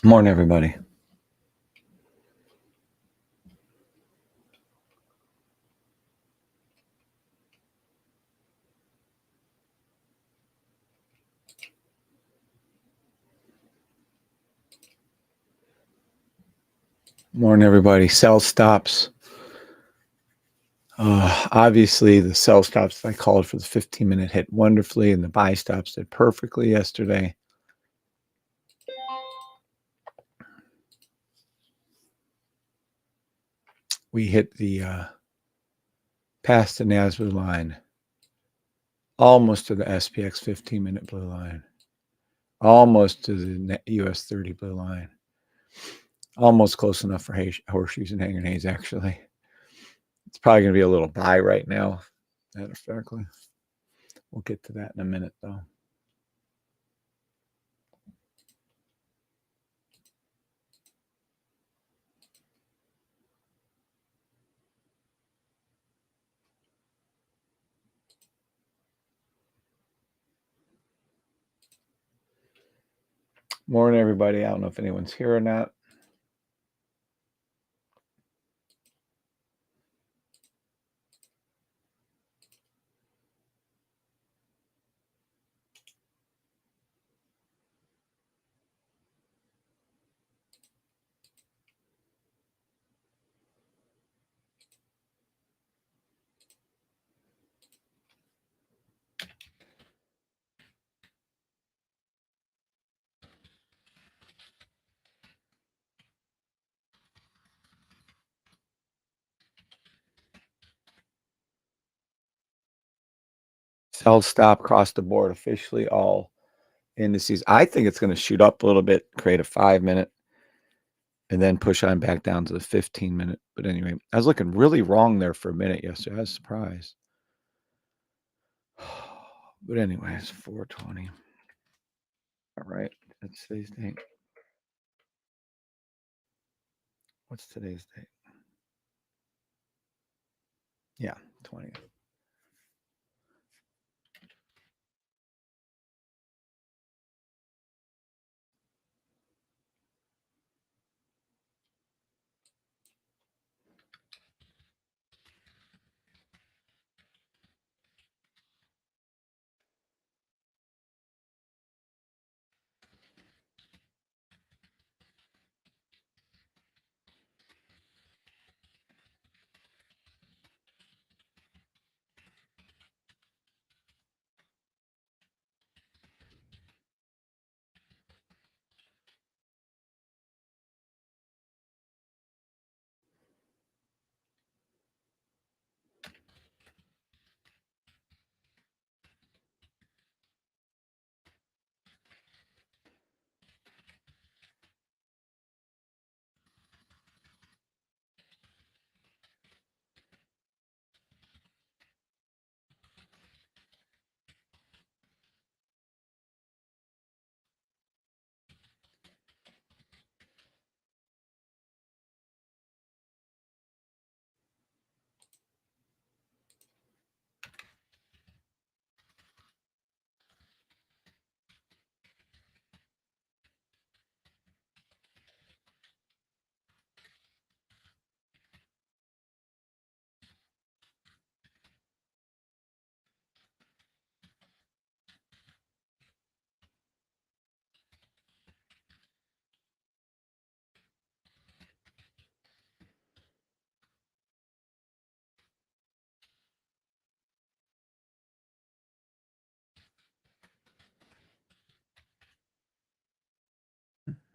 Morning, everybody. Morning, everybody. Sell stops. Obviously, the sell stops I called for the 15-minute hit wonderfully, and the buy stops did perfectly yesterday. We hit the past the NASDAQ line, almost to the SPX 15-minute blue line, almost to the US 30 blue line, almost close enough for horseshoes and hanger hays, actually. It's probably going to be a little buy right now, metaphorically. We'll get to that in a minute, though. Morning, everybody. I don't know if anyone's here or not. Sell stop across the board officially, all indices. I think it's going to shoot up a little bit, create a 5-minute, and then push on back down to the 15-minute. But anyway, I was looking really wrong there for a minute yesterday. I was surprised. But anyway, it's 4:20. All right, that's today's date. What's today's date? Yeah, 20th.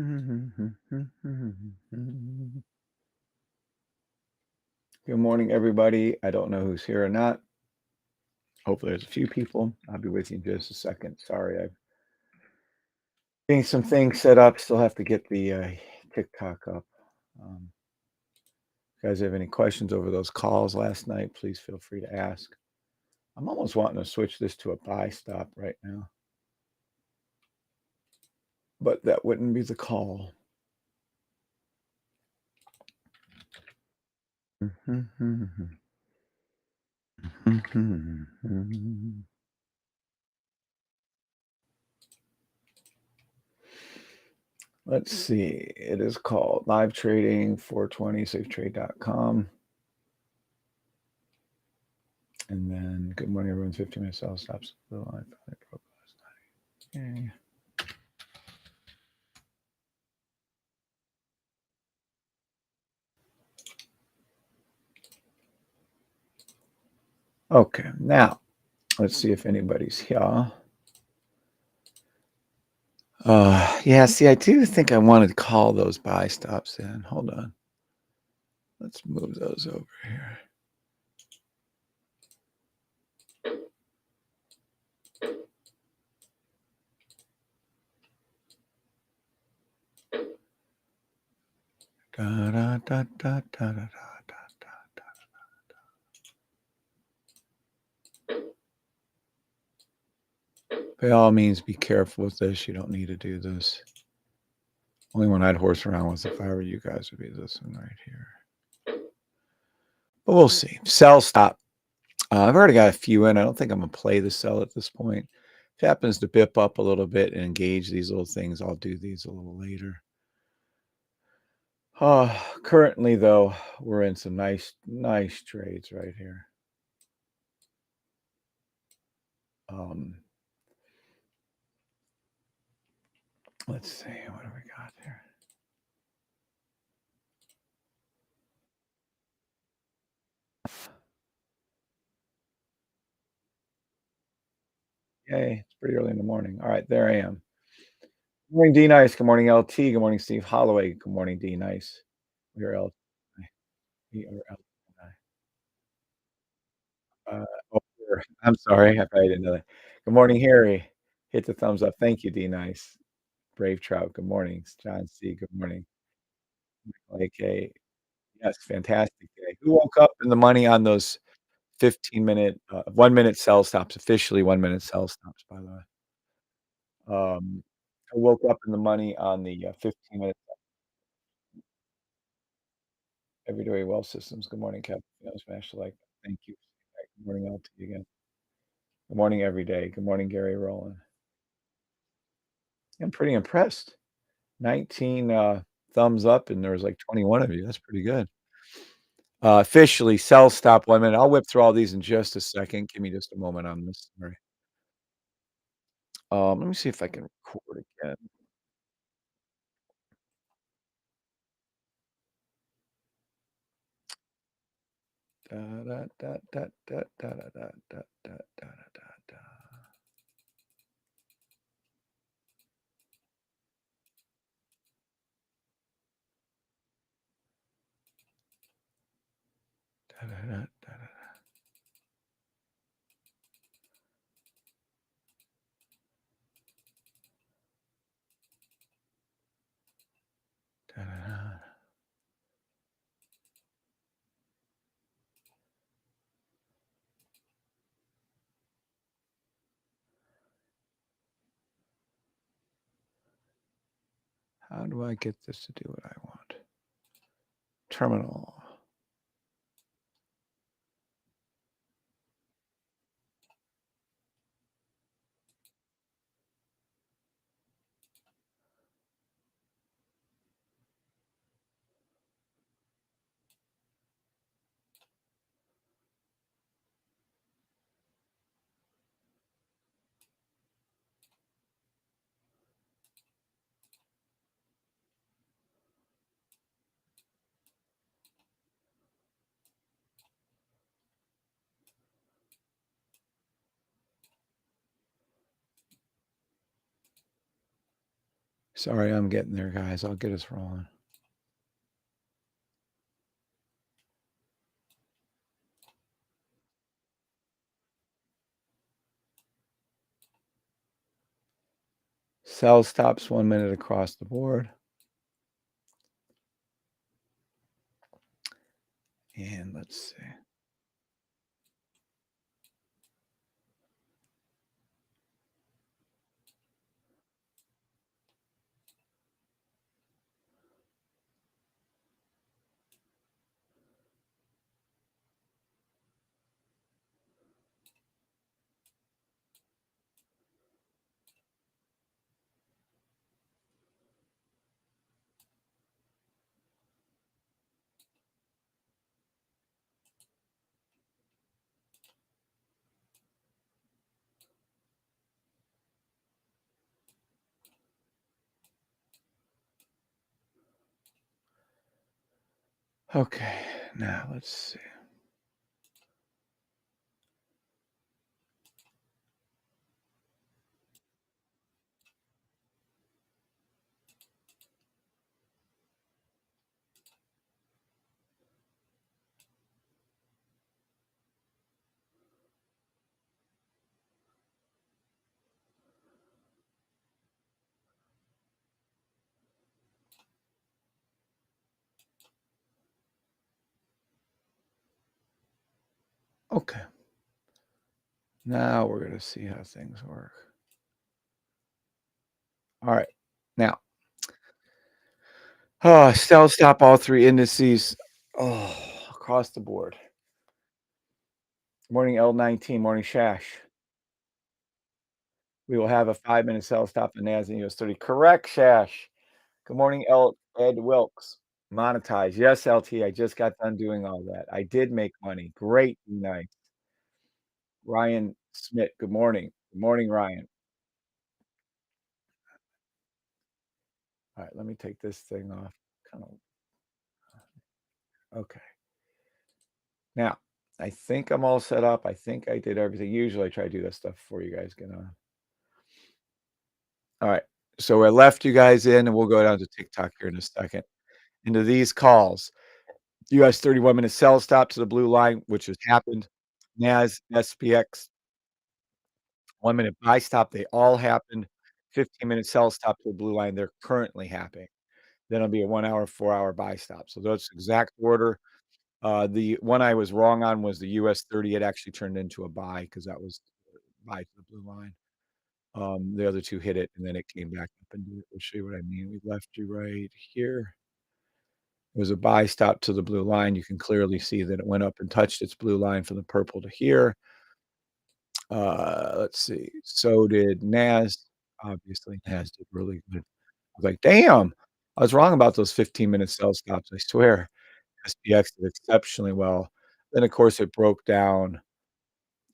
Good morning, everybody. I don't know who's here or not. Hopefully there's a few people. I'll be with you in just a second. Sorry, I'm getting some things set up. Still have to get the TikTok up. If you guys have any questions over those calls last night, please feel free to ask. I'm almost wanting to switch this to a buy stop right now, but that wouldn't be the call. Let's see. It is called Live Trading 420 safetrade.com. And then good morning, everyone. 15-minute sell stops. Okay. Okay, now let's see if anybody's here. Yeah, see, I do think I wanted to call those buy stops in. Hold on. Let's move those over here. Da, da, da, da, da, da, da. By all means, be careful with this. You don't need to do this. Only one I'd horse around with if I were you guys would be this one right here. But we'll see. Sell stop. I've already got a few in. I don't think I'm going to play the sell at this point. If it happens to bip up a little bit and engage these little things, I'll do these a little later. Currently, though, we're in some nice trades right here. Let's see. What do we got here? Yay, it's pretty early in the morning. All right, there I am. Good morning, D Nice. Good morning, LT. Good morning, Steve Holloway. Good morning, D Nice. We are LT. We are LT. Oh, sure. I'm sorry. I probably didn't know that. Good morning, Harry. Hit the thumbs up. Thank you, D Nice. Brave Trout. Good morning. John C. Good morning. Michael AK. Yes, fantastic day. Who woke up in the money on those 15-minute, 1-minute sell stops? Officially 1-minute sell stops, by the way. I woke up in the money on the 15-minute Everyday Wealth Systems. Good morning, Kev. Smash the like. Thank you. Good morning, LT again. Good morning, every day. Good morning, Gary Rowland. I'm pretty impressed. 19 thumbs up, and there was like 21 of you. That's pretty good. Officially, sell stop 1 minute. I'll whip through all these in just a second. Give me just a moment on this. Sorry. Let me see if I can record again. Da, da, da, da, da, da, da, da, da, da, da, da. Da, da, da, da, da. Da, da, da. How do I get this to do what I want? Terminal. Sorry, I'm getting there, guys. I'll get us rolling. Sell stops 1 minute across the board. And let's see. Okay, now let's see. Okay, now we're gonna see how things work. All right, now, sell stop all three indices. Oh, across the board. Morning L19, morning Shash. We will have a 5-minute sell stop in NAS US 30. Correct, Shash. Good morning, Ed Wilkes. Monetize. Yes, LT. I just got done doing all that. I did make money. Great. Nice. Ryan Smith. Good morning. Good morning, Ryan. All right, let me take this thing off. Kind of okay. Now, I think I'm all set up. I think I did everything. Usually I try to do this stuff before you guys get on. All right. So I left you guys in and we'll go down to TikTok here in a second. Into these calls. US 31-minute sell stop to the blue line, which has happened. NAS, SPX, 1-minute buy stop, they all happened. 15-minute sell stop to the blue line, they're currently happening. Then it'll be a 1-hour, 4-hour buy stop. So that's exact order. The one I was wrong on was the US 30. It actually turned into a buy because that was buy to the blue line. The other two hit it, and then it came back up and did it. We'll show you what I mean. We left you right here. It was a buy stop to the blue line. You can clearly see that it went up and touched its blue line from the purple to here. Let's see. So did NAS. Obviously, NAS did really good. I was like, "Damn, I was wrong about those 15-minute sell stops, I swear." SPX did exceptionally well. Then, of course, it broke down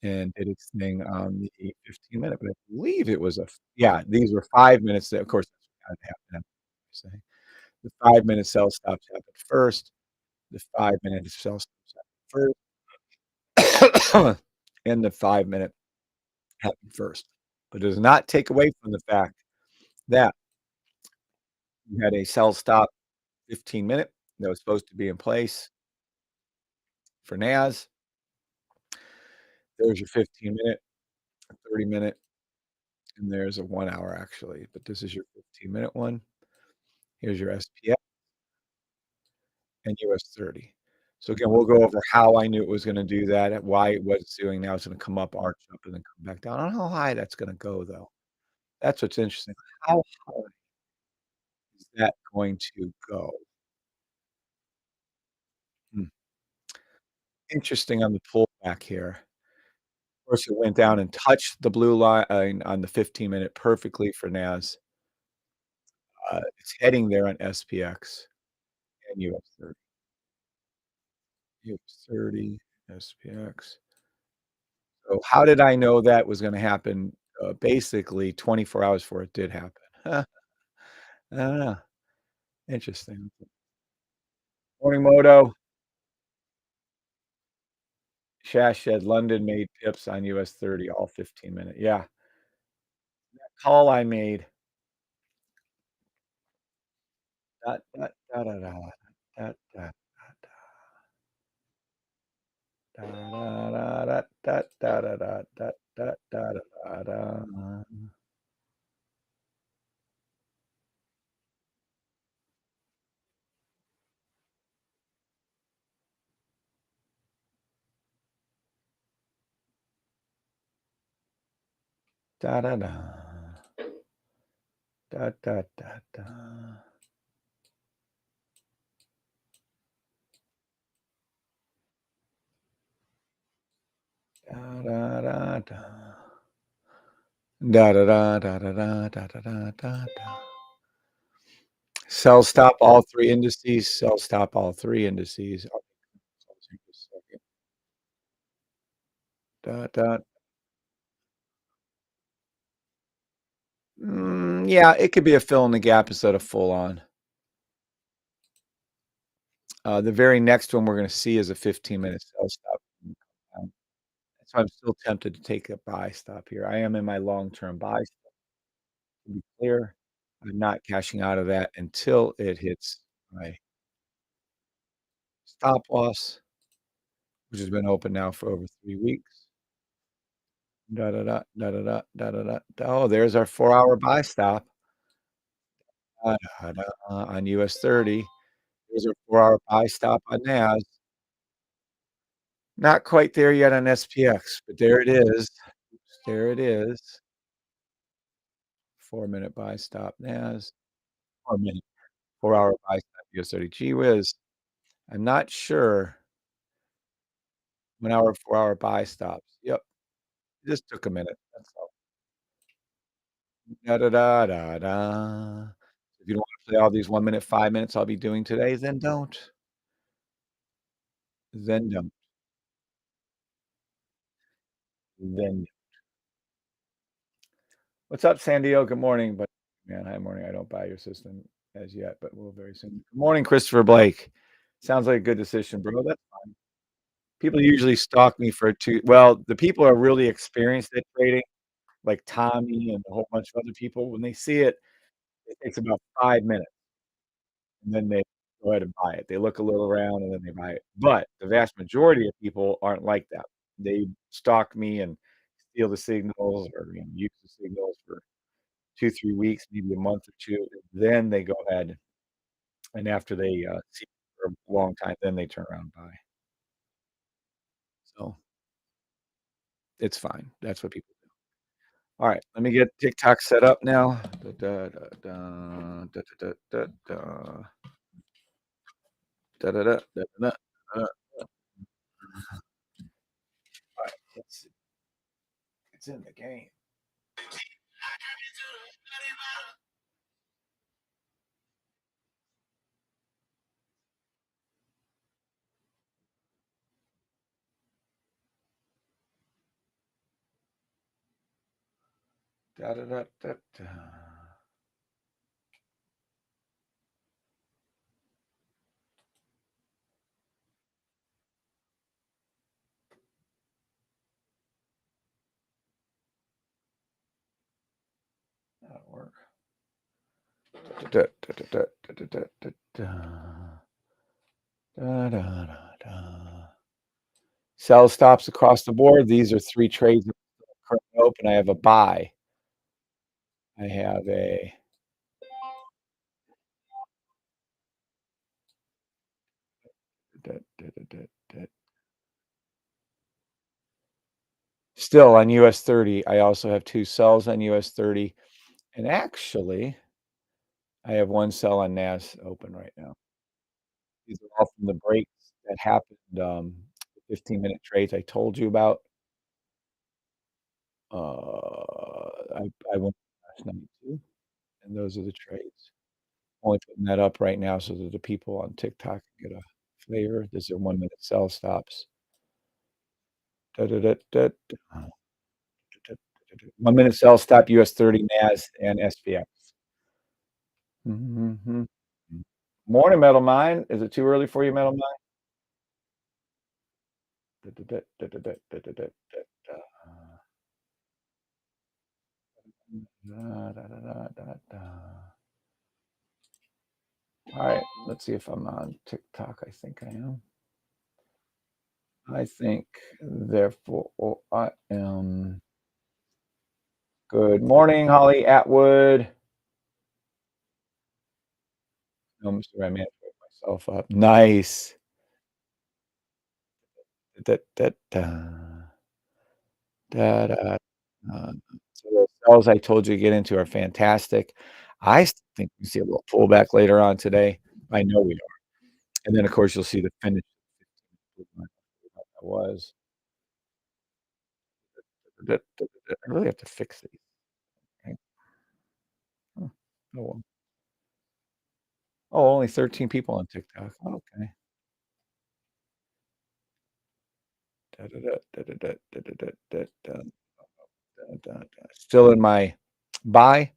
and did its thing on the 15-minute, but I believe it was a f yeah, these were 5 minutes that of course, that's what happened. Say. The 5-minute sell stops happened first. The 5-minute sell stops happened first, and the 5-minute happened first. But it does not take away from the fact that you had a sell stop 15-minute that was supposed to be in place for NAS. There's your 15-minute, a 30-minute, and there's a 1-hour actually, but this is your 15-minute one. Here's your SPX and US 30. So again, we'll go over how I knew it was gonna do that, and why it was doing now it's gonna come up, arch up, and then come back down. I don't know how high that's gonna go though. That's what's interesting. How high is that going to go? Hmm, interesting on the pullback here. Of course, it went down and touched the blue line on the 15-minute perfectly for NAS. It's heading there on SPX and US 30. US 30, SPX. So how did I know that was gonna happen, basically 24 hours before it did happen? I don't know. Interesting. Morning, Moto. Shash said London made pips on US 30 all 15-minute. Yeah. Call I made. Dot, dot, da, da, da, dot, dot, dot, da, da, da, da, da, da, da, da, da, da, da, da. Da, da, da. Da, da, da, da. Da, da, da, da. Da, da, da, da, da, da, da, da, da, da, da. Sell stop all 3 indices, sell stop all 3 indices. Oh, take a second. Dot, dot. Yeah, it could be a fill in the gap instead of full on. The very next one we're gonna see is a 15-minute sell stop. Um, so I'm still tempted to take a buy stop here. I am in my long-term buy stop, to be clear. I'm not cashing out of that until it hits my stop loss, which has been open now for over 3 weeks. Da da da, da da da, da da da. Oh, there's our 4-hour buy stop. Da da da, on US 30. There's our 4-hour buy stop on NAS. Not quite there yet on SPX, but there it is. There it is. 4-minute buy stop NAS. 4-minute, 4-hour buy stop US 30. Gee whiz. I'm not sure. 1 hour, 4-hour buy stops. Yep. It just took a minute. That's all. Da da da da da. If you don't wanna play all these 1 minute, 5 minutes I'll be doing today, then don't. Then don't. Then what's up, Sandio? Good morning, but man, hi, morning. I don't buy your system as yet, but will very soon. Good morning, Christopher Blake. Sounds like a good decision, bro. That's fine. People usually stalk me for 2 well, the people are really experienced at trading, like Tommy and a whole bunch of other people. When they see it, it takes about 5 minutes, and then they go ahead and buy it. They look a little around, and then they buy it. But the vast majority of people aren't like that. They stalk me and steal the signals or, use the signals for 2, 3 weeks, maybe a month or 2, and then they go ahead and after they, see it for a long time, then they turn around and buy. So, it's fine. That's what people do. Alright, let me get TikTok set up now. Da, da, da, da, da, da, da, da, da, da, da, da, da, da. Alright, let's see. It's in the game. Da, da, da, da, da. That'll work. Da, da, da, da, da, da, da, da, da, da, da, da. Sell stops across the board. These are 3 trades that are currently open. I have a buy. I have a da, da, da, da, da. Still on US 30, I also have 2 sells on US 30, and actually, I have 1 sell on NAS open right now. These are all from the breaks that happened, the 15-minute trades I told you about. I went last night too, and those are the trades. Only putting that up right now so that the people on TikTok can get a flavor. These are 1-minute sell stops. Da, da, da, da, da. 1-minute sell stop US 30 NAS and SPX. Mhm. Morning, Metal Mine. Is it too early for you, Metal Mine? Da, da, da, da, da, da, da, da, da, da, da, da, da, da, da, da. All right, let's see if I'm on TikTok. I think I am. I think, therefore, I am. Good morning, Holly Atwood. No, Mr. I managed to wake myself up. Nice. Da, da, da, da, da, da. So those sells I told you to get into are fantastic. I still think we see a little pullback later on today. I know we are. And then, of course, you'll see the finish. That was. I really have to fix these. Right? Huh. Oh, well. Oh, only 13 people on TikTok. Okay. Da, da, da, da, da, da, da, da, da, da, da, da, da. Still in my buy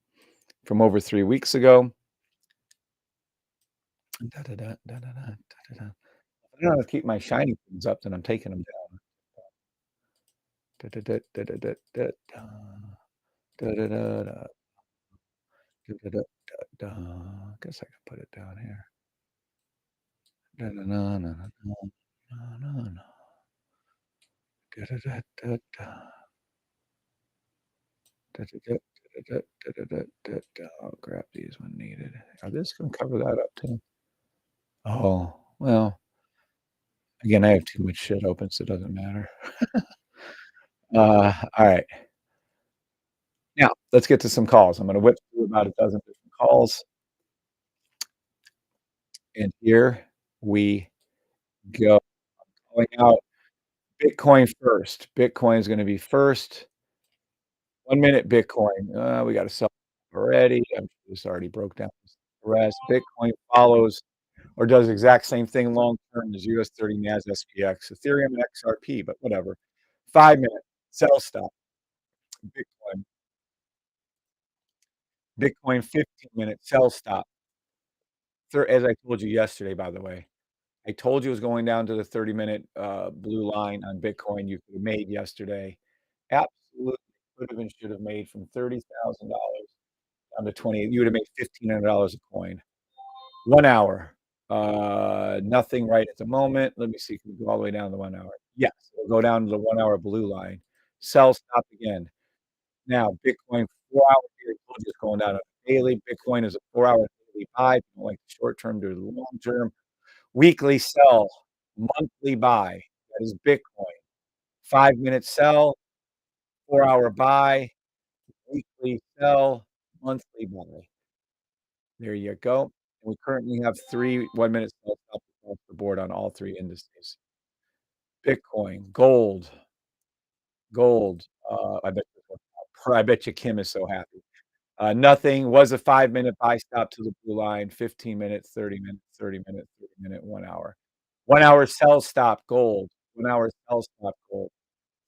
from over 3 weeks ago. Da da da da da da da da. I don't know how to keep my shiny things up, then I'm taking them down. Da da da da da da da da. Da da da da. Da da da da da. Guess I can put it down here. Da da na na na na na na na. Da da da da da. Da da da da da da da da da. I'll grab these when needed. Are this gonna cover that up too? Oh, well, again, I have too much shit open, so it doesn't matter. Alright. Now, let's get to some calls. I'm gonna whip through about a dozen different calls, and here we go. Calling out Bitcoin first. Bitcoin is gonna be first. 1 minute Bitcoin. We gotta sell already. I'm sure this already broke down the rest. Bitcoin follows or does the exact same thing long term as US 30 NAS SPX, Ethereum, and XRP, but whatever. 5 minute sell stop. Bitcoin. Bitcoin 15-minute sell stop. As I told you yesterday, by the way, I told you it was going down to the 30-minute blue line on Bitcoin you could have made yesterday. Absolutely could have and should have made from $30,000 down to 20. You would have made $1,500 a coin. 1 hour. Nothing right at the moment. Let me see. Can we go all the way down to 1 hour? Yes, it'll go down to the 1 hour blue line. Sell stop again. Now, Bitcoin 4 hour period, told you it's going down on a daily. Bitcoin is a 4 hour daily buy. If you don't like the short term, do the long term. Weekly sell, monthly buy. That is Bitcoin. 5 minute sell, 4 hour buy, weekly sell, monthly buy. There you go. And we currently have 3 1 minute sell stops across the board on all 3 indices. Bitcoin, gold, I bet this worked out. I bet you Kim is so happy. Nothing, was a 5 minute buy stop to the blue line, 15 minutes, 30 minutes, 30 minutes, 30 minute, 1 hour. 1 hour sell stop gold, 1 hour sell stop gold,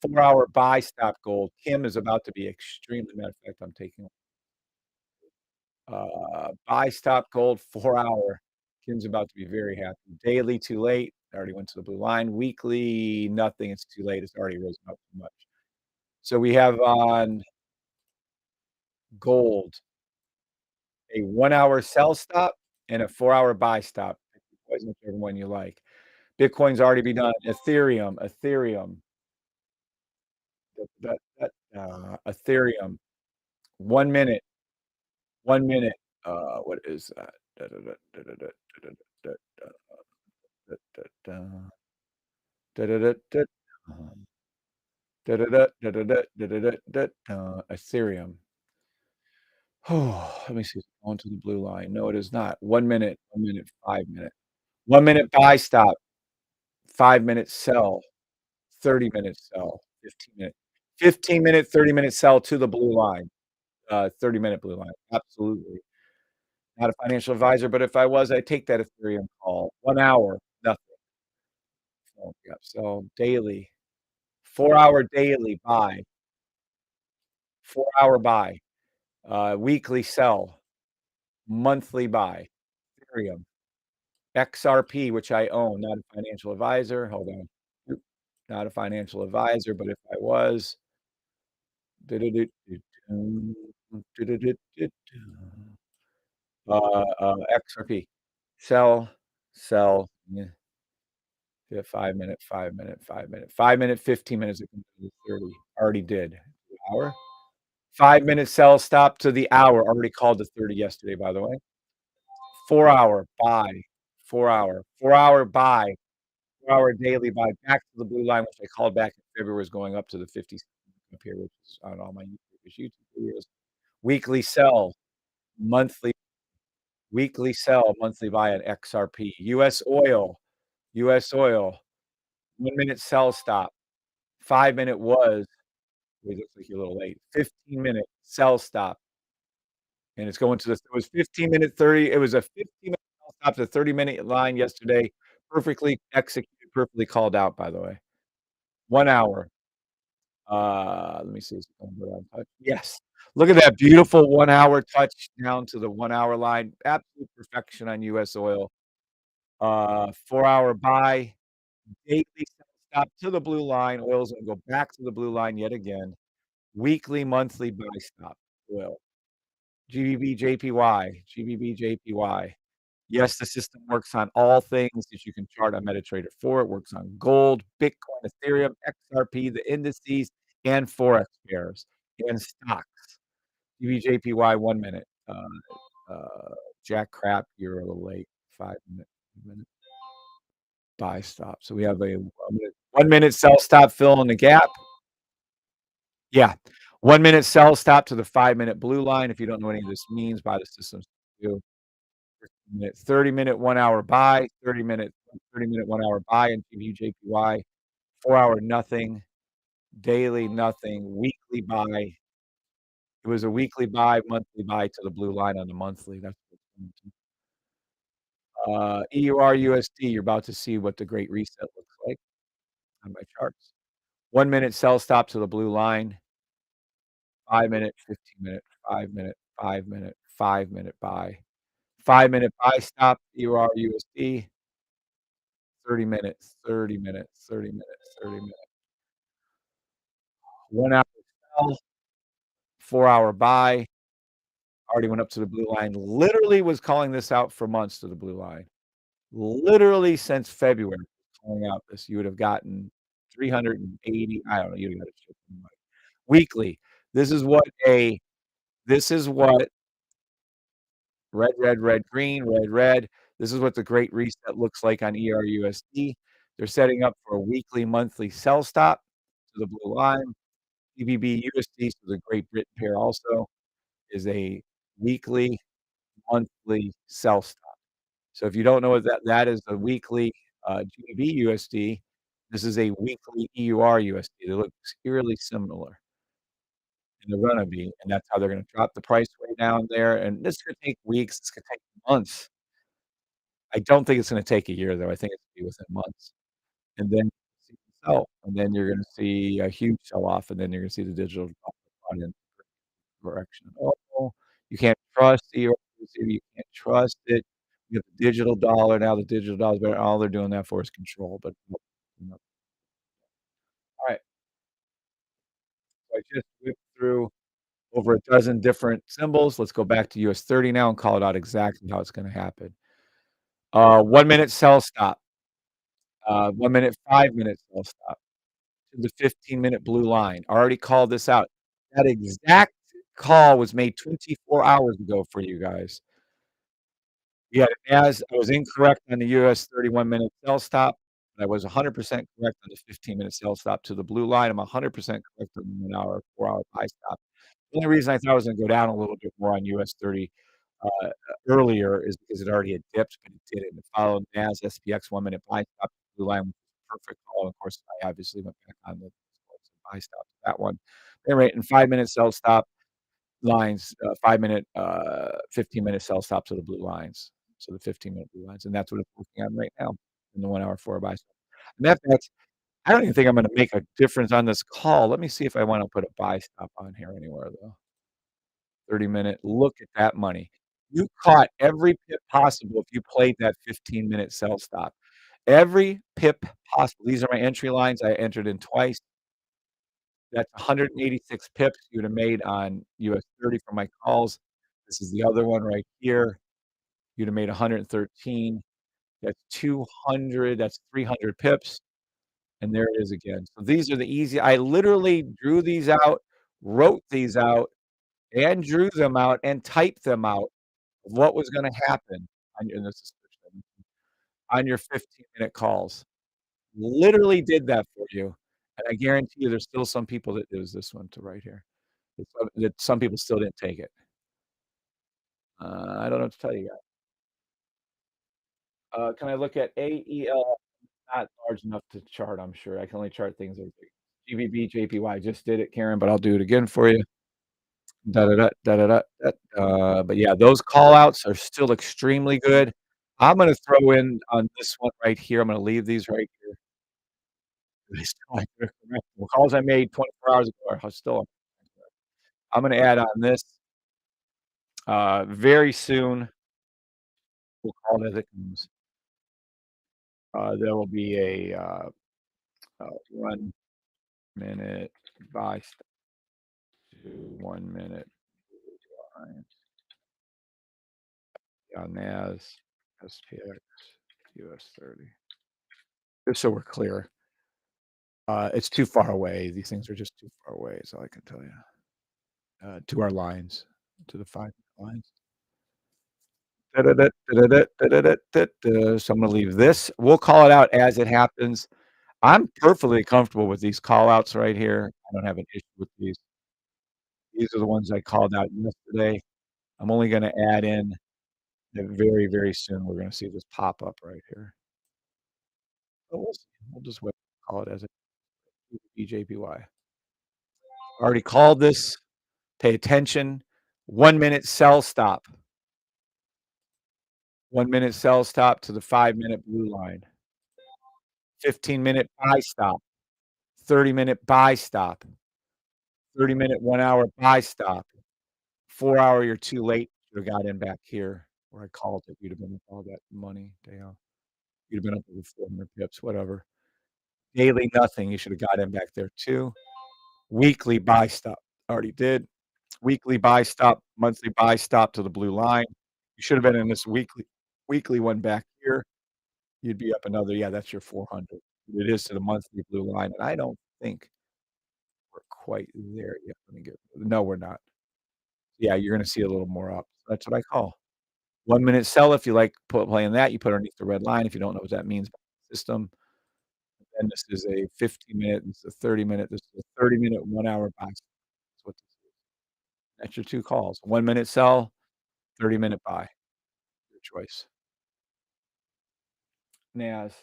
4 hour buy stop gold. Kim is about to be extremely matter of fact, I'm taking buy stop gold, 4 hour. Kim's about to be very happy. Daily, too late. I already went to the blue line. Weekly, nothing. It's too late. It's already risen up too much. So we have on gold a 1 hour sell stop and a 4 hour buy stop. Whichever one you like. Bitcoin's already be done. Ethereum, Ethereum, 1 minute, 1 minute. What is that? Da, da, da, da, da, da, da, da, da, da, da, da. Da da da da. Da da da da da da da da da da. Ethereum. Oh, let me see. It's going to the blue line. No, it is not. 1 minute, 1 minute, 5 minute. 1 minute buy stop, 5 minute sell, 30 minute sell, 15 minute. 15 minute, 30 minute sell to the blue line, 30 minute blue line. Absolutely. Not a financial advisor, but if I was, I'd take that Ethereum call. 1 hour, nothing. So, yeah, so daily, 4 hour daily buy, 4 hour buy, weekly sell, monthly buy, Ethereum, XRP, which I own, not a financial advisor. Hold on. Oop, not a financial advisor, but if I was, du-du-du-du-dum, du-du-du-du-dum. XRP. Sell, sell, yeah, yeah, 5 minute, 5 minute, 5 minute, 5 minute, 15 minutes, it can do to 30. Already did. Hour. 5 minute sell stop to the hour. Already called to 30 yesterday, by the way. 4 hour buy. 4 hour. 4 hour buy. 4 hour daily buy back to the blue line, which I called back in February was going up to the 50 up here, which is on all my YouTube videos. Weekly sell, monthly monthly buy at XRP. US oil, 1 minute sell stop. 5 minute was wait, looks like you're a little late. 15 minute sell stop, and it's going to this it was 15 minute, 30 it was a 15 minute sell stop to 30-minute line yesterday, perfectly executed, perfectly called out, by the way. 1 hour. Let me see, is it gonna go down touch? Yes. Look at that beautiful 1 hour touch down to the 1 hour line. Absolute perfection on US oil. 4-hour buy, daily sell stop to the blue line, oil's gonna go back to the blue line yet again. Weekly, monthly buy stop, oil. GBP, JPY, GBP, JPY. Yes, the system works on all things that you can chart on MetaTrader 4. It works on gold, Bitcoin, Ethereum, XRP, the indices, and Forex pairs, and stocks. GBJPY 1 minute. Jack crap, you're a little late. 5 minute buy stop. So we have a 1 minute sell stop fill in the gap. Yeah. 1 minute sell stop to the 5 minute blue line. If you don't know what any of this means, by the systems do. 30-minute 1 hour buy, 30-minute 1 hour buy in GBJPY, 4 hour nothing, daily nothing, weekly buy. It was a weekly buy, monthly buy to the blue line on the monthly. That's what it's going to. EUR USD, you're about to see what the great reset looks like on my charts. 1 minute sell stop to the blue line, 5 minute, 15-minute, 5 minute, 5 minute, 5 minute buy. 5 minute buy stop, EUR USD, 30 minutes, 30 minutes, 30 minutes, 30 minutes. 1 hour sell, 4 hour buy, already went up to the blue line, literally was calling this out for months to the blue line. Literally since February, calling out this, you would have gotten 380, I don't know, you'd have got a shit ton of money. Weekly, this is what a this is what red, red, red, green, red, red, this is what the great reset looks like on ERUSD. They're setting up for a weekly, monthly sell stop to the blue line. GBP USD, so the Great Britain pair also is a weekly, monthly sell stop. So if you don't know what that is a weekly, GBP USD. This is a weekly EUR USD. They look eerily similar, and they're gonna be, and that's how they're gonna drop the price way down there, and this could take weeks, this could take months. I don't think it's gonna take a year, though. I think it's gonna be within months, and then see the sell, and then you're gonna see a huge sell-off, and then you're gonna see the digital drop in direction. Oh, you can't trust ERC, you can't trust it. You have the digital dollar, now the digital dollar's better, all they're doing that for is control, but nope, nope. Alright, so I just whipped through over a dozen different symbols. Let's go back to US 30 now and call it out exactly how it's gonna happen. 1 minute sell stop, 1 minute, 5 minute sell stop to the 15-minute blue line. I already called this out. That exact call was made 24 hours ago for you guys. Yeah, as I was incorrect on the US 31-minute sell stop, but I was 100% correct on the 15-minute sell stop to the blue line. I'm 100% correct on the 1 hour, 4-hour buy stop. The only reason I thought it was gonna go down a little bit more on US 30, earlier is because it already had dipped, but it didn't. It followed NAS SPX 1-minute buy stop, blue line, which was perfect call. Of course, I obviously went back on the buy stop to that one. Anyway, and 5-minute sell stop lines, 5-minute, 15-minute sell stop to the blue lines. So the 15-minute blue lines, and that's what it's working on right now in the 1 hour 4 buy stop. And that's I don't even think I'm gonna make a difference on this call. Let me see if I wanna put a buy stop on here anywhere, though. 30-minute, look at that money. You caught every pip possible if you played that 15-minute sell stop. Every pip possible. These are my entry lines. I entered in twice. That's 186 pips you'd have made on US 30 for my calls. This is the other one right here. You'd have made 113. That's 200, that's 300 pips, and there it is again. So these are the easy I literally drew these out, wrote these out, and drew them out, and typed them out of what was gonna happen on your and this is on your 15-minute calls. Literally did that for you, and I guarantee you there's still some people that it was this one to right here. That some people still didn't take it. I don't know what to tell you guys. Can I look at AEL? Not large enough to chart, I'm sure. I can only chart things that big. GBP, JPY, just did it, Karen, but I'll do it again for you. Da da da da da da. But yeah, those call outs are still extremely good. I'm gonna throw in on this one right here. I'm gonna leave these right here. They still like they're correct. The calls I made 24 hours ago are still I'm gonna add on this, very soon. We'll call it as it comes. There will be a 1 minute buy stop to 1 minute line on NAS, SPX, US 30. Just so we're clear. It's too far away. These things are just too far away, is all I can tell you. To our lines, to the 5 lines. Da-da-da, da-da-da, da-da-da-da-da. So I'm gonna leave this. We'll call it out as it happens. I'm perfectly comfortable with these call outs right here. I don't have an issue with these. These are the ones I called out yesterday. I'm only gonna add in that very, very soon we're gonna see this pop up right here. But we'll see. We'll just wait, call it as it BJPY. Already called this. Pay attention. 1 minute sell stop. 1 minute sell stop to the 5 minute blue line. 15-minute buy stop. 30-minute buy stop. 30-minute 1 hour buy stop. 4 hour, you're too late. Should have got in back here where I called it. You'd have been with all that money, Dale. You'd have been up over 400 pips, whatever. Daily nothing. You should have got in back there too. Weekly buy stop. Already did. Weekly buy stop, monthly buy stop to the blue line. You should have been in this weekly one back here. You'd be up another, yeah, that's your 400. It is to the monthly blue line, and I don't think we're quite there yet. Let me get no, we're not. Yeah, you're gonna see a little more up. That's what I call. 1 minute sell if you like playing that, you put underneath the red line if you don't know what that means by system. And this is a 15-minute, this is a 30-minute, this is a 30-minute, 1 hour buy. That's what this is. That's your 2 calls. 1 minute sell, 30-minute buy. Your choice. Nas.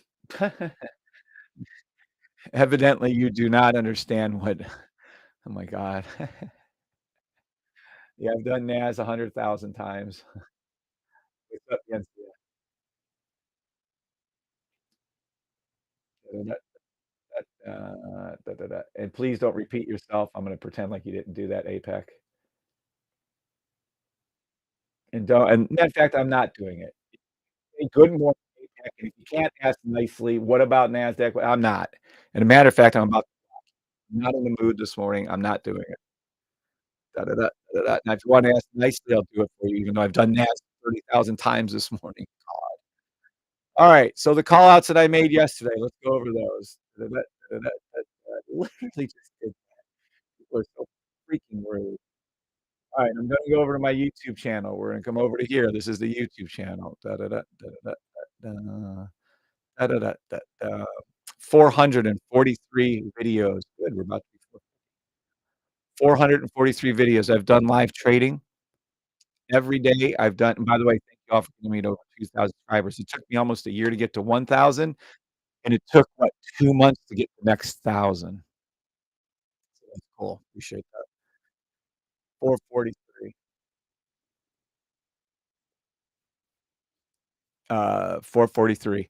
Evidently, you do not understand what oh my god. Yeah, I've done NAS 100,000 times. It's up against the da, da, da. And please don't repeat yourself. I'm gonna pretend like you didn't do that, APEC. And don't and in fact, I'm not doing it. Say good morning, APEC, and if you can't ask nicely, "What about NASDAQ?" Well, I'm not. And a matter of fact, I'm not in the mood this morning. I'm not doing it. Da, da, da, da, da. Now if you wanna ask nicely, I'll do it for you, even though I've done NAS 30,000 times this morning. Alright, so the call outs that I made yesterday, let's go over those. Da, da, da, da, da, da. Literally just did people are so freaking rude. Alright, I'm gonna go over to my YouTube channel. We're gonna come over to here. This is the YouTube channel. Da, da, da, da, da, da, da. Da, da, da, da, da. 443 videos. Good, we're about to be 443 videos. I've done live trading every day. I've done and by the way, thank you all for getting me to over 2,000 subscribers. It took me almost a year to get to 1,000, and it took, what, 2 months to get the next 1,000. So that's cool. Appreciate that. 443. 443.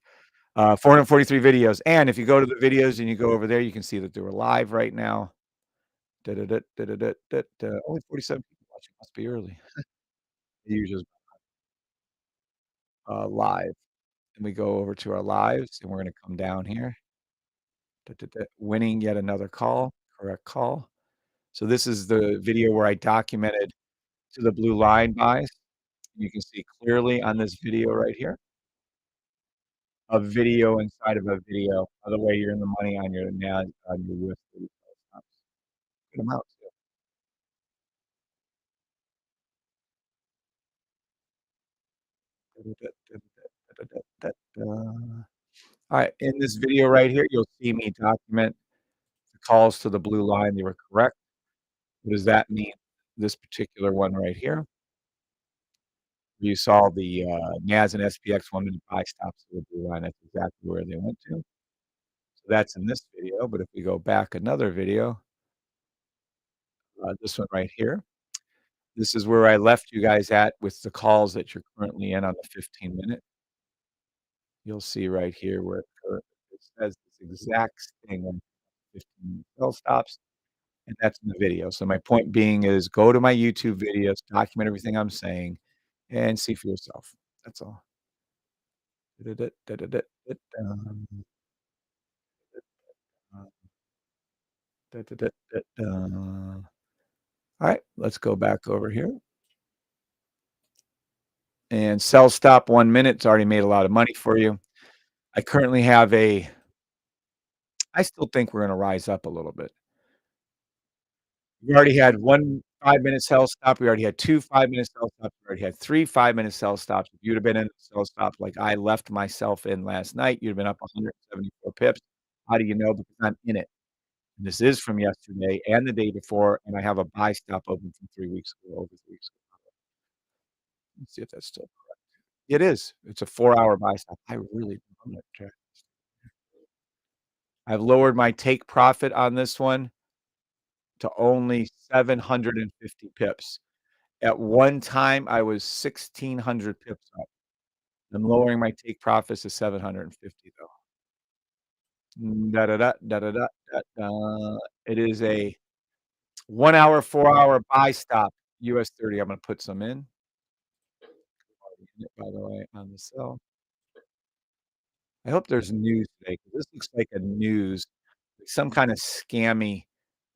443 videos, and if you go to the videos and you go over there, you can see that they were live right now. Da da da da da da da da. Only 47 people watching, must be early. Usually, live, and we go over to our lives, and we're gonna come down here. Da da da. Winning yet another call, correct call. So this is the video where I documented to the blue line buys. You can see clearly on this video right here, a video inside of a video. By the way, you're in the money on your NAS on your USD. Good amount too. Alright, in this video right here, you'll see me document the calls to the blue line, they were correct. What does that mean? This particular one right here, you saw the, NAS and SPX 1-minute buy stops to the blue line, that's exactly where they went to. So that's in this video, but if we go back another video, this one right here, this is where I left you guys at with the calls that you're currently in on the 15-minute. You'll see right here where it says this exact thing when 15 sell stops, and that's in the video. So my point being is go to my YouTube videos, document everything I'm saying, and see for yourself. That's all. Da-da-da-da-da-da-da. Da-da-da-da-da. Alright, let's go back over here and sell stop 1 minute. It's already made a lot of money for you. I currently have a I still think we're gonna rise up a little bit. We already had 1 5-minute sell stop, we already had 2 5-minute sell stops, we already had 3 5-minute sell stops. If you'd have been in a sell stop like I left myself in last night, you'd have been up 174 pips. How do you know? Because I'm in it. And this is from yesterday and the day before, and I have a buy stop open from 3 weeks ago, over 3 weeks ago. Let's see if that's still it is. It's a 4-hour buy stop. I really I'm gonna check. I've lowered my take profit on this one to only 750 pips. At one time, I was 1,600 pips up. I'm lowering my take profits to 750 though. Da da da da da da da da. It is a 1 hour, 4-hour buy stop, US 30. I'm gonna put some in, by the way, on the sell. I hope there's news today 'cause this looks like a news, like some kinda scammy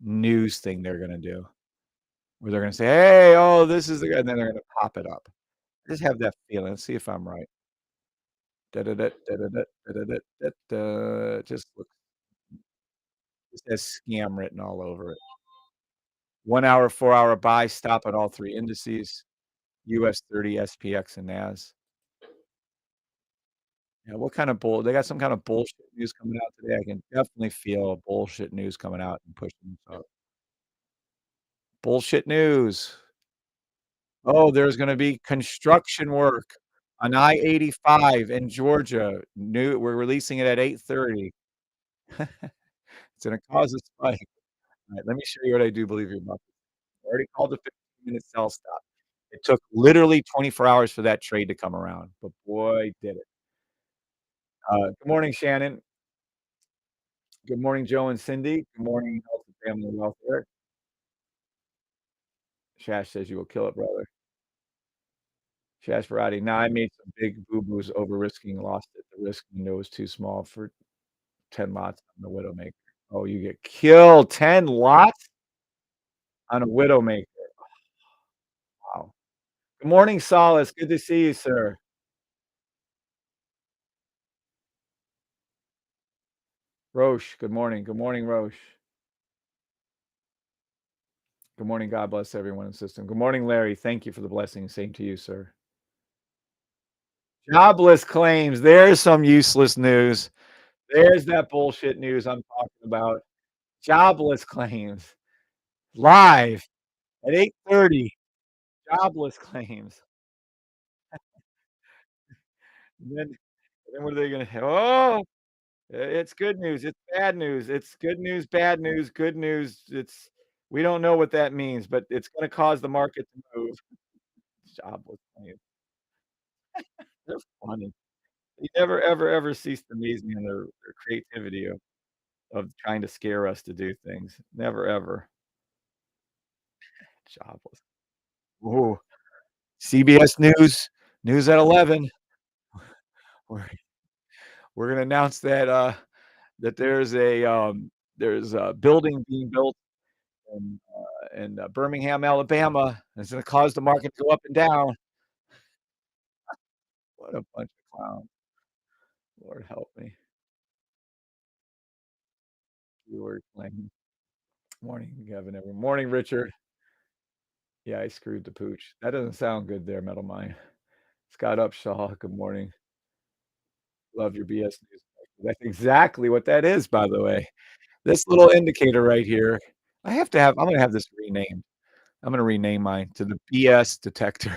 news thing they're gonna do, where they're gonna say, "Hey, oh, this is the guy," and then they're gonna pop it up. I just have that feeling. Let's see if I'm right. Da da da da da da da da da da. Just looks just has scam written all over it. 1 hour, 4-hour buy, stop at all 3 indices, US 30, SPX, and NAS. Yeah, what kind of bull they got some kind of bullshit news coming out today. I can definitely feel bullshit news coming out and pushing this up. Bullshit news. Oh, there's gonna be construction work on I-85 in Georgia. New we're releasing it at 8:30. It's gonna cause a spike. Alright, let me show you what I do believe about this. I already called the 15-minute sell stop. It took literally 24 hours for that trade to come around, but boy, did it. Good morning, Shannon. Good morning, Joe and Cindy. Good morning, health and family welfare. Shash says you will kill it, brother. Shash Varadi, "Nah, I made some big boo-boos over risking, lost it. The risk window was too small for 10 lots on the Widowmaker." Oh, you get killed 10 lots on a Widowmaker. Wow. Good morning, Solace. Good to see you, sir. Roche, good morning. Good morning, Roche. Good morning. God bless everyone in the system. Good morning, Larry. Thank you for the blessing. Same to you, sir. Jobless claims. There's some useless news. There's that bullshit news I'm talking about. Jobless claims. Live at 8:30. Jobless claims. And then what are they gonna oh, it's good news, it's bad news, it's good news, bad news, good news, it's we don't know what that means, but it's gonna cause the market to move. Jobless claims. They're funny. They never, ever, ever cease to amaze me in their creativity of trying to scare us to do things. Never, ever. Jobless. Ooh, CBS News, news at 11. We're we're gonna announce that, that there's a building being built in Birmingham, Alabama. It's gonna cause the market to go up and down. What a bunch of clowns. Lord help me. Keyword claim. Morning, Kevin. Every morning, Richard. Yeah, I screwed the pooch. That doesn't sound good there, Metal Mine. Scott Upshaw, good morning. Love your BS news. That's exactly what that is, by the way. This little indicator right here, I'm gonna have this renamed. I'm gonna rename mine to the BS detector.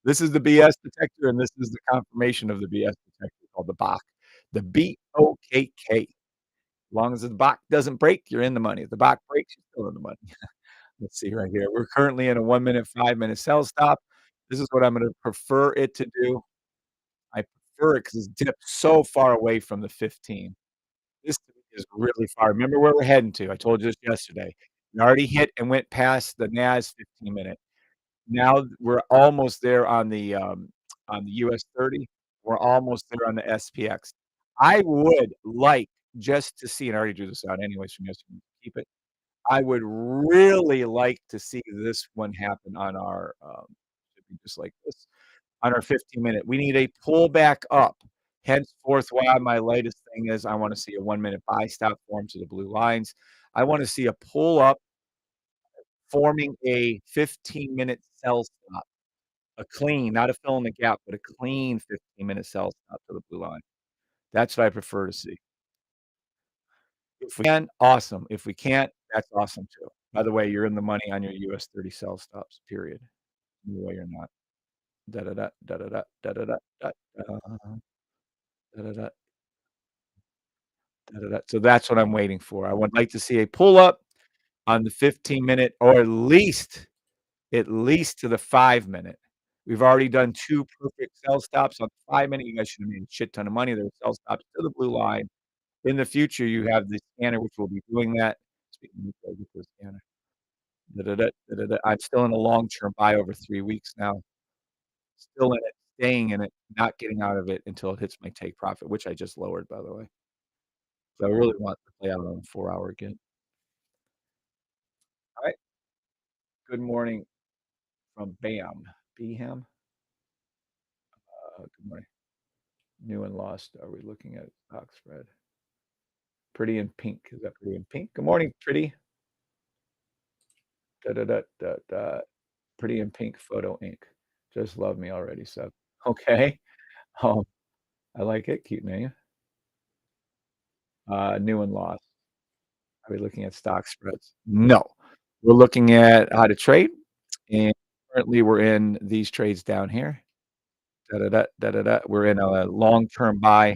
This is the BS detector, and this is the confirmation of the BS detector called the BOK. The BOKK. Long as the BOK doesn't break, you're in the money. If the BOK breaks, you're still in the money. Let's see right here. We're currently in a 1-minute, 5-minute sell stop. This is what I'm gonna prefer it to do. I prefer it because it's dipped so far away from the 15. This to me is really far. Remember where we're heading to. I told you this yesterday. We already hit and went past the NAS 15-minute. Now we're almost there on the US 30. We're almost there on the SPX. I would like just to see, and I already drew this out anyways from yesterday, keep it. I would really like to see this one happen on our, should be just like this, on our 15-minute. We need a pullback up. Henceforth, why my latest thing is I wanna see a 1-minute buy stop form to the blue lines. I wanna see a pull up forming a 15-minute sell stop, a clean, not a fill in the gap, but a clean 15-minute sell stop to the blue line. That's what I prefer to see. If we can, awesome. If we can't, that's awesome too. By the way, you're in the money on your US 30 sell stops, period. No way you're not. Da da da da da da da da da da da da da da da da. So that's what I'm waiting for. I would like to see a pull up on the 15-minute or at least to the 5-minute. We've already done 2 perfect sell stops on the 5-minute. You guys should have made a shit ton of money. There were sell stops to the blue line. In the future, you have the scanner, which will be doing that. Speaking of, get the scanner. Da, da, da, da, da, da. I'm still in a long-term buy over 3 weeks now. Still in it, staying in it, not getting out of it until it hits my take profit, which I just lowered, by the way. So I really want to play out on a 4-hour again. Alright. Good morning from Bam. Beham? Good morning. New and lost. Are we looking at stock spread? Pretty in pink. Is that pretty in pink? Good morning, pretty. Da, da, da, da, da. Pretty in pink photo ink. Just love me already, Seth. Okay. Um, I like it. Cute name. New and lost. Are we looking at stock spreads? No. We're looking at how to trade, and currently we're in these trades down here. Da, da, da, da, da, da. We're in a long-term buy,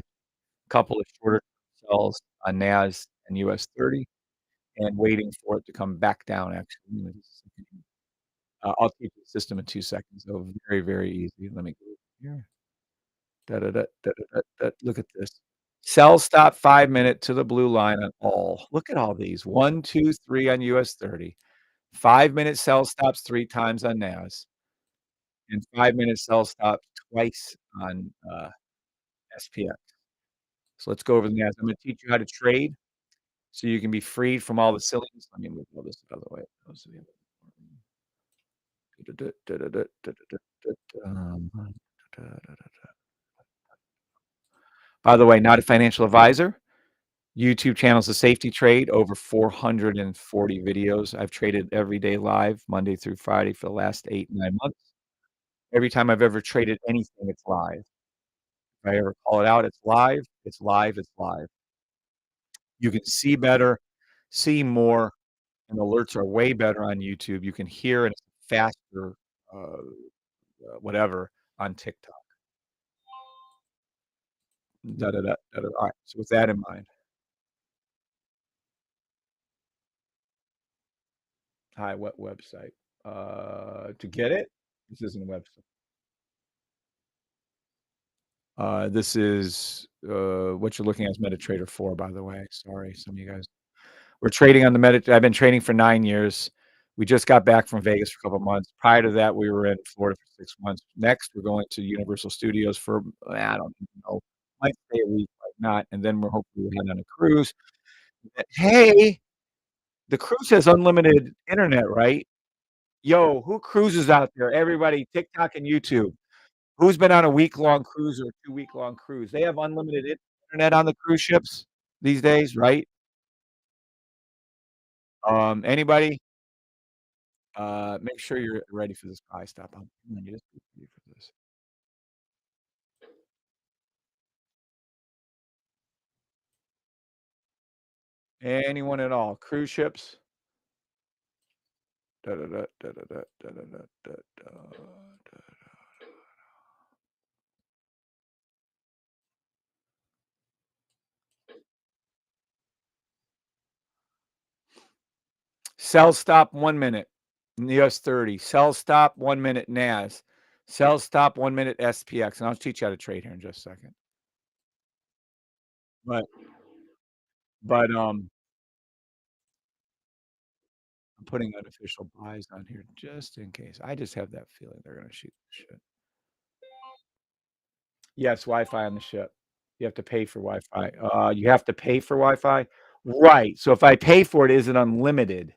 couple of shorter sells on NAS and US 30, and waiting for it to come back down, actually. Give me just a second. I'll teach you the system in 2 seconds, so very, very easy. Let me go here. Da, da, da, da, da, da, da. Look at this. Sell stop 5-minute to the blue line on all. Look at all these. 1, 2, 3 on US 30. 5-minute sell stops 3 times on NAS, and 5-minute sell stops twice on, SPX. So let's go over the NAS. I'm gonna teach you how to trade so you can be freed from all the silliness. Let me move all this out of the way. By the way, not a financial advisor. YouTube channel's a safety trade, over 440 videos. I've traded every day live, Monday through Friday for the last 8, 9 months. Every time I've ever traded anything, it's live. If I ever call it out, it's live, it's live, it's live. You can see better, see more, and alerts are way better on YouTube. You can hear and it's faster, whatever on TikTok. Da, da, da, da, da. Alright, so with that in mind, hi, what website? To get it? This isn't a website. This is, what you're looking at is MetaTrader 4, by the way. Sorry, some of you guys. We're trading on the I've been trading for 9 years. We just got back from Vegas for a couple months. Prior to that, we were in Florida for 6 months. Next, we're going to Universal Studios for, I don't even know, might stay a week, might not, and then we're hopefully heading on a cruise. Hey, the cruise has unlimited internet, right? Yo, who cruises out there? Everybody, TikTok and YouTube. Who's been on a week-long cruise or a 2-week-long cruise? They have unlimited internet on the cruise ships these days, right? Anybody? Make sure you're ready for this buy stop. You just be ready for this. Anyone at all? Cruise ships? Da, da, da, da, da, da, da, da, da, da, da. Sell stop 1 minute. US 30. Sell stop 1 minute NAS. Sell stop 1 minute SPX. And I'll teach you how to trade here in just a second. But but I'm putting unofficial buys on here just in case. I just have that feeling they're gonna shoot the shit. Yes, Wi-Fi on the ship. You have to pay for Wi-Fi. You have to pay for Wi-Fi? Right, so if I pay for it, is it unlimited?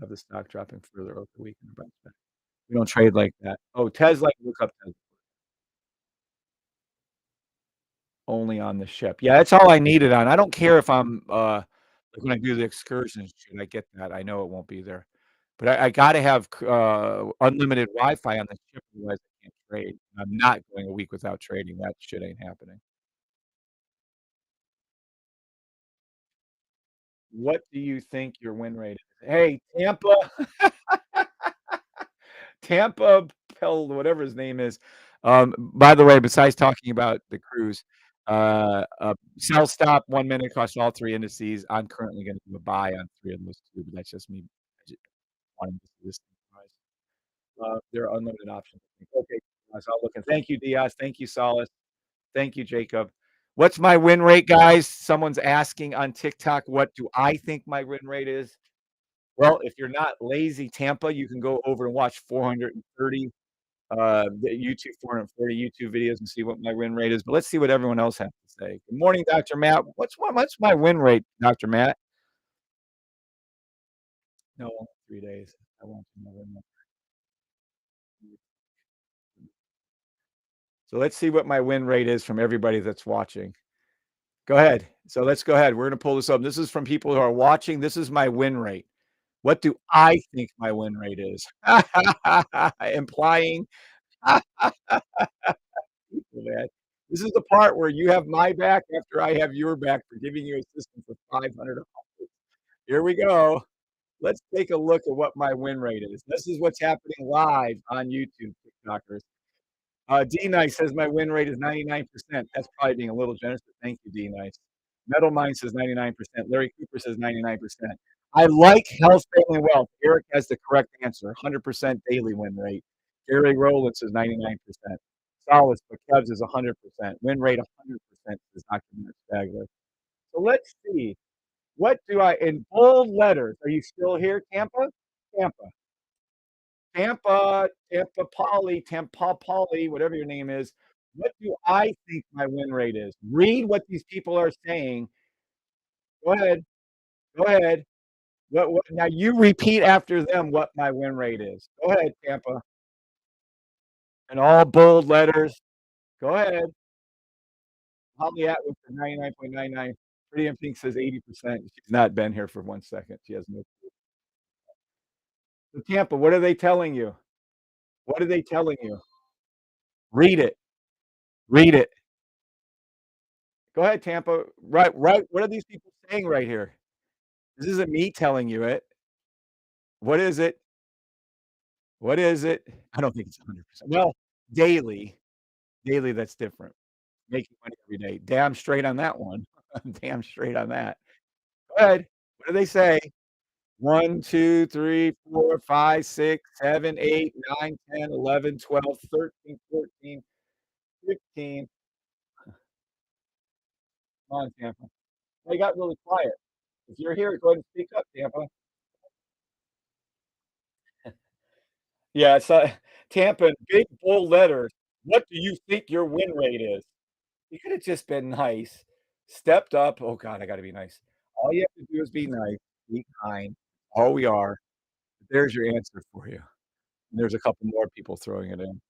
Of the stock dropping further over the weekend. We don't trade like that. Oh, Tesla, look up Tesla. Only on the ship. Yeah, that's all I need it on. I don't care if I'm, like, when I do the excursions, should I get that? I know it won't be there. But I gotta have unlimited Wi-Fi on the ship, otherwise I can't trade. I'm not going a week without trading. That shit ain't happening. What do you think your win rate is? Hey, Tampa whatever his name is. By the way, besides talking about the cruise, sell stop 1 minute across all 3 indices. I'm currently gonna do a buy on 3 of those 2, but that's just me. I just wanted to see this price. There are unlimited options. Okay, guys, I'll look and thank you, Diaz. Thank you, Solace. Thank you, Jacob. What's my win rate, guys? Someone's asking on TikTok, what do I think my win rate is? Well, if you're not lazy, Tampa, you can go over and watch 430 the YouTube 440 YouTube videos and see what my win rate is. But let's see what everyone else has to say. Good morning, Dr. Matt. What's my win rate, Dr. Matt? No, 3 days. I want to know. So let's see what my win rate is from everybody that's watching. Go ahead. So let's go ahead. We're going to pull this up. This is from people who are watching. This is my win rate. What do I think my win rate is? Implying that this is the part where you have my back after I have your back for giving you assistance with 500. Here we go. Let's take a look at what my win rate is. This is what's happening live on YouTube, TikTokers. D Nice says my win rate is 99%. That's probably being a little generous, but thank you, D Nice. Metal Mind says 99%. Larry Cooper says 99%. I like health, family, and wealth. Eric has the correct answer. 100% daily win rate. Gary Rowland says 99%. Solace, but Kev's is 100%. Win rate 100% says Dr. Matt Stagler. So let's see. What do I in bold letters? Are you still here, Tampa? Tampa. Tampa Polly, whatever your name is. What do I think my win rate is? Read what these people are saying. Go ahead. Go ahead. What now you repeat after them what my win rate is. Go ahead, Tampa. In all bold letters. Go ahead. Holly Atwood says 99.99. Pretty in Pink says 80%. She's not been here for 1 second. She has no clue. So Tampa, what are they telling you? What are they telling you? Read it. Read it. Go ahead, Tampa. Right. What are these people saying right here? This isn't me telling you it. What is it? What is it? I don't think it's 100%. Well, daily. Daily, that's different. Making money every day. Damn straight on that one. Damn straight on that. Go ahead. What do they say? 1, 2, 3, 4, 5, 6, 7, 8, 9, 10, 11, 12, 13, 14, 15. Come on, Tampa. They got really quiet. If you're here, go ahead and speak up, Tampa. Yeah, so Tampa in big bold letters. What do you think your win rate is? You could have just been nice, stepped up. Oh God, I gotta be nice. All you have to do is be nice, be kind. All we are. There's your answer for you. And there's a couple more people throwing it in.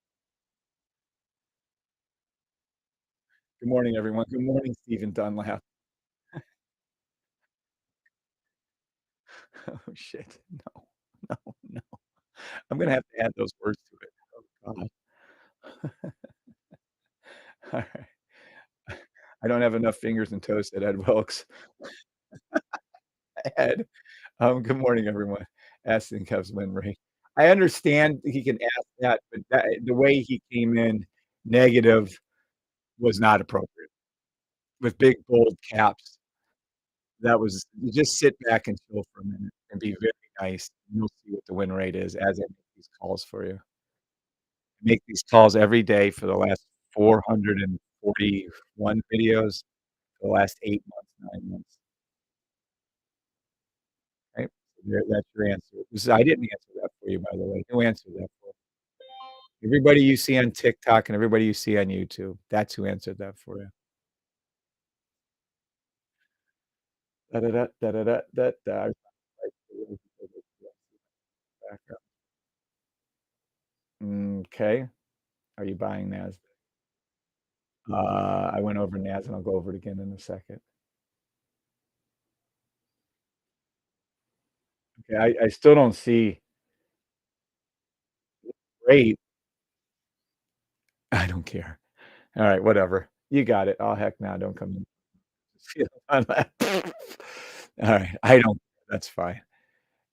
Good morning, everyone. Good morning, Stephen Dunlap. Oh shit. No, no, no. I'm gonna have to add those words to it. Oh God. All right. I don't have enough fingers and toes, said Ed Wilkes. Ed. Good morning, everyone. Asking Kev's win rate. I understand he can ask that, but the way he came in negative was not appropriate. With big bold caps, that was you just sit back and chill for a minute and be very nice. You'll see what the win rate is as I make these calls for you. I make these calls every day for the last 441 videos, for the last 8 months, 9 months, right? So that's your answer. This is I didn't answer that for you, by the way. Who answered that for Everybody you see on TikTok and everybody you see on YouTube, that's who answered that for you. Da da da da da da da da. Okay. Are you buying NAS? I went over NAS and I'll go over it again in a second. Okay, I still don't see rate. I don't care. All right, whatever. You got it. Oh, heck no, don't come in. All right, I don't that's fine.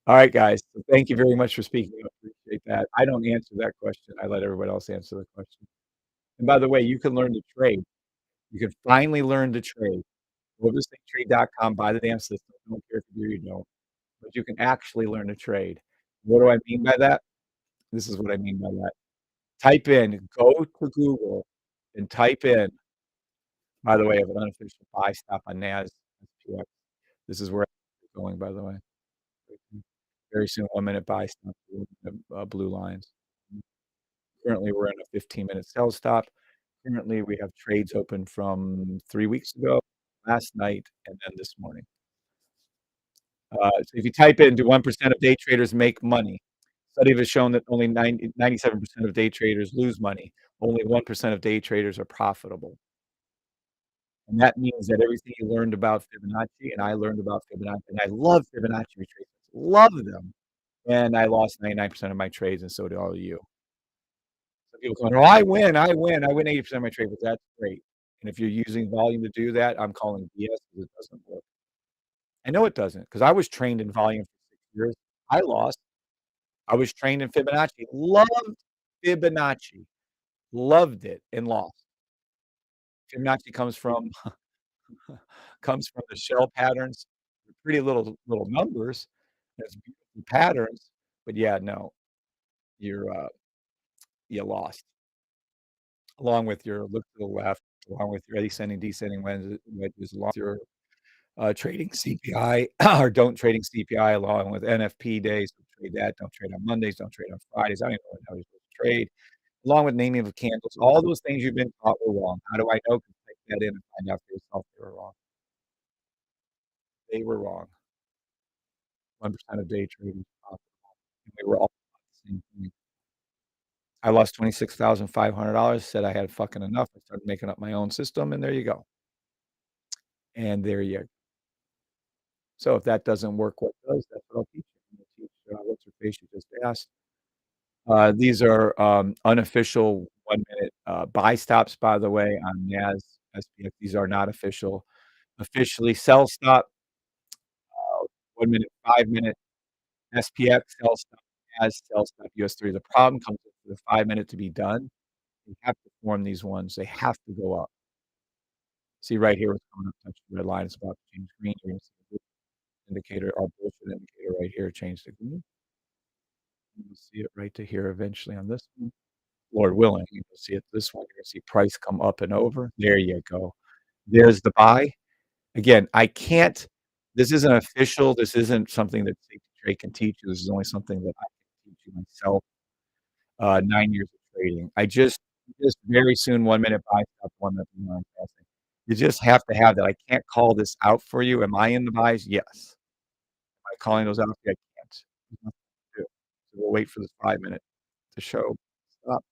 All right, guys. So thank you very much for speaking. I appreciate that. I don't answer that question. I let everybody else answer the question. And by the way, you can learn to trade. You can finally learn to trade. Go to trade.com, buy the damn system. I don't care if you do or you don't, but you can actually learn to trade. What do I mean by that? This is what I mean by that. Go to Google and type in, by the way, I have an unofficial buy stop on NAS. This is where I'm going, by the way. Very soon, 1-minute buy stop, blue lines. Currently, we're in a 15-minute sell stop. Currently, we have trades open from 3 weeks ago, last night, and then this morning. So if you type in, "Do 1% of day traders make money?" Study has shown that only 97% of day traders lose money. Only 1% of day traders are profitable. And that means that everything you learned about Fibonacci, and I learned about Fibonacci, and I love Fibonacci retracements, love them, and I lost 99% of my trades, and so did all of you. So people going, "Oh, I win 80% of my trades." That's great. And if you're using volume to do that, I'm calling BS because it doesn't work. I know it doesn't, because I was trained in volume for 6 years. I lost. I was trained in Fibonacci, loved Fibonacci, loved it, and lost. Fibonacci comes from the shell patterns, pretty little numbers, there's beautiful patterns, but yeah, no, you're, you lost, along with your look to the left, along with your ascending, descending wedges, along with your, trading CPI or don't trading CPI, along with NFP days, don't trade that, don't trade on Mondays, don't trade on Fridays, I don't even know how you're supposed to trade, along with naming of candles, all those things you've been taught were wrong. How do I know? 'Cause type that in and find out for yourself they were wrong. They were wrong. 1% of day traders profitable, and we were all taught the same thing. I lost $26,500, said I had fucking enough, I started making up my own system, and there you go. And there you so if that doesn't work, what does? That's what I'll teach you. I'm gonna teach, what's her face you just asked. These are, unofficial 1-minute, buy stops, by the way, on NAS, SPX. These are not official. Officially, sell stop, 1 minute, 5-minute, SPX, sell stop, NAS, sell stop, US3. The problem comes with the 5-minute to be done. You have to form these ones. They have to go up. See right here what's coming up, touch the red line, it's about to change green. You're gonna see the indicator, our bullshit indicator right here change to green. You'll see it right to here eventually on this one. Lord willing, you'll see it this one. You're gonna see price come up and over. There you go. There's the buy. Again, I can't this isn't official. This isn't something that Safe Trade can teach you. This is only something that I can teach you myself. 9 years of trading. I just very soon 1-minute buy stop, 1-minute passing. You just have to have that. I can't call this out for you. Am I in the buys? Yes. Am I calling those out? I can't. There's nothing to do. So we'll wait for this 5-minute to show stop,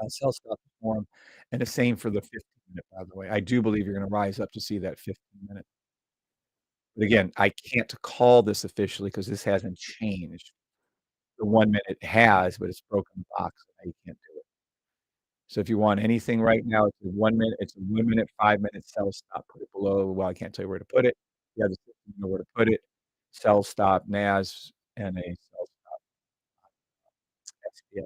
sell stop to form, and the same for the 15-minute, by the way. I do believe you're gonna rise up to see that 15-minute. But again, I can't call this officially because this hasn't changed. The 1-minute has, but it's broken the box, and now you can't do it. So if you want anything right now, it's a 1-minute, 5-minute sell stop, put it below well, I can't tell you where to put it. You have the system, you know where to put it. Sell stop, NAS, and a sell stop, SPX.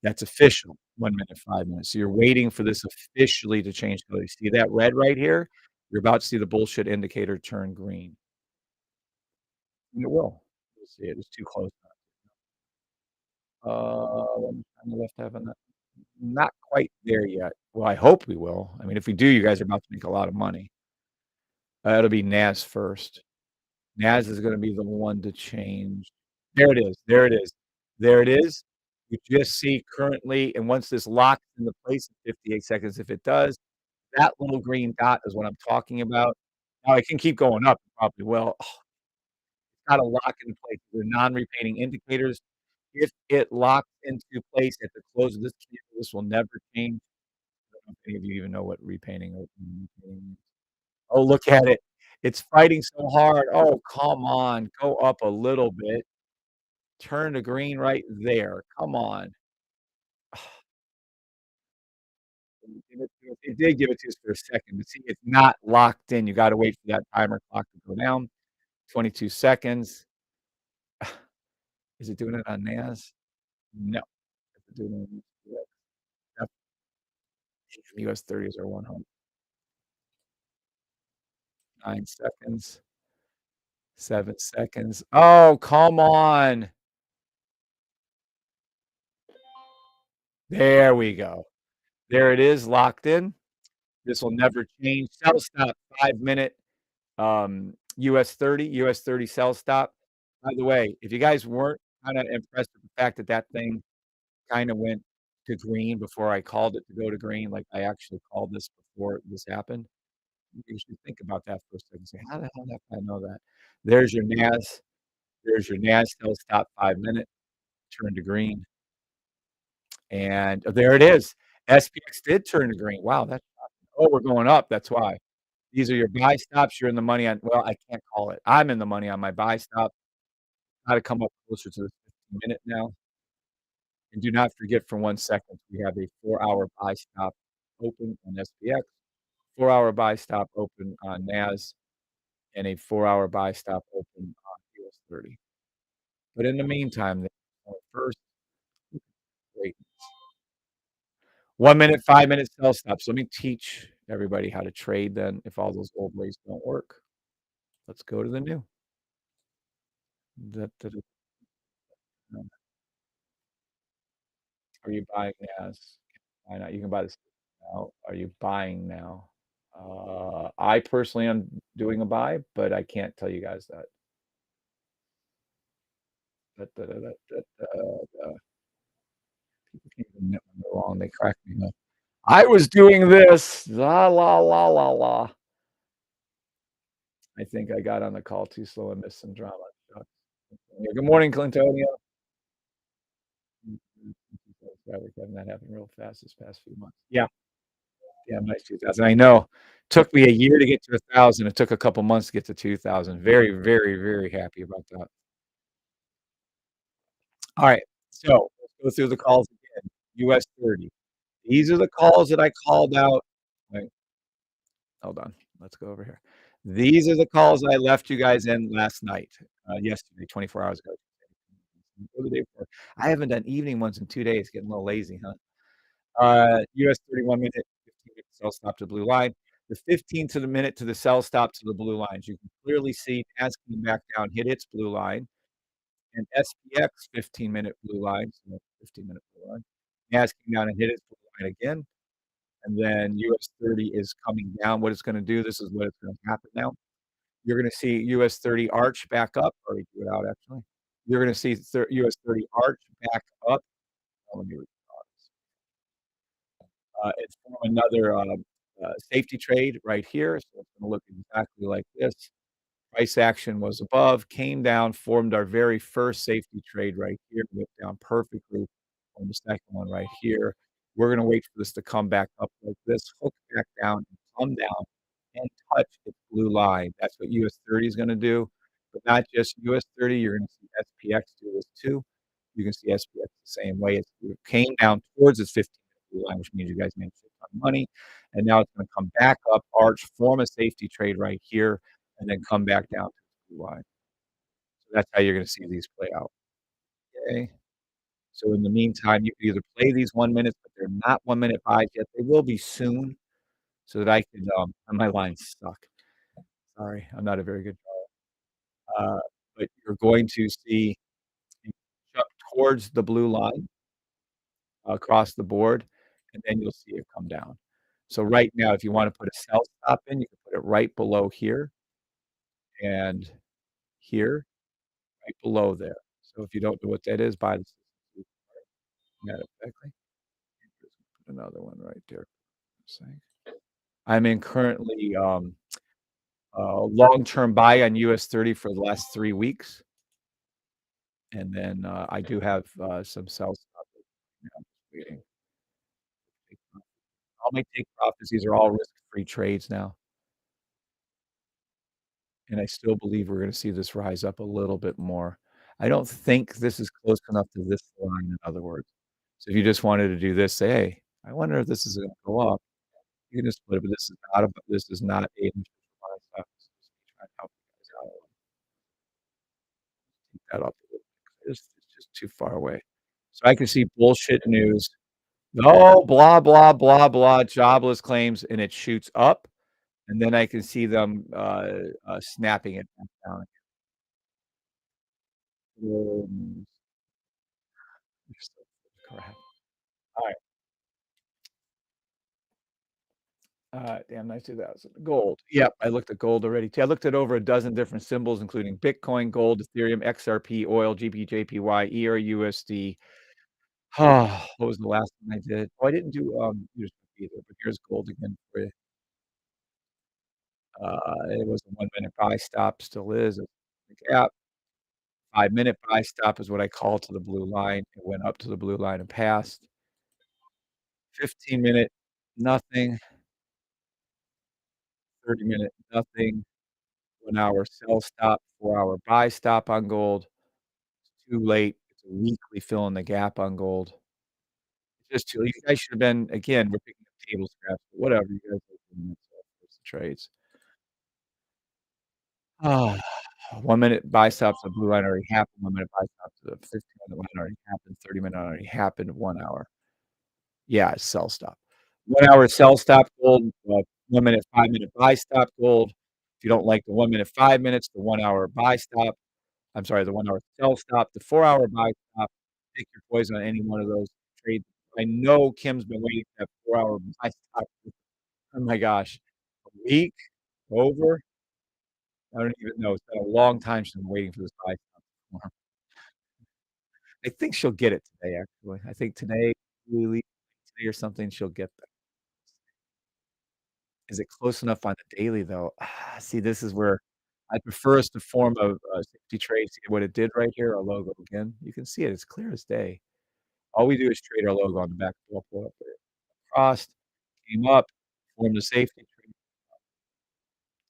That's official, 1 minute, 5 minutes. So you're waiting for this officially to change color. You see that red right here? You're about to see the bullshit indicator turn green. And it will. You'll see it. It's too close one on the left have on that. Not quite there yet. Well, I hope we will. I mean, if we do, you guys are about to make a lot of money. It'll be NAS first. NAS is gonna be the one to change. There it is, there it is. There it is. You just see currently, and once this locks into place in 58 seconds, if it does, that little green dot is what I'm talking about. Now it can keep going up, it probably will. Oh, it's gotta lock into place. The non-repainting indicators, if it locks into place at the close of this candle, this will never change. I don't know if any of you even know what repainting or repainting means. Oh, look at it. It's fighting so hard. Oh, come on. Go up a little bit. Turn to green right there. Come on. Give it to us. It did give it to us for a second, but see, it's not locked in. You gotta wait for that timer clock to go down. 22 seconds. Is it doing it on NAS? No. Is it doing it on US? Yep. US 30s are 100. 9 seconds. 7 seconds. Oh, come on. There we go. There it is, locked in. This will never change. Sell stop, 5-minute, US 30 sell stop. By the way, if you guys weren't kinda impressed with the fact that that thing kinda went to green before I called it to go to green, like, I actually called this before this happened, you should think about that for a second, say, "How the hell did I know that?" There's your NAS. There's your NAS sell stop, 5-minute, turn to green, and there it is. SPX did turn to green. Wow, that's shocking. Oh, we're going up, that's why. These are your buy stops. You're in the money on, well, I can't call it. I'm in the money on my buy stop. Gotta come up closer to the 15-minute now. And do not forget for 1 second, we have a 4-hour buy stop open on SPX, 4-hour buy stop open on NAS, and a 4-hour buy stop open on US 30. But in the meantime, first, wait, 1 minute, 5-minute sell stops. Let me teach everybody how to trade then if all those old ways don't work. Let's go to the new. Da, da, da, da. Are you buying NAS? Why not? You can buy this now. Are you buying now? I personally am doing a buy, but I can't tell you guys that. Da, da, da, da, da, da. People can't even admit when they're wrong. They crack me up. I was doing this. La la la la la. I think I got on the call too slow and missed some drama. Shucks. Good morning, Clintonio. Kevin, that happened real fast this past few months. Yeah. Yeah, nice 2,000. I know. Took me a year to get to 1,000. It took a couple months to get to 2,000. Very, very, very happy about that. All right. So let's go through the calls again. US 30. These are the calls that I called out. Wait, hold on. Let's go over here. These are the calls I left you guys in last night, yesterday, 24 hours ago. Or the day before. I haven't done evening ones in 2 days. Getting a little lazy, huh? US 31 minute, 15-minute sell stop to the blue line. The 15 to the minute to the sell stop to the blue lines. You can clearly see as came back down, hit its blue line, and SPX 15-minute blue line, so 15-minute blue line. As came down and hit its blue line again, and then US 30 is coming down. What it's gonna do, this is what it's gonna happen now. You're gonna see US 30 arch back up, or do it out actually. You're gonna see US 30 arch back up. Oh, let me read and form another safety trade right here. So it's going to look exactly like this. Price action was above, came down, formed our very first safety trade right here, went down perfectly on the second one right here. We're going to wait for this to come back up like this, hook back down, and come down and touch its blue line. That's what US 30 is going to do, but not just US 30. You're going to see SPX do this too. You can see SPX the same way. It came down towards its 15-minute blue line, which means you guys made a ton of money. And now it's going to come back up, arch, form a safety trade right here, and then come back down to the blue line. So that's how you're going to see these play out. Okay. So in the meantime, you can either play these 1 minutes, but they're not 1 minute buys yet. They will be soon, so that I can. My lines suck. Sorry, I'm not a very good. Uh, but you're going to see it jump towards the blue line across the board, and then you'll see it come down. So right now, if you want to put a sell stop in, you can put it right below here and here, right below there. So if you don't know what that is, buy the Yeah, exactly. Put another one right there. Saying. I'm in currently, long-term buy on US 30 for the last 3 weeks, and then, I do have, some sell stop now, I'm just waiting. All my take profits, these are all risk-free trades now, and I still believe we're gonna see this rise up a little bit more. I don't think this is close enough to this line, in other words. So if you just wanted to do this, say, "Hey, I wonder if this is gonna go up." You can just split it, but this is not a buy stop. This is me trying to help you guys out. Take that off a little bit. It's just too far away. So I can see bullshit news. Oh, blah, blah, blah, blah, jobless claims, and it shoots up, and then I can see them, snapping it back down. Um, you're so crap. Alright, damn, nice 2000. Gold. Yep, I looked at gold already too. I looked at over a dozen different symbols, including Bitcoin, gold, Ethereum, XRP, oil, GBP, ERUSD. What was the last one I did? Oh, I didn't do, USD either, but here's gold again for you. It was a one-minute buy stop, still is. It's a gap. 5-minute buy stop is what I call to the blue line. It went up to the blue line and passed. 15-minute, nothing. 30-minute, nothing. 1-hour sell stop, 4-hour buy stop on gold. It's too late. It's a weekly fill in the gap on gold. It's just too you guys should have been again, we're picking up table scraps, but whatever, you guys are doing the trades. Ah, 1-minute buy stops, the blue line already happened, 1-minute buy stops, the 15-minute line already happened, 30-minute already happened, 1 hour. Yeah, sell stop. 1 hour sell stop gold, 1-minute, 5-minute buy stop gold. If you don't like the 1 minute, 5 minutes, the 1 hour buy stop I'm sorry, the 1 hour sell stop, the 4-hour buy stop, pick your poison on any one of those trades. I know Kim's been waiting for that 4-hour buy stop. Oh my gosh, a week? Over? I don't even know. It's been a long time she's been waiting for this buy stop. I think she'll get it today, actually. I think today, we leave today or something, she'll get that. Is it close enough on the daily, though? See, this is where I prefer us to form a safety trade. See what it did right here, our logo again? You can see it, it's clear as day. All we do is trade our logo on the back. We'll pull up there. Crossed, came up, formed a safety trade.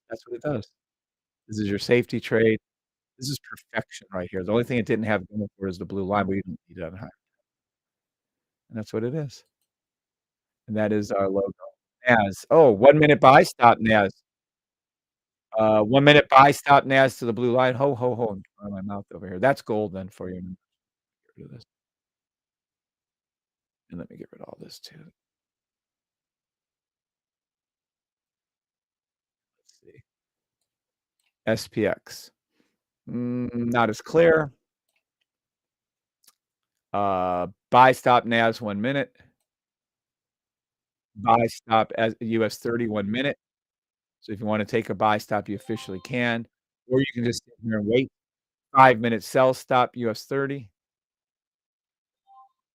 That's what it does. This is your safety trade. This is perfection right here. The only thing it didn't have going for it is the blue line, but you don't need that high, and that's what it is. And that is our logo. Naz. Oh, 1-minute buy stop, Naz. 1-minute buy stop, Naz, to the blue line. Ho, ho, ho. I'm drawing my mouth over here. That's gold then for you. Get rid of this, and let me get rid of all this too. Let's see. SPX. Not as clear. Buy stop Naz 1 minute. Buy stop as US 30 1 minute. So if you wanna take a buy stop, you officially can, or you can just sit here and wait. 5-minute sell stop US 30,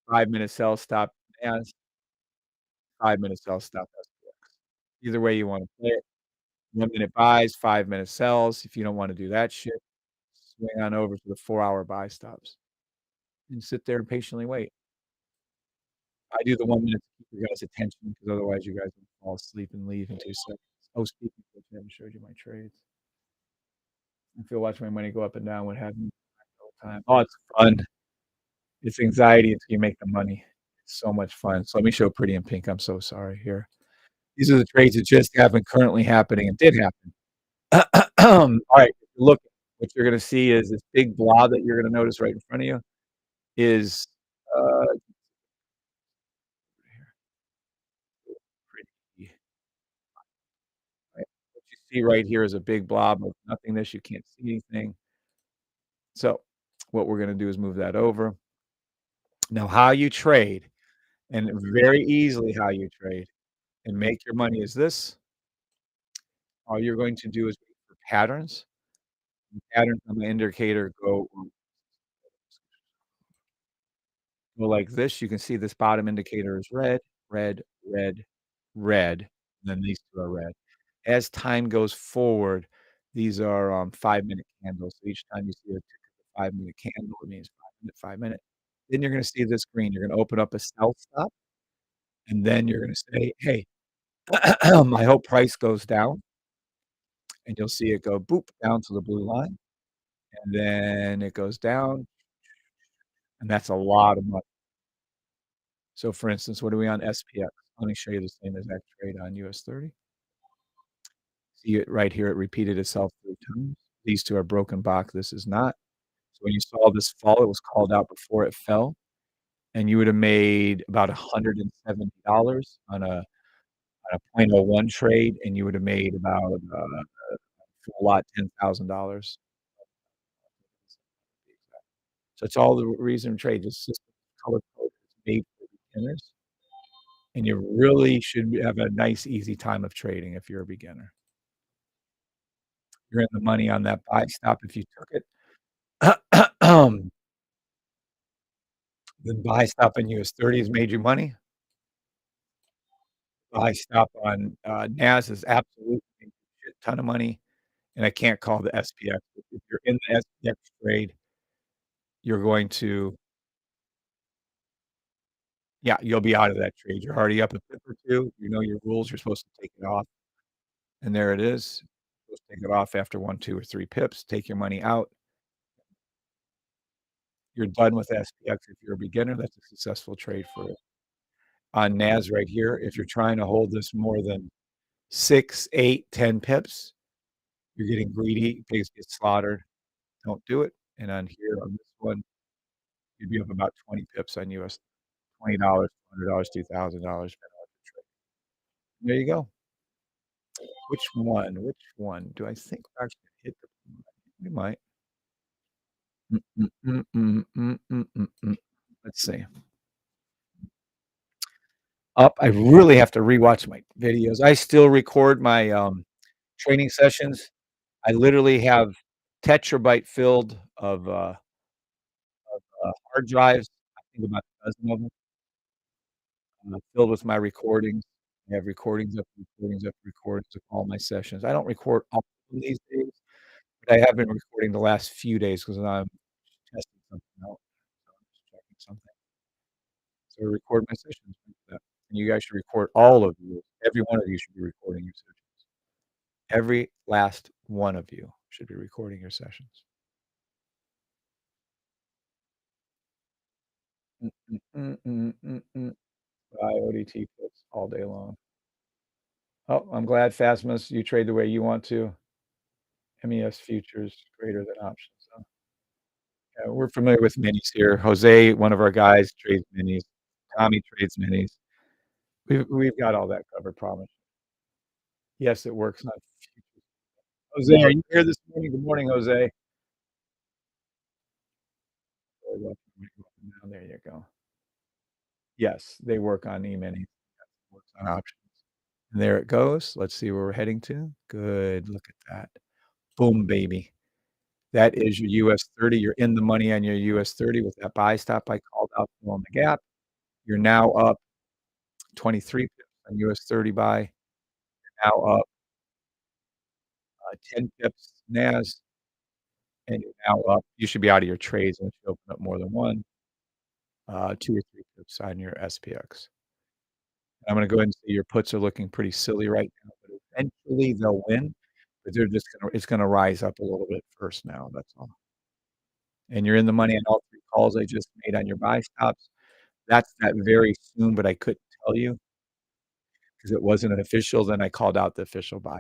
5-minute sell stop Naz, 5-minute sell stop SPX. Either way you wanna play it. 1-minute buys, 5-minute sells. If you don't wanna do that shit, swing on over to the 4-hour buy stops and sit there and patiently wait. I do the 1 minute to keep your guys' attention because otherwise you guys will fall asleep and leave in 2 seconds. Oh, speaking of which, I haven't showed you my trades. If you'll watch my money go up and down, what have you all the time. Oh, it's fun. It's anxiety until you make the money. It's so much fun. So let me show pretty in pink. I'm so sorry here. These are the trades that just happened, currently happening, and did happen. All right, if you look, what you're gonna see is this big blob that you're gonna notice right in front of you is, uh, pretty right? What you see right here is a big blob of nothingness. You can't see anything. So what we're gonna do is move that over. Now how you trade, and very easily how you trade and make your money is this. All you're going to do is wait for patterns. Patterns on the indicator go Well, like this, you can see this bottom indicator is red, red, red, red, and then these 2 are red. As time goes forward, these are, 5-minute candles. So each time you see a tick of a 5-minute candle, it means 5 minute, 5 minute. Then you're gonna see this green. You're gonna open up a sell stop, and then you're gonna say, "Hey, I hope price goes down," and you'll see it go boop down to the blue line, and then it goes down, and that's a lot of money. So, for instance, what are we on SPX? Let me show you the same exact trade on US 30. See it right here, it repeated itself 3 times. These 2 are broken box, this is not. So when you saw this fall, it was called out before it fell, and you would have made about $170 on a .01 trade, and you would have made about, full lot, $10,000. So it's all the reason trade, the system color code is made for beginners, and you really should have a nice, easy time of trading if you're a beginner. You're in the money on that buy stop if you took it. The buy stop in US 30 has made you money. Buy stop on, NAS is absolutely made you a shit ton of money, and I can't call the SPX. If you're in the SPX trade, you're going to yeah, you'll be out of that trade. You're already up a pip or 2. You know your rules. You're supposed to take it off, and there it is. You're supposed to take it off after 1, 2, or 3 pips. Take your money out. You're done with SPX. If you're a beginner, that's a successful trade for you. On NAS right here, if you're trying to hold this more than 6, 8, 10 pips, you're getting greedy, pigs get slaughtered, don't do it, and on here, on this one, you'd be up about 20 pips on US $20, $100, $2,000, depending on the trade. There you go. Which one? Which one? Do I think we're actually gonna hit the we might. Mm, mm, mm, mm, mm, mm, mm. Let's see. I really have to rewatch my videos. I still record my, training sessions. I literally have tetrabyte filled of hard drives. I think about a dozen of them, filled with my recordings. I have recordings of recordings of recordings of all my sessions. I don't record all of them these days, but I have been recording the last few days because I'm testing something out. So I'm just checking something. So I record my sessions like that. And you guys should record all of you. Every one of you should be recording your sessions. Every last one of you should be recording your sessions. Mm, mm, mm, mm, mm, mm. Buy ODT puts all day long. Oh, I'm glad, Phasmus, you trade the way you want to. MES futures greater than options, huh? Yeah, we're familiar with minis here. Jose, one of our guys, trades minis. Tommy trades minis. We've got all that covered, promise. Yes, it works on futures. Jose, are you here this morning? Good morning, Jose. Very welcome. There you go. Yes, they work on E-minis. Yes, it works on options. And there it goes. Let's see where we're heading to. Good, look at that. Boom, baby. That is your US 30. You're in the money on your US 30 with that buy stop I called out on the gap. You're now up 23 pips on US 30 buy, now up, 10 pips NAS, and you're now up you should be out of your trades once you open up more than one, 2 or 3 pips on your SPX. I'm gonna go ahead and say your puts are looking pretty silly right now, but eventually they'll win, but they're just gonna it's gonna rise up a little bit first now, that's all. And you're in the money on all 3 calls I just made on your buy stops. That's that very soon, but I couldn't tell you because it wasn't an official, then I called out the official buy.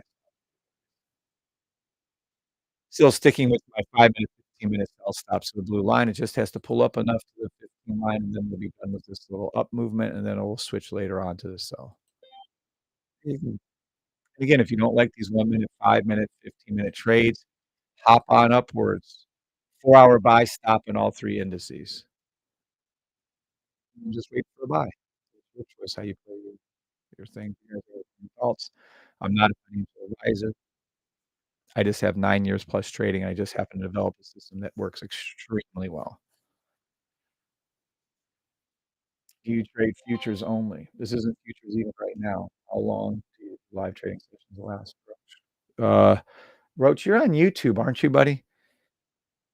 Still sticking with my 5-minute, 15-minute sell stops to the blue line, it just has to pull up enough to the 15 line, and then we'll be done with this little up movement, and then it will switch later on to the sell. Mhm. Again, if you don't like these 1-minute, 5-minute, 15-minute trades, hop on upwards. 4-hour buy stop in all 3 indices. And just wait for a buy. It's your choice how you play your thing. You guys are adults. I'm not a financial advisor. I just have 9 years plus trading. I just happen to develop a system that works extremely well. Do you trade futures only? This isn't futures even right now. How long do your live trading sessions last, Roach? Roach, you're on YouTube, aren't you, buddy?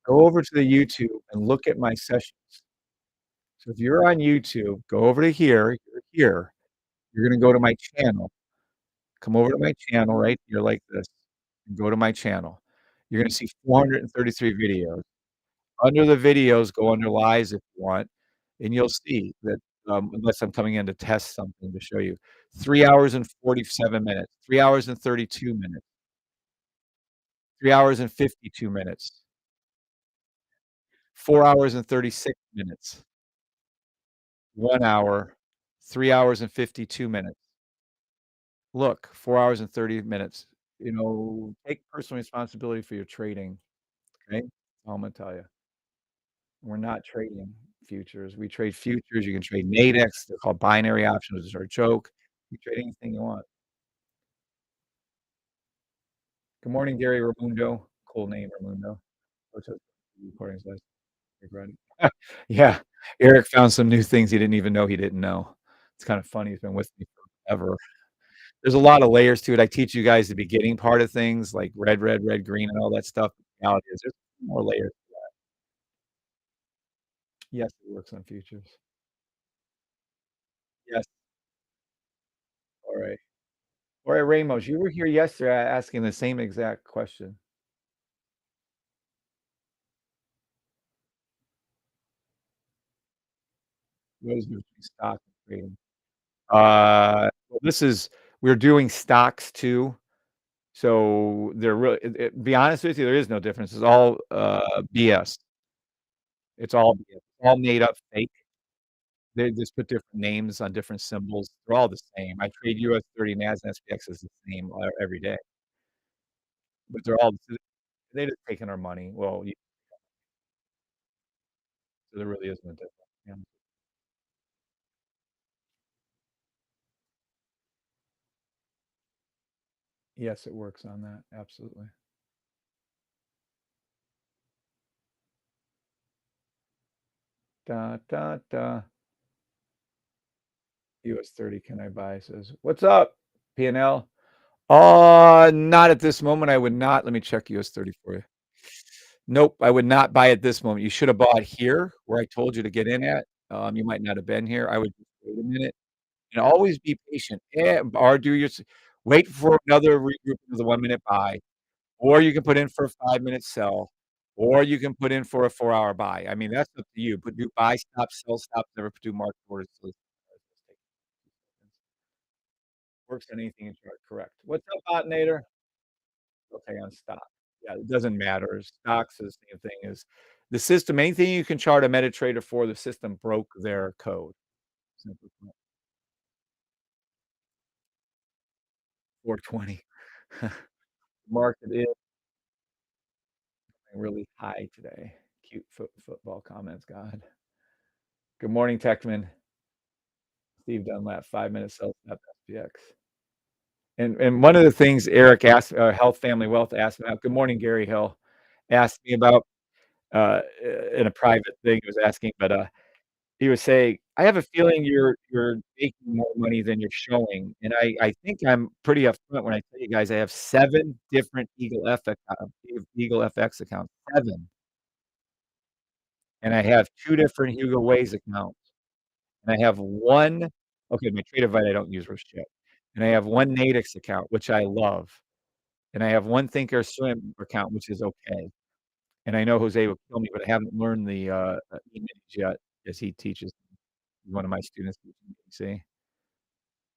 Go over to the YouTube and look at my sessions. So if you're on YouTube, go over to here, you're here. You're gonna go to my channel. Come over to my channel right here like this, and go to my channel. You're gonna see 433 videos. Under the videos, go under lives if you want, and you'll see that, unless I'm coming in to test something to show you, 3 hours and 47 minutes, 3 hours and 32 minutes, 3 hours and 52 minutes, 4 hours and 36 minutes, 1 hour, 3 hours and 52 minutes. Look, 4 hours and 30 minutes. Take personal responsibility for your trading, okay? All I'm gonna tell you. We're not trading futures. We trade futures. You can trade Nadex. They're called binary options, which are a joke. You trade anything you want. Good morning, Gary Ramundo. Cool name, Ramundo. Which has recordings last regret it. Yeah. Eric found some new things he didn't even know he didn't know. It's kind of funny. He's been with me forever. There's a lot of layers to it. I teach you guys the beginning part of things like red, green, and all that stuff. The reality is there's more layers. Yes, it works on futures. Yes. All right. All right, Ramos, you were here yesterday asking the same exact question. What is between stock and trading? Well, we're doing stocks too. So they're really, be honest with you, there is no difference. It's all BS. It's all BS. It's all made up fake. They just put different names on different symbols. They're all the same. I trade US 30 NAS and SPX is the same every day, but they're just taking our money. Well, so there really is no difference. Yeah. Yes, it works on that. Absolutely. Da, da, da. US 30, can I buy? Says, what's up, P&L? Not at this moment. I would not. Let me check US 30 for you. Nope, I would not buy at this moment. You should have bought here where I told you to get in at. You might not have been here. I would just wait a minute and always be patient. Or wait for another regrouping of the 1 minute buy, or you can put in for a 5 minute sell, or you can put in for a 4 hour buy. I mean, that's up to you. But do buy stop, sell stop, never do market orders. Works on anything in chart, correct. What's up, Botnator? Okay, on stock. Yeah, it doesn't matter. Stocks is the same thing as the system. Anything you can chart a MetaTrader for, the system broke their code. Simply put. 420. Market is really high today. Cute football comments, God. Good morning, Techman. Steve Dunlap, 5 minute sell stop SPX. And one of the things Eric asked, Health Family Wealth asked me about. Good morning, Gary Hill. Asked me about uh, in a private thing. He was asking, but he was saying, "I have a feeling you're making more money than you're showing." And I think I'm pretty upfront when I tell you guys I have 7 different Eagle FX accounts, 7, and I have 2 different Hugo Ways accounts, and I have 1 okay, my Tradeovite I don't use for shit, and I have 1 Nadex account, which I love, and I have 1 Thinkorswim account, which is okay, and I know Jose will kill me, but I haven't learned the, E-minis yet as he teaches one of my students teaching me, see?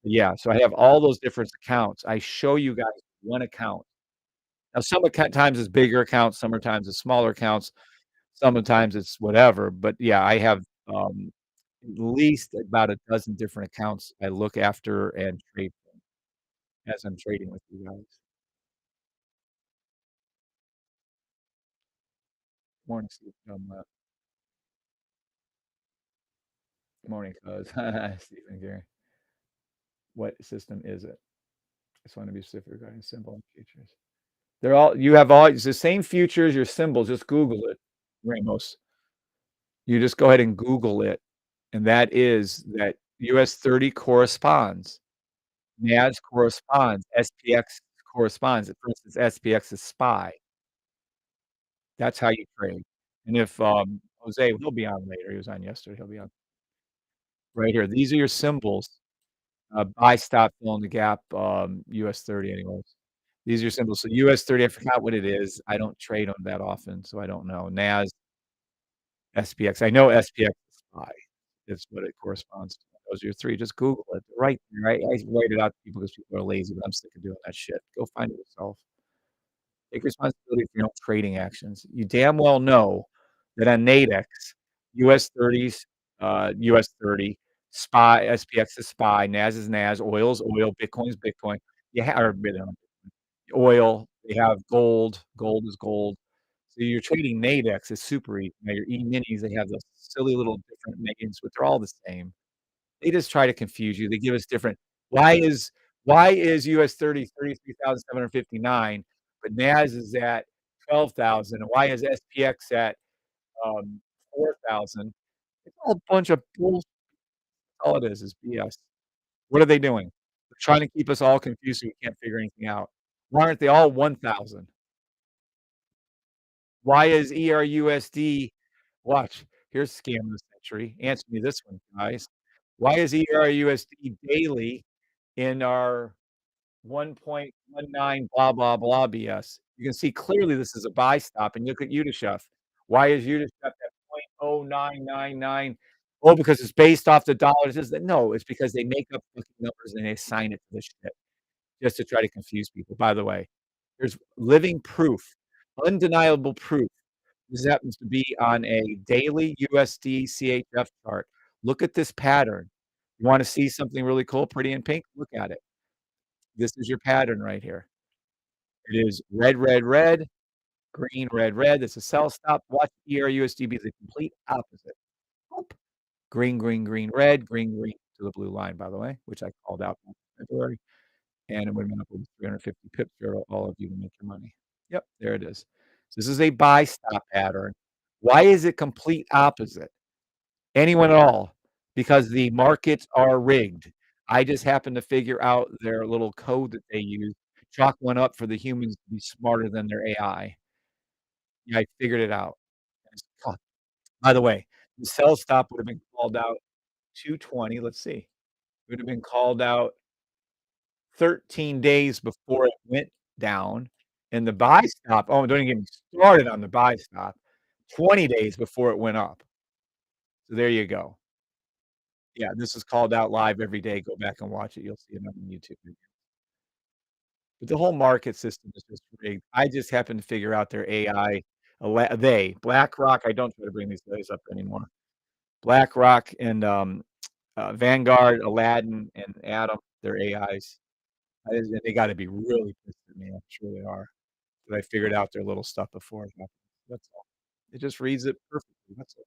Yeah, so I have all those different accounts. I show you guys 1 account. Now some times it's bigger accounts, sometimes it's smaller accounts, sometimes it's whatever, but yeah, I have, at least about a dozen different accounts I look after and trade from as I'm trading with you guys. Morning, Steve. Morning, cuz. Stephen Gary. What system is it? Just want to be specific regarding symbol and features. You have all it's the same features, your symbols, just Google it, Ramos. You just go ahead and Google it, and that is that US 30 corresponds, NAS corresponds, SPX corresponds. For instance, SPX is SPY. That's how you trade. And if, Jose, he'll be on later. He was on yesterday. He'll be on right here. These are your symbols. Buy, stop, fill in the gap, US 30 anyways. These are your symbols. So US 30, I forgot what it is. I don't trade them that often, so I don't know. NAS, SPX. I know SPX is SPY. Is what it corresponds to. Those are your 3. Just Google it. Right there. I write it out to people because people are lazy, but I'm sick of doing that shit. Go find it yourself. Take responsibility for your own trading actions. You damn well know that on Nadex, US 30s, US 30, SPY, SPX is SPY, NAS is NAS, oil is oil, Bitcoin is Bitcoin. You or oil, they have gold, gold is gold. So you're trading Nadex is super easy. Now your E-minis, they have those silly little different names, but they're all the same. They just try to confuse you. They give us different why is why is US 30 33,759, but NAS is at 12,000, and why is SPX at, 4,000? It's all a bunch of bull all it is BS. What are they doing? They're trying to keep us all confused so we can't figure anything out. Why aren't they all 1,000? Why is ERUSD watch, here's scam of the century. Answer me this one, guys. Why is ERUSD daily in our 1.19 blah, blah, blah BS? You can see clearly this is a buy stop, and look at Unishuff. Why is Unishuff at 0.0999? Oh, because it's based off the dollars. No, it's because they make up fucking numbers and they assign it to this shit just to try to confuse people. By the way, there's living proof, undeniable proof. This happens to be on a daily USD CHF chart. Look at this pattern. You wanna see something really cool, pretty in pink? Look at it. This is your pattern right here. It is red, red, red, green, red, red. It's a sell stop. Watch ERUSD be the complete opposite. Boop. Green, green, green, red, green, green to the blue line, by the way, which I called out in February, and it would have been up over 350 pips for all of you to make your money. Yep, there it is. So this is a buy stop pattern. Why is it complete opposite? Anyone at all? Because the markets are rigged. I just happen to figure out their little code that they use, chalk one up for the humans to be smarter than their AI. Yeah, I figured it out. By the way, the sell stop would have been called out 220, let's see. It would have been called out 13 days before it went down, and the buy stop don't even get me started on the buy stop, 20 days before it went up. So there you go. Yeah, this is called out live every day. Go back and watch it. You'll see it on YouTube. But the whole market system is just rigged. I just happen to figure out their AI. BlackRock. I don't try to bring these guys up anymore. BlackRock and Vanguard, Aladdin, and Atom. Their AIs. They got to be really pissed at me. I'm sure they are. But I figured out their little stuff before it happened. That's all. It just reads it perfectly. That's it.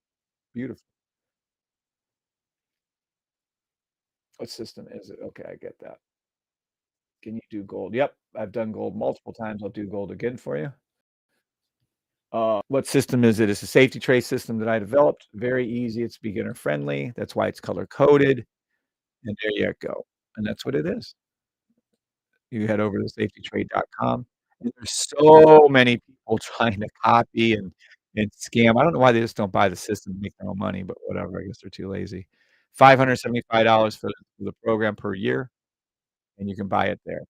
Beautiful. What system is it? Okay, I get that. Can you do gold? Yep, I've done gold multiple times. I'll do gold again for you. What system is it? It's a safety trace system that I developed. Very easy. It's beginner friendly. That's why it's color coded. And there you go. And that's what it is. You head over to safetytrade.com. And there's so many people trying to copy and scam. I don't know why they just don't buy the system and make their own money, but whatever. I guess they're too lazy. $575 for the program per year, and you can buy it there.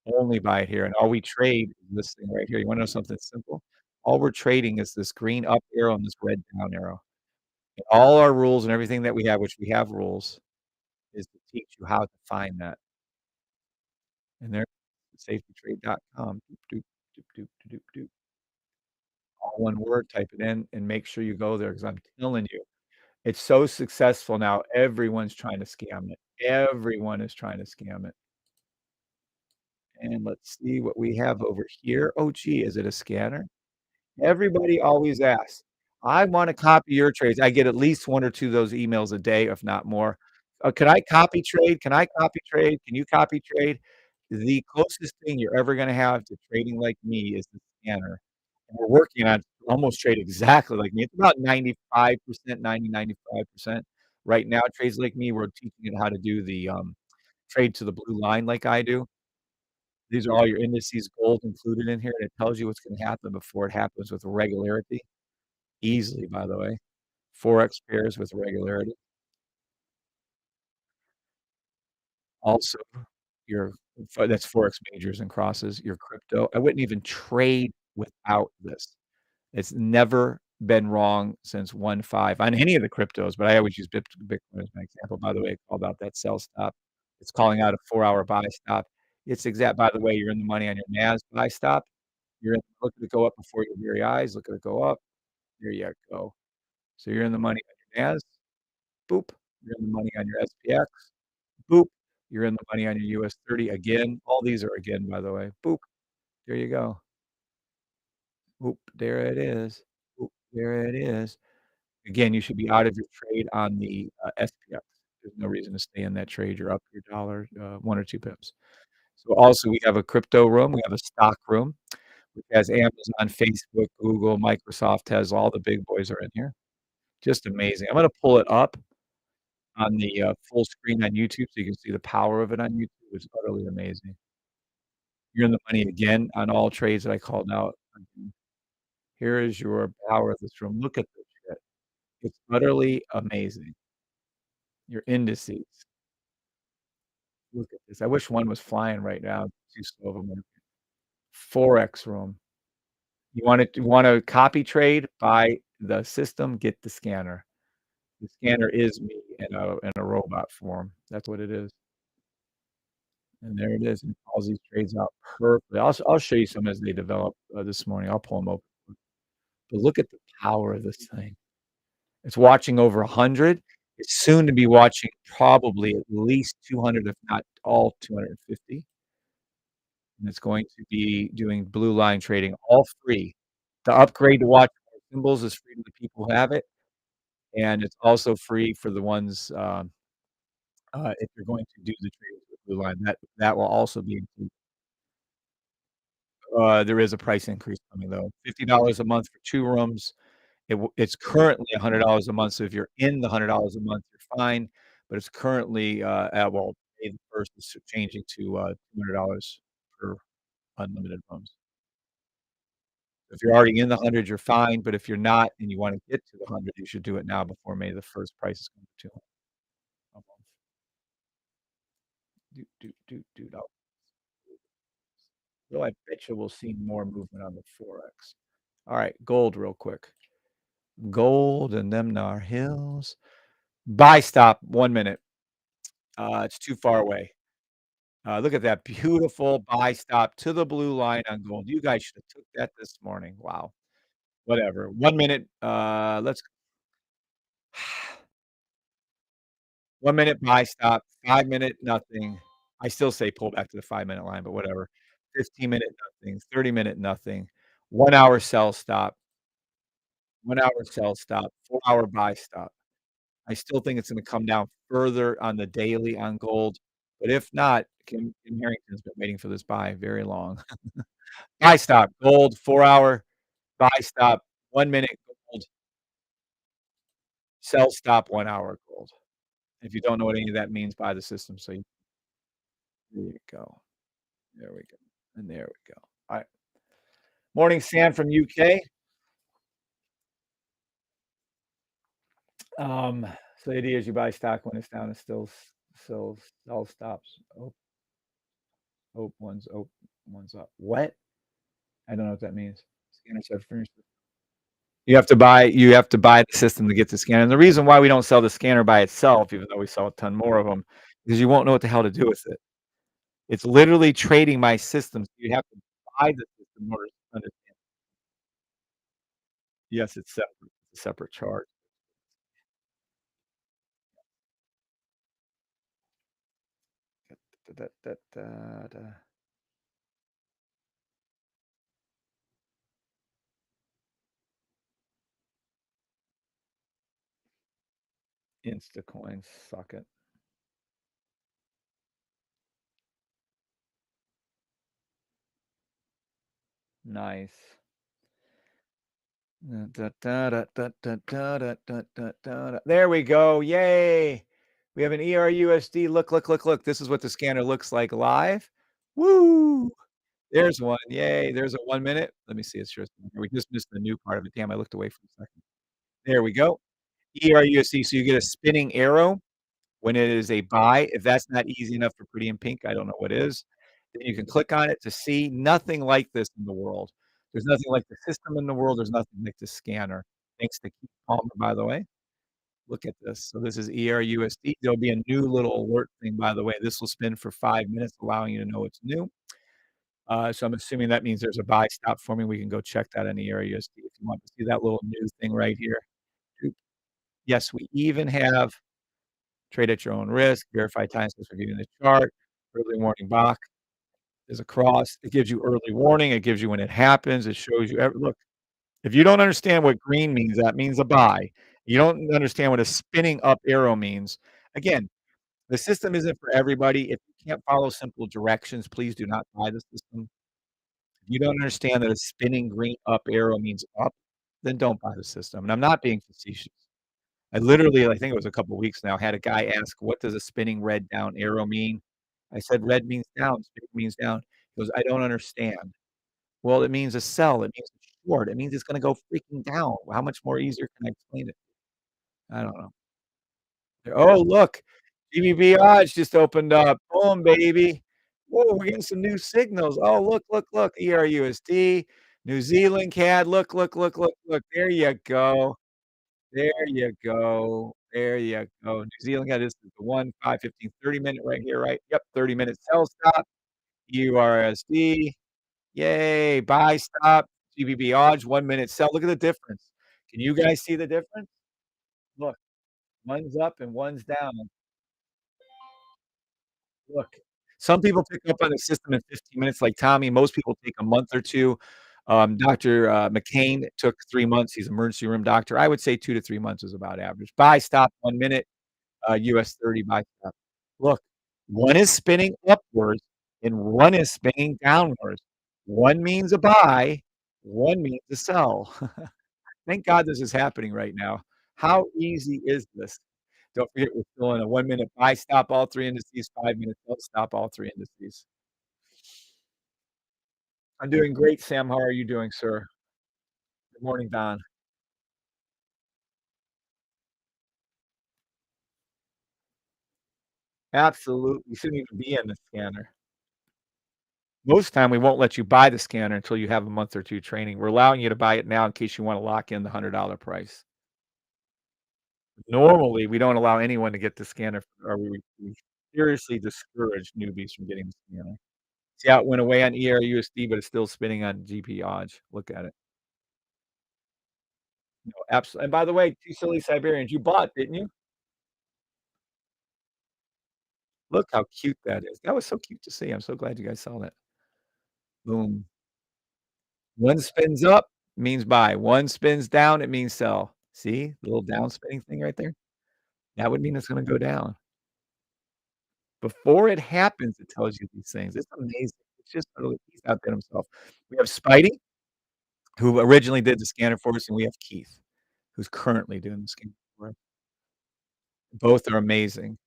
Only buy it here, and all we trade is this thing right here. You wanna know something simple? All we're trading is this green up arrow and this red down arrow. And all our rules and everything that we have, which we have rules, is to teach you how to find that. And there, safetytrade.com. Doop, doop, doop, doop, doop, doop. All one word, type it in, and make sure you go there because 'cause I'm telling you, it's so successful now, everyone's trying to scam it. Everyone is trying to scam it. And let's see what we have over here. Oh, gee, is it a scanner? Everybody always asks, "I wanna copy your trades." I get at least 1 or 2 of those emails a day, if not more. Can I copy trade? Can I copy trade? Can you copy trade?" The closest thing you're ever gonna have to trading like me is the scanner, and we're working on almost trade exactly like me. It's about 95%, 90, 95%, Right now, trades like me, we're teaching it how to do the, trade to the blue line like I do. These are all your indices, gold included in here, and it tells you what's gonna happen before it happens with regularity, easily, by the way. Forex pairs with regularity. Also, your that's Forex majors and crosses, your crypto. I wouldn't even trade without this. It's never been wrong since 1.5 on any of the cryptos, but I always use Bitcoin as my example. By the way, it called out that sell stop. It's calling out a 4-hour buy stop. It's exact by the way, you're in the money on your NAS buy stop. You're in look at it go up before your very eyes, look at it go up. There you go. So you're in the money on your NAS, boop. You're in the money on your SPX, boop. You're in the money on your US 30 again. All these are again, by the way. Boop. There you go. Boop. There it is. Boop. There it is. Again, you should be out of your trade on the, SPX. There's no reason to stay in that trade. You're up your dollar, 1 or 2 pips. So, also, we have a crypto room, we have a stock room, which has Amazon, Facebook, Google, Microsoft, has all the big boys are in here. Just amazing. I'm gonna pull it up on the, full screen on YouTube so you can see the power of it on YouTube. It's utterly amazing. You're in the money again on all trades that I called out. Here is your power of this room. Look at this shit. It's utterly amazing. Your indices. Look at this. I wish one was flying right now. Too slow of a market. Forex room. You wanna copy trade, buy the system, get the scanner. The scanner is me in a robot form. That's what it is. And there it is. And it calls these trades out perfectly. I'll show you some as they develop, this morning. I'll pull them open. But look at the power of this thing. It's watching over 100. It's soon to be watching probably at least 200, if not all 250. And it's going to be doing blue line trading, all free. The upgrade to watch more symbols is free to the people who have it, and it's also free for the ones, if you're going to do the trade with blue line, that will also be included. There is a price increase coming, though. $50 a month for 2 rooms. It's currently $100 a month, so if you're in the $100 a month, you're fine, but it's currently, well, May the 1st is changing to, $200 per unlimited rooms. If you're already in the 100, you're fine, but if you're not and you wanna get to the 100, you should do it now before May the 1st prices come to 200 a month. No. Though I bet you we'll see more movement on the Forex. Alright, gold real quick. Gold and them nar hills. Buy stop, 1 minute. It's too far away. Look at that beautiful buy stop to the blue line on gold. You guys should have took that this morning. Wow. Whatever. 1 minute, let's 1 minute buy stop, 5 minute nothing. I still say pull back to the 5 minute line, but whatever. 15 minute nothing, 30 minute nothing, 1 hour sell stop, 1 hour sell stop, 4 hour buy stop. I still think it's gonna come down further on the daily on gold, but if not, Kim Harrington's been waiting for this buy very long. Buy stop, gold, 4 hour, buy stop, 1 minute gold, sell stop, 1 hour gold. If you don't know what any of that means, buy the system so you there you go. There we go, and there we go. Alright. Morning, Sam from UK. So the idea is you buy stock when it's down and still sell stops. One's up. What? I don't know what that means. Scanner said finish. You have to buy the system to get the scanner, and the reason why we don't sell the scanner by itself, even though we sell a ton more of them, is you won't know what the hell to do with it. It's literally trading my system, so you have to buy the system in order to understand. Yes, it's separate. It's a separate chart. Da, da, da, da, da. Instacoins, suck it. Nice. Da, da, da, da, da, da, da, da, da, da, da. There we go. Yay. We have an ERUSD. Look, look, look, look. This is what the scanner looks like live. Woo! There's one. Yay. There's a 1 minute. Let me see. It's just we just missed the new part of it. Damn, I looked away for a second. There we go. ERUSD. So you get a spinning arrow when it is a buy. If that's not easy enough for Pretty in Pink, I don't know what is. Then you can click on it to see nothing like this in the world. There's nothing like the system in the world. There's nothing like the scanner. Thanks to Keith Palmer, by the way. Look at this. So this is ERUSD. There'll be a new little alert thing, by the way. This will spin for 5 minutes, allowing you to know it's new. So I'm assuming that means there's a buy stop for me. We can go check that on ERUSD if you want to see that little new thing right here. Oop. Yes, we even have trade at your own risk, verify time since reviewing the chart, early warning box. There's a cross. It gives you early warning. It gives you when it happens. It shows you look, if you don't understand what green means, that means a buy. You don't understand what a spinning up arrow means. Again, the system isn't for everybody. If you can't follow simple directions, please do not buy the system. If you don't understand that a spinning green up arrow means up, then don't buy the system. And I'm not being facetious. I literally, I think it was a couple weeks now, had a guy ask, "What does a spinning red down arrow mean?" I said, "Red means down, spinning means down." He goes, "I don't understand." Well, it means a sell, it means it's short, it means it's gonna go freaking down. How much more easier can I explain it? I don't know. Oh, look, GBP odds just opened up. Boom, baby. Whoa, we're getting some new signals. Oh, look, look, look, ERUSD, New Zealand CAD. Look, look, look, look, look. There you go. There you go. There you go. New Zealand CAD, this is the 1, 5, 15, 30-minute right here, right? Yep, 30-minute sell stop. URSD. Yay, buy stop, GBP odds, 1 minute sell. Look at the difference. Can you guys see the difference? Look, one's up and one's down. Look, some people pick up on the system in 15 minutes like Tommy. Most people take a month or 2. Dr. McCain took 3 months. He's an emergency room doctor. I would say 2 to 3 months is about average. Buy stop 1 minute, US 30 buy stop. Look, one is spinning upwards and one is spinning downwards. One means a buy, one means a sell. Thank God this is happening right now. How easy is this? Don't forget we're still in a 1 minute buy stop all 3 indices, 5 minute sell stop all 3 indices. I'm doing great, Sam. How are you doing, sir? Good morning, Don. Absolutely. You shouldn't even be in the scanner. Most time, we won't let you buy the scanner until you have a month or 2 training. We're allowing you to buy it now in case you wanna lock in the $100 price. Normally, we don't allow anyone to get the scanner or we seriously discourage newbies from getting the scanner. See how it went away on ERUSD, but it's still spinning on GP odds. Look at it. No, and by the way, 2 silly Siberians, you bought, didn't you? Look how cute that is. That was so cute to see. I'm so glad you guys saw that. Boom. One spins up means buy. One spins down, it means sell. See the little down spinning thing right there? That would mean it's gonna go down. Before it happens, it tells you these things. It's amazing. It's just totally he's out there himself. We have Spidey, who originally did the scanner for us, and we have Keith, who's currently doing the scanner for us. Both are amazing.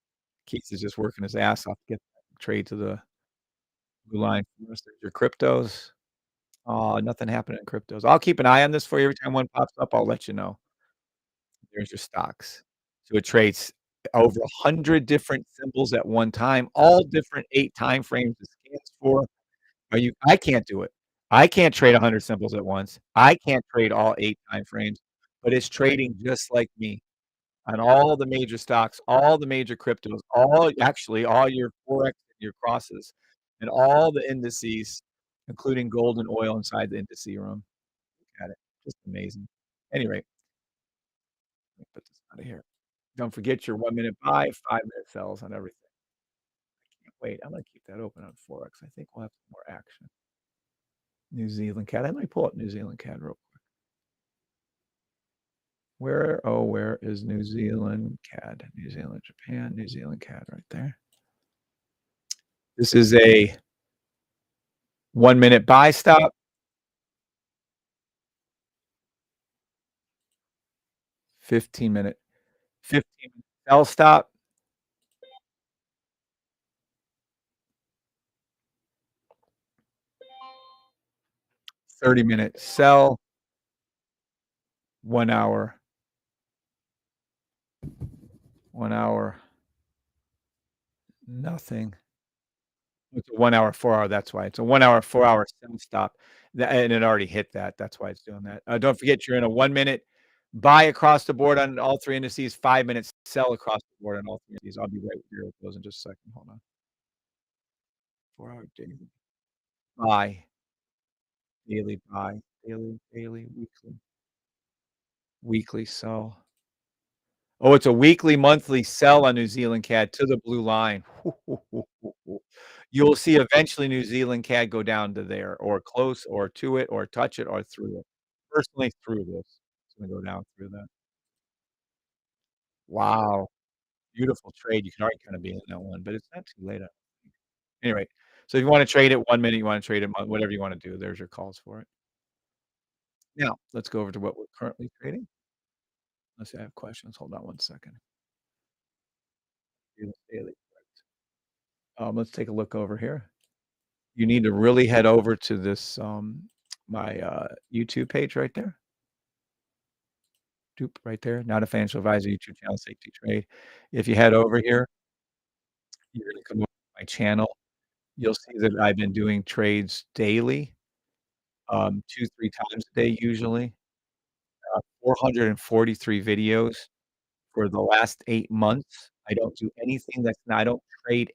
Keith is just working his ass off to get that trade to the blue line for us. There's your cryptos. Oh, nothing happened in cryptos. I'll keep an eye on this for you. Every time one pops up, I'll let you know. There's your stocks. So it trades over 100 different symbols at one time, all different 8 time frames it scans for. Are you I can't do it. I can't trade 100 symbols at once. I can't trade all 8 time frames, but it's trading just like me on all the major stocks, all the major cryptos, all your Forex and your crosses, and all the indices, including gold and oil inside the indice room. Look at it. Just amazing. Anyway, let me put this out of here. Don't forget your 1 minute buy, 5 minute sells on everything. Can't wait. I'm gonna keep that open on Forex. I think we'll have some more action. New Zealand CAD. Let me pull up New Zealand CAD real quick. Where is New Zealand CAD? New Zealand, Japan, New Zealand CAD right there. This is a 1 minute buy stop. 15-minute 15-minute sell stop, 30-minute sell, 1 hour, 1 hour, nothing. It's a 1 hour, 4 hour, that's why. It's a 1 hour, 4 hour sell stop, tha and it already hit that, that's why it's doing that. Don't forget you're in a 1 minute buy across the board on all 3 indices, 5 minutes sell across the board on all 3 indices. I'll be right here with those in just a second, hold on. 4 hour daily buy, daily buy, daily, weekly sell. Oh, it's a weekly, monthly sell on New Zealand CAD to the blue line. You'll see eventually New Zealand CAD go down to there or close or to it or touch it or through it. Personally through this. It's gonna go down through that. Wow, beautiful trade. You can already kinda be in that one, but it's not too late, I don't think. Anyway, so if you wanna trade it 1 minute, you wanna trade it mon whatever you wanna do, there's your calls for it. Now, let's go over to what we're currently trading. Let's see, I have questions. Hold on one second. Do this daily. Let's take a look over here. You need to really head over to this, my, YouTube page right there. Doop, right there. Not a financial advisor YouTube channel, Safety Trade. If you head over here, you're gonna come over to my channel. You'll see that I've been doing trades daily, 2, 3 times a day usually, 443 videos for the last 8 months. I don't trade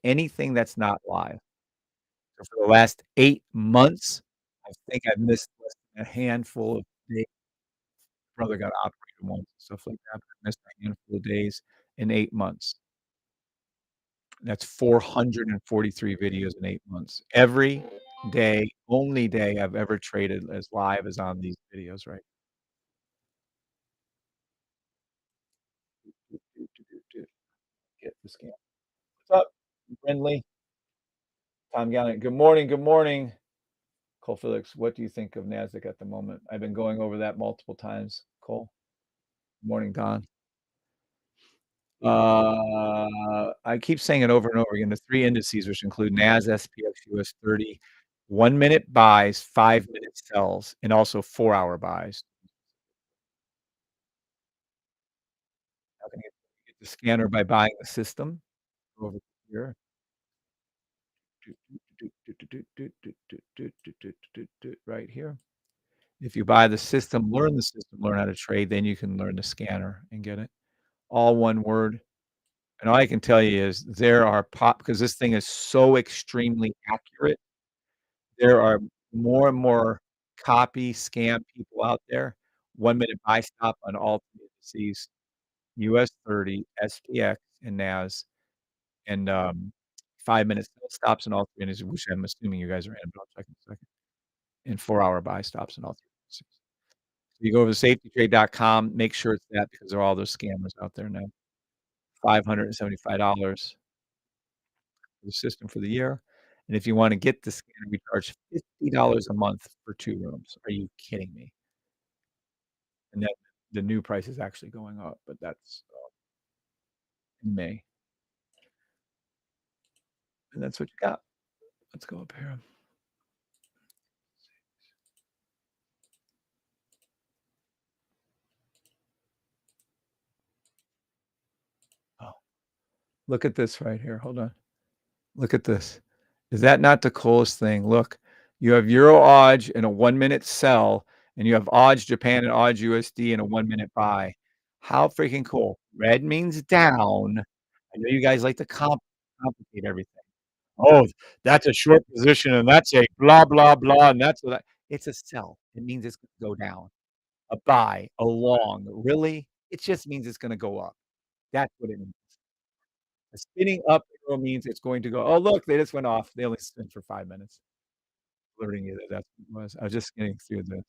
anything that's not live. So for the last 8 months, I think I've missed less than a handful of days. Brother got operated once and stuff like that, but I missed a handful of days in 8 months. That's 443 videos in 8 months. Every day, only day I've ever traded as live as on these videos, right? Do, do, do, do, do. Get the scam. What's up, Brindley? Tom Gallant. Good morning, good morning. Cole Felix, what do you think of Nasdaq at the moment? I've been going over that multiple times. Cole. Good morning, Don. I keep saying it over and over again. The 3 indices, which include NAS, SPX, US 30, 1 minute buys, 5 minute sells, and also 4 hour buys. How can you get the scanner by buying the system? Go over here. Right here. If you buy the system, learn how to trade, then you can learn the scanner and get it. All one word. And all I can tell you is there are pop because this thing is so extremely accurate. There are more and more copy scam people out there. 1 minute buy stop on all 3 indices, US 30, SPX, and NAS, and, 5 minute sell stops on all 3 indices, which I'm assuming you guys are in, but I'll check in a second, and 4 hour buy stops on all 3 indices. So you go over to safetytrade.com, make sure it's that because there are all those scammers out there now. $575 for the system for the year, and if you wanna get the scanner, we charge $50 a month for 2 rooms. Are you kidding me? And then the new price is actually going up, but that's, in May, and that's what you got. Let's go up here. Oh, look at this right here, hold on. Look at this. Is that not the coolest thing? Look, you have Euro ODJ in a 1 minute sell, and you have ODJ Japan and ODJ USD in a 1 minute buy. How freaking cool. Red means down. I know you guys like to complicate everything. Oh, that's a short position, and that's a blah, blah, blah, and that's what I it's a sell. It means it's gonna go down. A buy, a long. Really? It just means it's gonna go up. That's what it means. A spinning up arrow means it's going to go, "Oh, look, they just went off. They only spin for 5 minutes." Alerting you that that's what it was. I was just getting through this,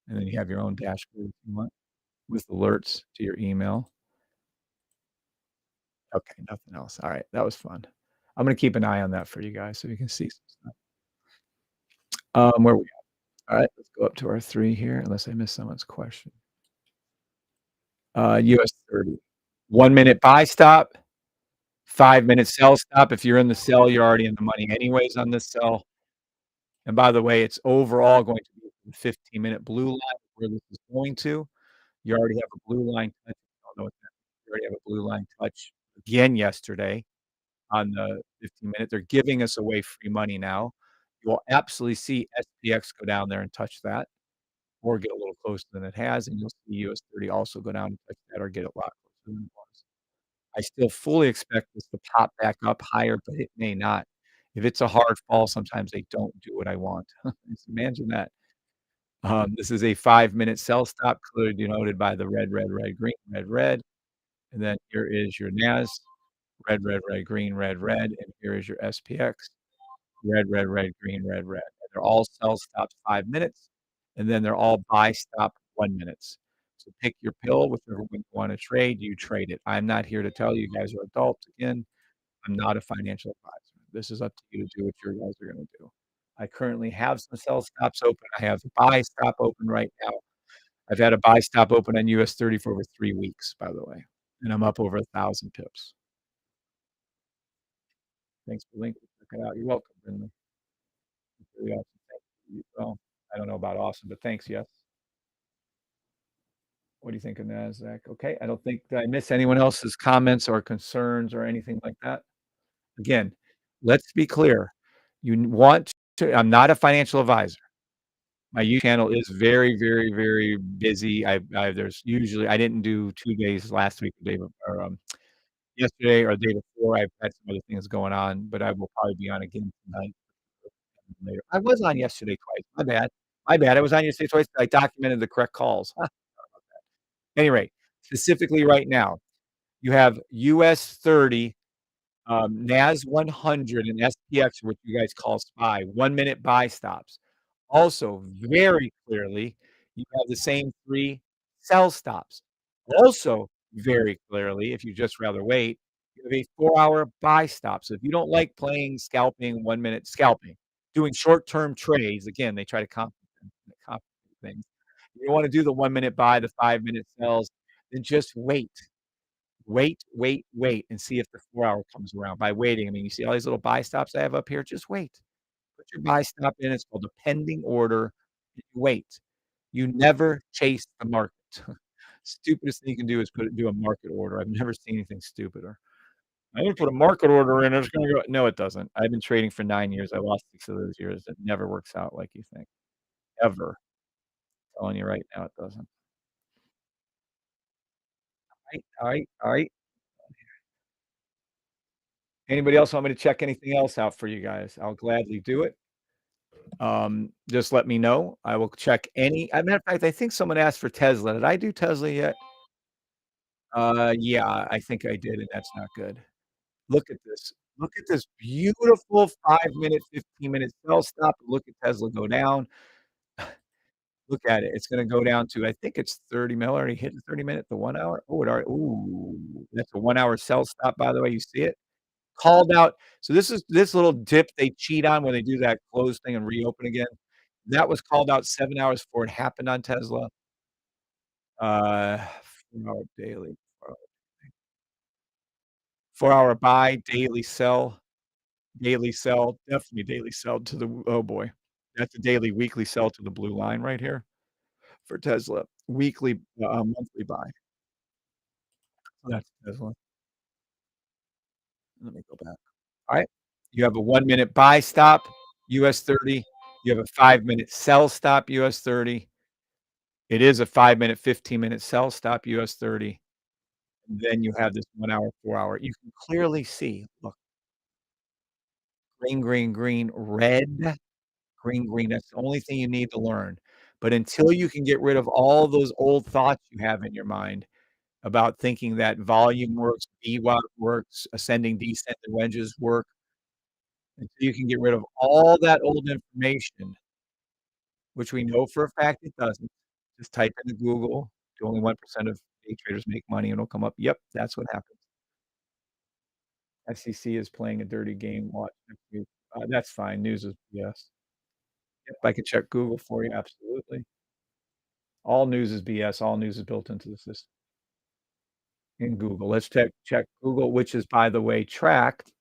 and then you have your own dashboard if you want with alerts to your email. Okay, nothing else. Alright, that was fun. I'm gonna keep an eye on that for you guys so you can see some stuff. Where were we at? Alright, let's go up to our 3 here, unless I missed someone's question. US 30. 1-minute buy stop, 5-minute sell stop. If you're in the sell, you're already in the money anyways on this sell. And by the way, it's overall going to be the 15-minute blue line where this is going to. You already have a blue line touch. I don't know what that means. You already have a blue line touch again yesterday on the 15-minute. They're giving us away free money now. You will absolutely see SPX go down there and touch that or get a little closer than it has, and you'll see US 30 also go down and touch that or get a lot closer than it was. I still fully expect this to pop back up higher, but it may not. If it's a hard fall, sometimes they don't do what I want. Just imagine that. This is a 5-minute sell stop, clearly denoted by the red, red, red, green, red, red, and then here is your NAS, red, red, red, green, red, red, and here is your SPX, red, red, red, green, red, red. And they're all sell stops 5 minutes, and then they're all buy stop 1 minutes. So pick your pill, whichever one you wanna trade, you trade it. I'm not here to tell you, you guys are adults. Again, I'm not a financial advisor. This is up to you to do what your guys are gonna do. I currently have some sell stops open. I have a buy stop open right now. I've had a buy stop open on US 30 for over 3 weeks, by the way, and I'm up over 1,000 pips. Thanks for the link. Check it out. You're welcome, Brenda. Really awesome. Thank you. Well, I don't know about awesome, but thanks, yes. What do you think of Nasdaq? Okay, I don't think did I miss anyone else's comments or concerns or anything like that? Again, let's be clear. You want to I'm not a financial advisor. My YouTube channel is very, very, very busy. There's usually I didn't do 2 days last week, the day before, yesterday or the day before. I've had some other things going on, but I will probably be on again tonight later. I was on yesterday twice. My bad. My bad. I was on yesterday twice. I documented the correct calls. Any rate, specifically right now, you have US 30, NAS 100, and SPX, which you guys call SPY, 1-minute buy stops. Also, very clearly, you have the same 3 sell stops. Also, very clearly, if you just rather wait, you have a 4-hour buy stop. So if you don't like playing scalping, 1-minute scalping, doing short-term trades, again, they try to complicate things. You don't wanna do the 1-minute buy, the 5-minute sells, then just wait. Wait, wait, wait, and see if the 4-hour comes around. By waiting, I mean, you see all these little buy stops I have up here? Just wait. Put your buy stop in, it's called a pending order, and you wait. You never chase the market. Stupidest thing you can do is do a market order. I've never seen anything stupider. "I'm gonna put a market order in, it's gonna go" No, it doesn't. I've been trading for 9 years. I lost 6 of those years. It never works out like you think. Ever. Telling you right now, it doesn't. Right, alright, alright. Anybody else want me to check anything else out for you guys? I'll gladly do it. Just let me know. I will check any matter of fact, I think someone asked for Tesla. Did I do Tesla yet? Yeah, I think I did, and that's not good. Look at this. Look at this beautiful 5-minute, 15-minute sell stop. Look at Tesla go down. Look at it. It's gonna go down to I think it's 30 mil. Already hit the 30-minute, the 1 hour. Oh, it already ooh, that's a 1-hour sell stop, by the way. You see it? Called out. So this is this little dip they cheat on when they do that close thing and reopen again. That was called out 7 hours before it happened on Tesla. 4-hour daily, 4-hour buy, daily sell, definitely daily sell to the oh boy. That's a daily, weekly sell to the blue line right here for Tesla. Weekly, monthly buy. That's Tesla. Let me go back. Alright. You have a 1-minute buy stop, US 30. You have a 5-minute sell stop, US 30. It is a 5-minute, 15-minute sell stop, US 30. Then you have this 1 hour, 4 hour. You can clearly see, look, green, green, green, red, green, green. That's the only thing you need to learn. But until you can get rid of all those old thoughts you have in your mind about thinking that volume works, VWAP works, ascending, descending wedges work, until you can get rid of all that old information, which we know for a fact it doesn't. Just type into Google, "Do only 1% of day traders make money?" And it'll come up, yep, that's what happens. SEC is playing a dirty game, watch next week. That's fine, news is BS. Yep, I can check Google for you, absolutely. All news is BS, all news is built into the system in Google. Let's check Google, which is, by the way, tracked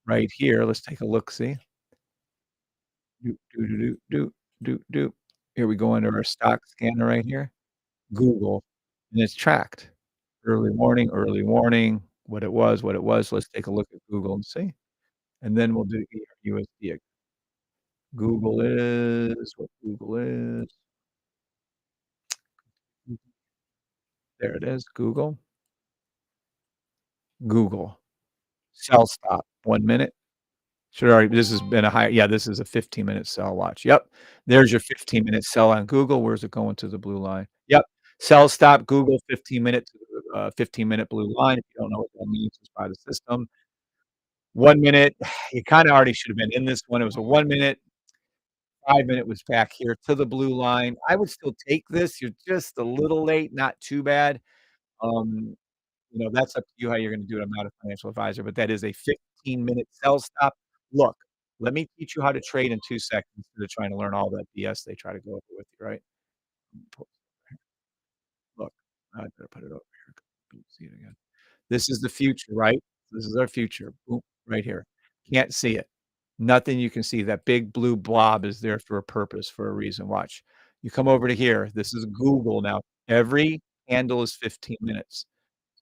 right here. Let's take a look-see. Do, do, do, do, do, do, do. Here we go under our stock scanner right here. Google, and it's tracked. Early warning, what it was. Let's take a look at Google and see, and then we'll do USD. Google is what Google is. There it is, Google. Google. Sell stop, 1 minute. Should already this has been a high yeah, this is a 15-minute sell watch. Yep. There's your 15-minute sell on Google. Where's it going to the blue line? Yep. Sell stop Google 15-minute to the, 15-minute blue line. If you don't know what that means, it's by the system. 1 minute, you kinda already should have been in this one. It was a 1 minute, 5 minute was back here to the blue line. I would still take this. You're just a little late, not too bad. Um, that's up to you how you're gonna do it. I'm not a financial advisor, but that is a 15-minute sell stop. Look, let me teach you how to trade in 2 seconds instead of trying to learn all that BS they try to go over with you, right? Pull Look, I better put it over here. You see it again. This is the future, right? This is our future. Boom, right here. Can't see it. Nothing you can see. That big blue blob is there for a purpose, for a reason. Watch. You come over to here. This is Google now. Every candle is 15 minutes.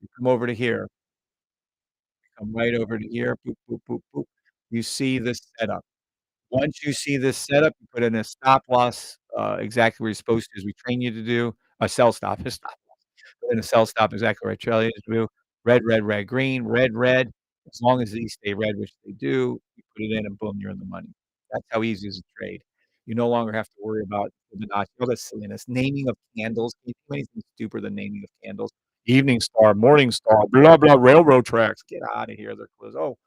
You come over to here. Come right over to here. Boop, boop, boop, boop. You see this setup. Once you see this setup, you put in a stop loss, exactly what you're supposed to, as we train you to do. A sell stop, a stop loss. Put in a sell stop, exactly right, tell you to do. Red, red, red, green, red, red. As long as these stay red, which they do, you put it in and boom, you're in the money. That's how easy is a trade. You no longer have to worry about Fibonacci, all that silliness. Naming of candles. Can you think of anything stupider than naming of candles? Evening star, morning star, blah, blah, railroad tracks. Get out of here. They're closed. Oh,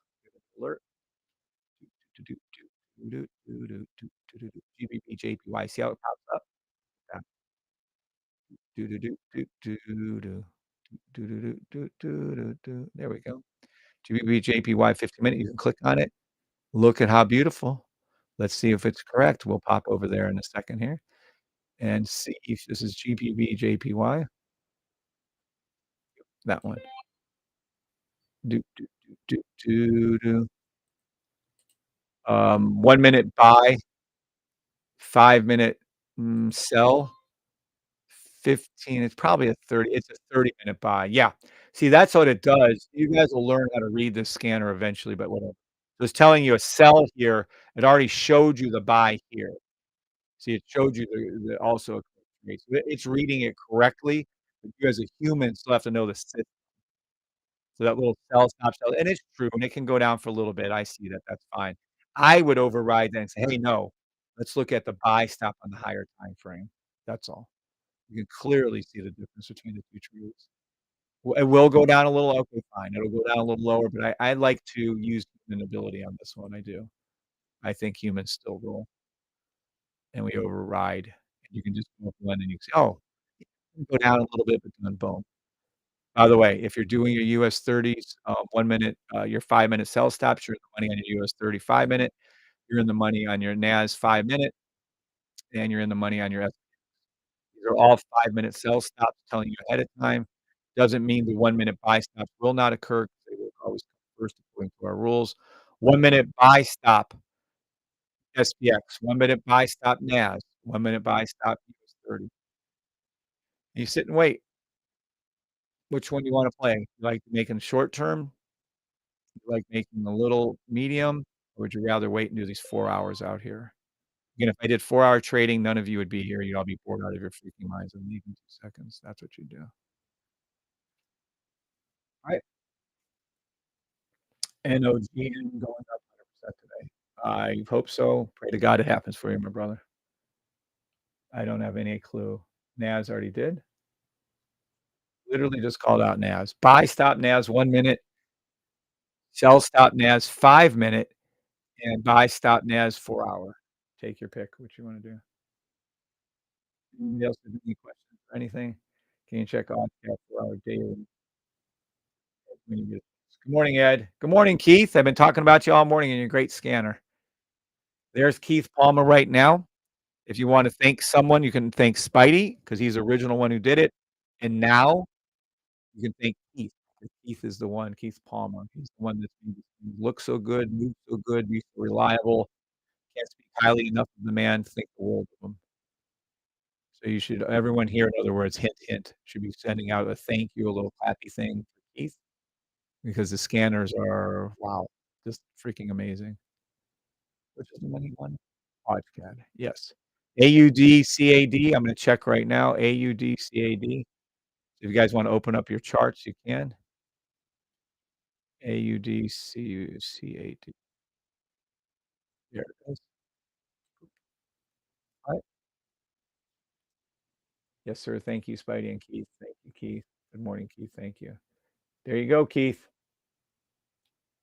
alert. GBP, see how it pops up? Yeah. Do, do, do, do, do, do. Do, do, do, do, do, do, do. There we go. GBP 15 minute. You can click on it. Look at how beautiful. Let's see if it's correct. We'll pop over there in a second here and see if this is GBP, that one. Do, do, do, do, do, do. 1 minute buy, 5 minute sell. 15, it's probably a 30-minute buy, yeah. See, that's what it does. You guys will learn how to read this scanner eventually, but whatever. So it's telling you a sell here, it already showed you the buy here. See, it showed you the also a trade. So it's reading it correctly, but you as a human still have to know the system. So that little sell, stop, sell, and it's true, and it can go down for a little bit, I see that, that's fine. I would override that and say, "Hey, no, let's look at the buy stop on the higher time frame." That's all. You can clearly see the difference between the 2 trades. It will go down a little, okay, fine. It'll go down a little lower, but I like to use human ability on this one, I do. I think humans still rule, and we override. You can just go up one and you can say, "Oh, go down a little bit, but then boom." By the way, if you're doing your US 30s, 1 minute, your 5-minute sell stops, you're in the money on your US 30 5-minute, you're in the money on your NAS 5-minute, and you're in the money on your These are all 5-minute sell stops telling you ahead of time. Doesn't mean the 1-minute buy stops will not occur, 'cause they will always come first according to our rules. 1-minute buy stop SPX, 1-minute buy stop NAS, 1-minute buy stop US 30. You sit and wait. Which one do you wanna play? You like making short term? You like making a little medium? Or would you rather wait and do these 4 hours out here? Again, if I did 4-hour trading, none of you would be here. You'd all be bored out of your freaking minds. I'm leaving 2 seconds. That's what you do. Right. NOGN going up 100% today. I hope so. Pray to God it happens for you, my brother. I don't have any clue. Nas already did. Literally just called out Nas. Buy stop Nas 1 minute, sell stop Nas 5-minute, and buy stop Nas 4-hour. Take your pick, what you wanna do. Anybody else have any questions or anything? Can you check on 4-hour daily when you get Good morning, Ed. Good morning, Keith. I've been talking about you all morning and you're a great scanner. There's Keith Palmer right now. If you wanna thank someone, you can thank Spidey because he's the original one who did it, and now you can thank Keith. Keith is the one, Keith Palmer. He's the one that's made this thing look so good, move so good, be so reliable. Can't speak highly enough of the man, think the world of him. So you should everyone here, in other words, hint, hint, should be sending out a thank you, a little clappy thing for Keith because the scanners are, wow, just freaking amazing. Which is the one he won? Podcast, yes. AUDCAD, I'm gonna check right now, AUDCAD. If you guys wanna open up your charts, you can. AUDCAD. There it is. Right. Yes, sir. Thank you, Spidey and Keith. Thank you, Keith. Good morning, Keith. Thank you. There you go, Keith.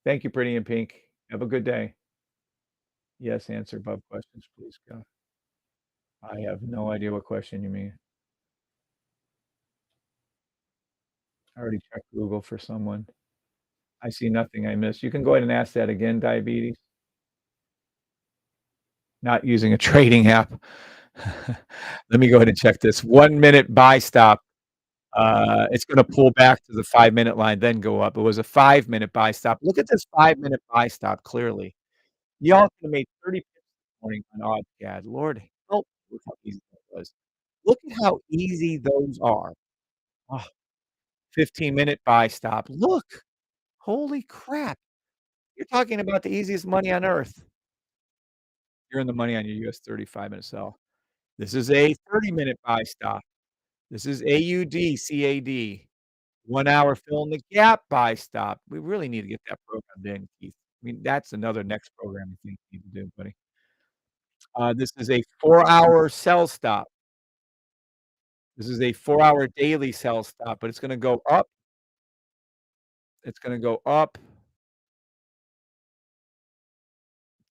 Thank you, Pretty in Pink. Have a good day. Yes, answer above questions, please go. I have no idea what question you mean. I already checked Google for someone. I see nothing I missed. You can go ahead and ask that again, diabetes. Not using a trading app. Let me go ahead and check this. 1 minute buy stop. It's gonna pull back to the 5 minute line, then go up. It was a 5 minute buy stop. Look at this 5 minute buy stop clearly. Y'all could have made 30 pips this morning on OddsCAD. Lord help me with how easy that was. Look at how easy those are. Oh, 15-minute buy stop. Look, holy crap. You're talking about the easiest money on earth. You're in the money on your US 35-minute sell. This is a 30-minute buy stop. This is AUDCAD. 1 hour fill in the gap buy stop. We really need to get that programmed in, Keith. I mean, that's another next programming thing you need to do, buddy. This is a 4-hour sell stop. This is a 4-hour daily sell stop, but it's gonna go up. It's gonna go up,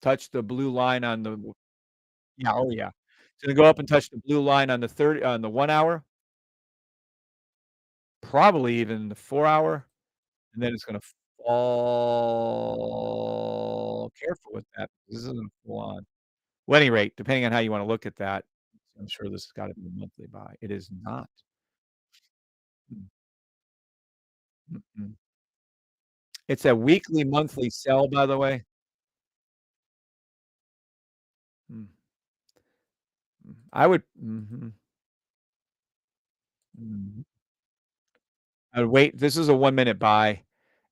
touch the blue line on the yeah, oh, yeah. It's gonna go up and touch the blue line on the 30 on the 1 hour, probably even the 4 hour, and then it's gonna fall. Careful with that. This isn't full on. Well, any rate, depending on how you wanna look at that, I'm sure this has gotta be a monthly buy. It is not. Mm, mm-mm. It's a weekly, monthly sell, by the way. Mm, I would mhm. I would wait this is a 1-minute buy.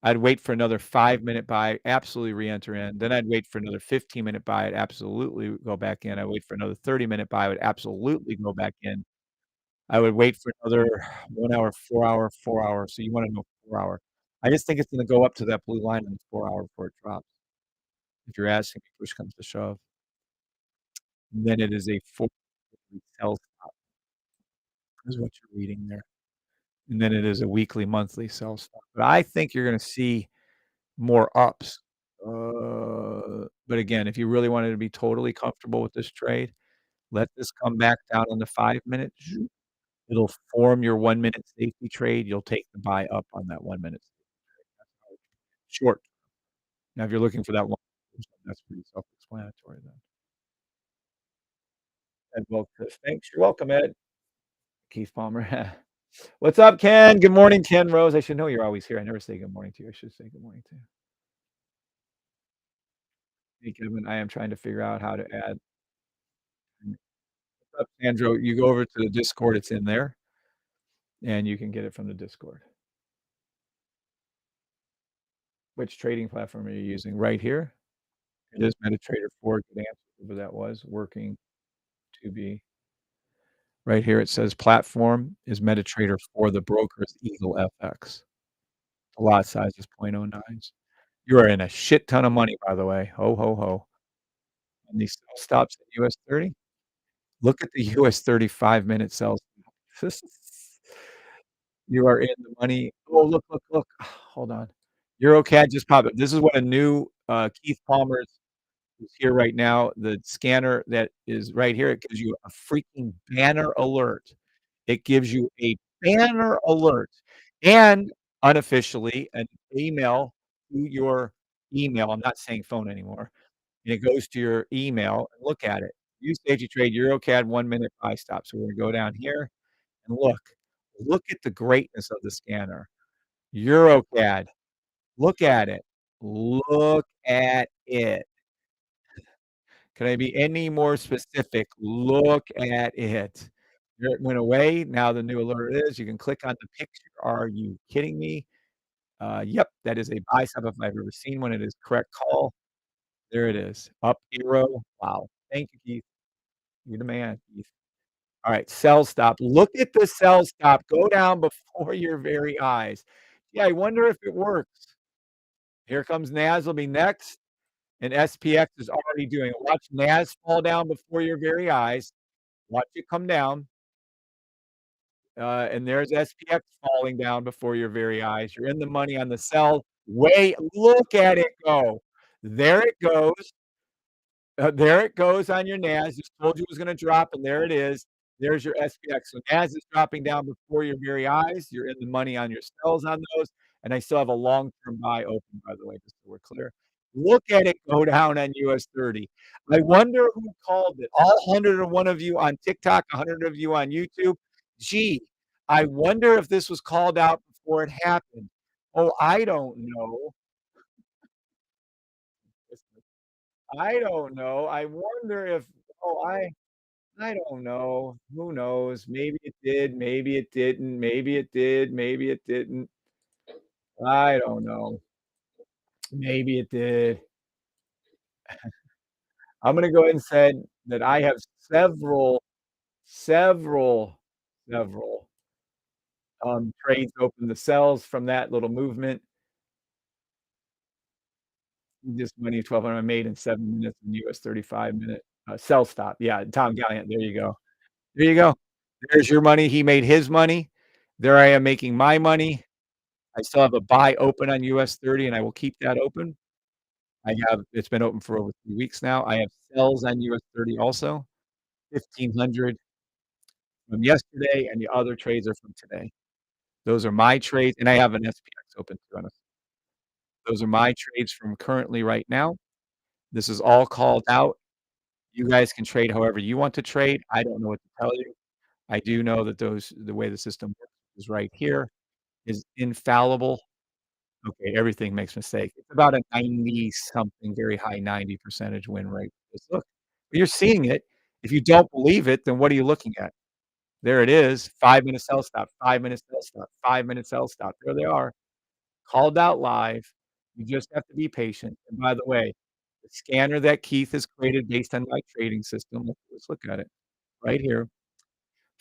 I'd wait for another 5-minute buy, absolutely re-enter in. Then I'd wait for another 15-minute buy, I'd absolutely go back in. I'd wait for another 30-minute buy, I would absolutely go back in. I would wait for another 1 hour, 4 hour, 4 hour. So you wanna know 4 hour. I just think it's gonna go up to that blue line in the 4 hour before it drops. If you're asking me, push comes to shove, then it is a 4 sell stop is what you're reading there. And then it is a weekly, monthly sell stop. But I think you're gonna see more ups. But again, if you really wanted to be totally comfortable with this trade, let this come back down on the 5 minute. It'll form your 1-minute safety trade. You'll take the buy up on that 1 minute short. Now, if you're looking for that long, that's pretty self-explanatory then. Ed Wilkes, thanks. You're welcome, Ed. Keith Palmer. What's up, Ken? Good morning, Ken Rose. I should know you're always here. I never say good morning to you. I should say good morning to you. Hey, Kevin, I am trying to figure out how to add what's up, Sandro? You go over to the Discord, it's in there, and you can get it from the Discord. Which trading platform are you using? Right here. It is MetaTrader 4. Good answer, whoever that was. Working to be. Right here, it says platform is MetaTrader 4. The broker is Eagle FX. The lot size is .09s. You are in a shit ton of money, by the way. Ho, ho, ho. And these sell stops at US 30? Look at the US 35-minute sells. You are in the money. Oh, look, look, look. Hold on. EuroCAD just popped up. This is what a new, Keith Palmer's is here right now. The scanner that is right here, it gives you a freaking banner alert. It gives you a banner alert and unofficially an email to your email. I'm not saying phone anymore. And it goes to your email and look at it. Use safety trade, EuroCAD 1-minute buy stop. So we're gonna go down here and look. Look at the greatness of the scanner. EuroCAD, look at it. Look at it. Can I be any more specific? Look at it. There it went away. Now the new alert is you can click on the picture. Are you kidding me? Yep, that is a buy stop if I've ever seen one. It is correct call. There it is. Up arrow. Wow. Thank you, Keith. You're the man, Keith. All right, sell stop. Look at the sell stop go down before your very eyes. Yeah, I wonder if it works. Here comes NAS will be next, and SPX is already doing it. Watch NAS fall down before your very eyes. Watch it come down, and there's SPX falling down before your very eyes. You're in the money on the sell. Wait, look at it go. There it goes. There it goes on your NAS. Just told you it was gonna drop, and there it is. There's your SPX. So NAS is dropping down before your very eyes. You're in the money on your sells on those, and I still have a long-term buy open, by the way, just so we're clear. Look at it go down on US 30. I wonder who called it. All 101 of you on TikTok, 100 of you on YouTube. Gee, I wonder if this was called out before it happened. Oh, I don't know. I don't know. I wonder if oh, I don't know. Who knows? Maybe it did, maybe it didn't, maybe it did, maybe it didn't. I don't know. Maybe it did. I'm gonna go ahead and say that I have several, several, trades open. The sells from that little movement. This money 1,200 I made in 7 minutes in US 35-minute, sell stop. Yeah, Tom Galliant, there you go. There you go. There's your money, he made his money. There I am making my money. I still have a buy open on US 30, and I will keep that open. I have it's been open for over 3 weeks now. I have sells on US 30 also, 1,500 from yesterday, and the other trades are from today. Those are my trades, and I have an SPX open too on a those are my trades from currently right now. This is all called out. You guys can trade however you want to trade. I don't know what to tell you. I do know that those the way the system works is right here, is infallible. Okay, everything makes mistake. It's about a 90 something, very high 90 percentage win rate. Just look, you're seeing it. If you don't believe it, then what are you looking at? There it is, 5-minute sell stop, 5-minute sell stop, 5-minute sell stop. There they are, called out live. You just have to be patient. And by the way, the scanner that Keith has created based on my trading system, let's look at it right here.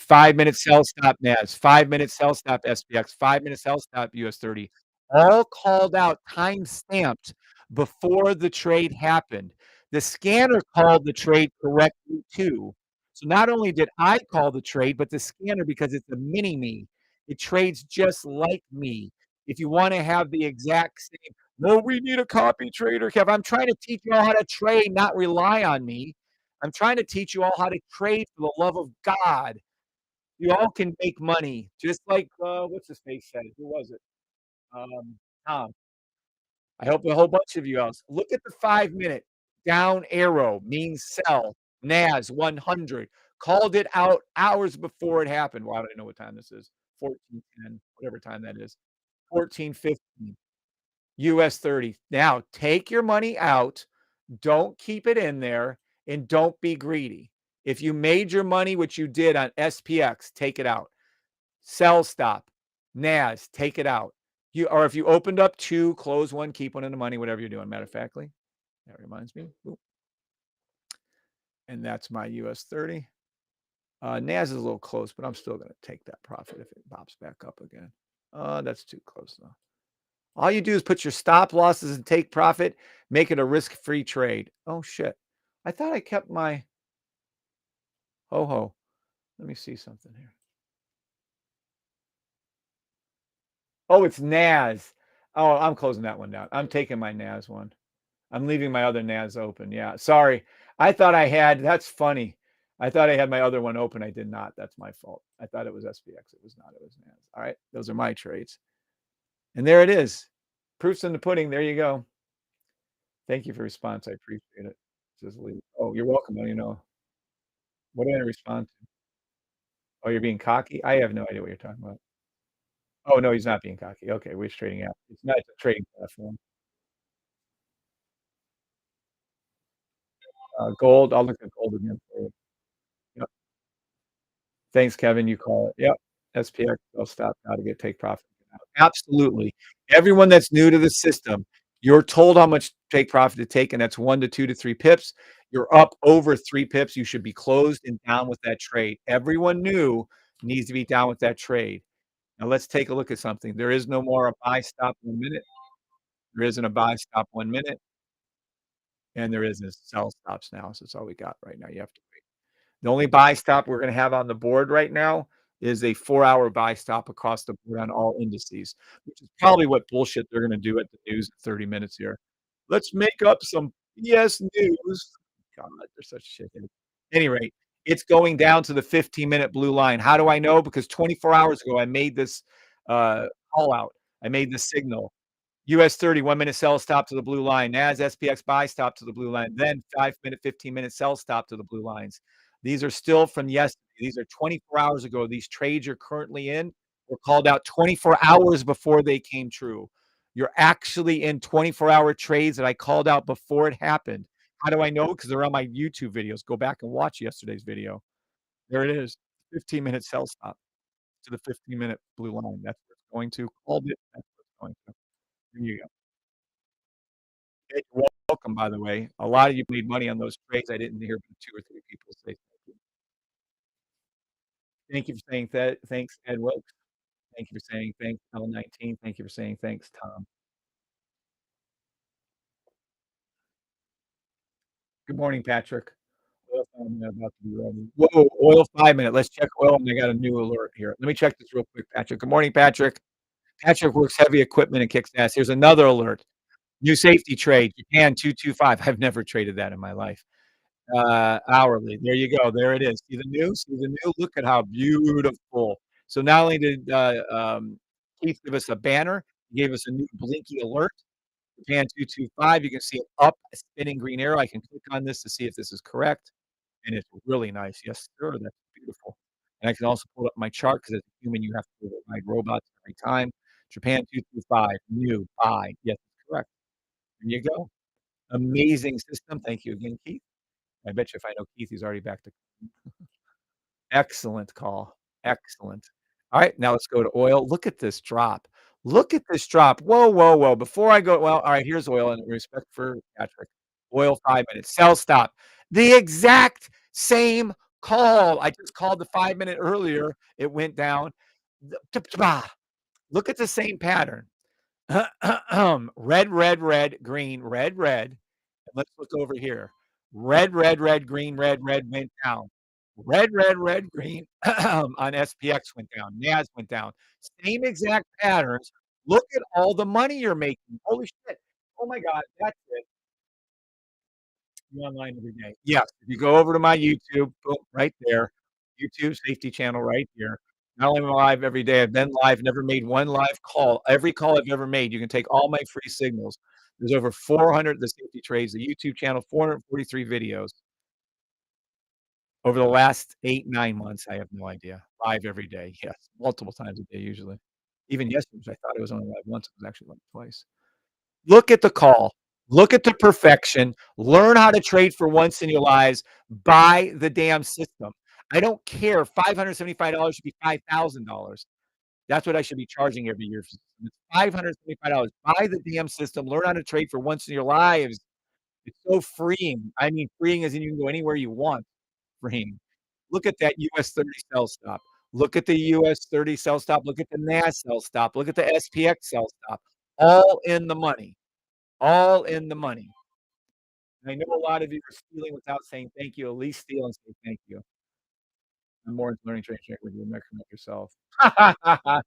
5-minute sell stop NAS, 5-minute sell stop SPX, 5-minute sell stop US 30, all called out, time stamped before the trade happened. The scanner called the trade correctly too. So not only did I call the trade, but the scanner, because it's a mini me, it trades just like me. If you wanna have the exact same, "No, we need a copy trader, Kev." I'm trying to teach you all how to trade, not rely on me. I'm trying to teach you all how to trade for the love of God. You all can make money, just like, what's his face said, who was it? Tom. I hope a whole bunch of you else. Look at the 5-minute down arrow means sell, NAS 100, called it out hours before it happened. Well, I don't know what time this is, 14:10, whatever time that is, 14:15, US 30. Now, take your money out, don't keep it in there, and don't be greedy. If you made your money, which you did on SPX, take it out. Sell stop, NAS, take it out. You or if you opened up 2, close 1, keep 1 in the money, whatever you're doing. Matter of factly, that reminds me. Oop, and that's my US 30. NAS is a little close, but I'm still gonna take that profit if it pops back up again. That's too close though. All you do is put your stop losses and take profit, make it a risk-free trade. Oh shit. I thought I kept my ho ho. Let me see something here. Oh, it's NAS. Oh, I'm closing that one down. I'm taking my NAS one. I'm leaving my other NAS open. Yeah, sorry. I thought I had that's funny. I thought I had my other one open. I did not. That's my fault. I thought it was SPX. It was not. It was NAS. All right. Those are my trades. And there it is. Proofs in the pudding. There you go. Thank you for your response. I appreciate it. Just leave. Oh, you're welcome. You know. What did I respond to? Oh, you're being cocky? I have no idea what you're talking about. Oh, no, he's not being cocky. Okay, we're trading out. It's not a trading platform. Gold, I'll look at gold again for you. Yep. Thanks, Kevin, you call it. Yep. SPX, I'll stop now to get take profit. Absolutely. Everyone that's new to the system, you're told how much take profit to take, and that's 1 to 2 to 3 pips. You're up over 3 pips, you should be closed and down with that trade. Everyone new needs to be down with that trade. Now let's take a look at something. There is no more a buy stop 1 minute. There isn't a buy stop 1 minute, and there isn't sell stops now, so that's all we got right now. You have to wait. The only buy stop we're gonna have on the board right now is a 4-hour buy stop across the board on all indices, which is probably what bullshit they're gonna do at the news in 30 minutes here. Let's make up some BS news. God, they're such shitheads. Any rate, it's going down to the 15-minute blue line. How do I know? Because 24 hours ago, I made this, call out. I made this signal. US 30, 1 minute sell stop to the blue line. NAS SPX buy stop to the blue line. Then 5 minute, 15-minute sell stop to the blue lines. These are still from yesterday. These are 24 hours ago. These trades you're currently in were called out 24 hours before they came true. You're actually in 24-hour trades that I called out before it happened. How do I know? Because they're on my YouTube videos. Go back and watch yesterday's video. There it is. 15-minute sell stop to the 15-minute blue line. That's what it's going to. Called it. That's what it's going to. There you go. Hey, you're welcome, by the way. A lot of you made money on those trades. I didn't hear but 2 or 3 people say thank you. Thank you for saying that. Thanks, Ed Wilkes. Thank you for saying thanks, L19. Thank you for saying thanks, Tom. Good morning, Patrick. Oil 5 minute about to be ready. Whoa, oil 5 minute. Let's check oil, and I got a new alert here. Let me check this real quick, Patrick. Good morning, Patrick. Patrick works heavy equipment and kicks ass. Here's another alert. New safety trade, Japan 225. I've never traded that in my life. Hourly. There you go. There it is. See the new? See the new? Look at how beautiful. So not only did, Keith give us a banner, he gave us a new blinky alert. Japan 225, you can see it up, a spinning green arrow. I can click on this to see if this is correct, and it's really nice. Yes, sir. That's beautiful. And I can also pull up my chart because as a human, you have to override robots every time. Japan 225, new, buy. Yes, correct. There you go. Amazing system. Thank you again, Keith. I bet you if I know Keith, he's already back to excellent call. Excellent. Alright, now let's go to oil. Look at this drop. Look at this drop. Whoa, whoa, whoa. Before I go well, alright, here's oil in respect for Patrick. Oil 5 minutes. Sell stop. The exact same call. I just called the 5 minute earlier. It went down. Look at the same pattern. Red, red, red, green, red, red. And let's look over here. Red, red, red, green, red, red went down. Red, red, red, green on SPX went down. NAS went down. Same exact patterns. Look at all the money you're making. Holy shit. Oh my God. That's it. You're online every day. Yes. If you go over to my YouTube, boom, right there. YouTube safety channel right here. Not only am I live every day, I've been live, never made one live call. Every call I've ever made, you can take all my free signals. There's over 400 the safety trades, the YouTube channel, 443 videos over the last 8, 9 months. I have no idea. Live every day. Yes, multiple times a day usually. Even yesterday, I thought it was only live once. It was actually live twice. Look at the call. Look at the perfection. Learn how to trade for once in your lives. Buy the damn system. I don't care. $575 should be $5,000. That's what I should be charging every year. It's $575. Buy the damn system. Learn how to trade for once in your lives. It's so freeing. I mean, freeing as in you can go anywhere you want. Freeing. Look at that US 30 sell stop. Look at the US 30 sell stop. Look at the NAS sell stop. Look at the SPX sell stop. All in the money. All in the money. And I know a lot of you are stealing without saying thank you. At least steal and say thank you. I'm more into learning trading with you than yourself. 600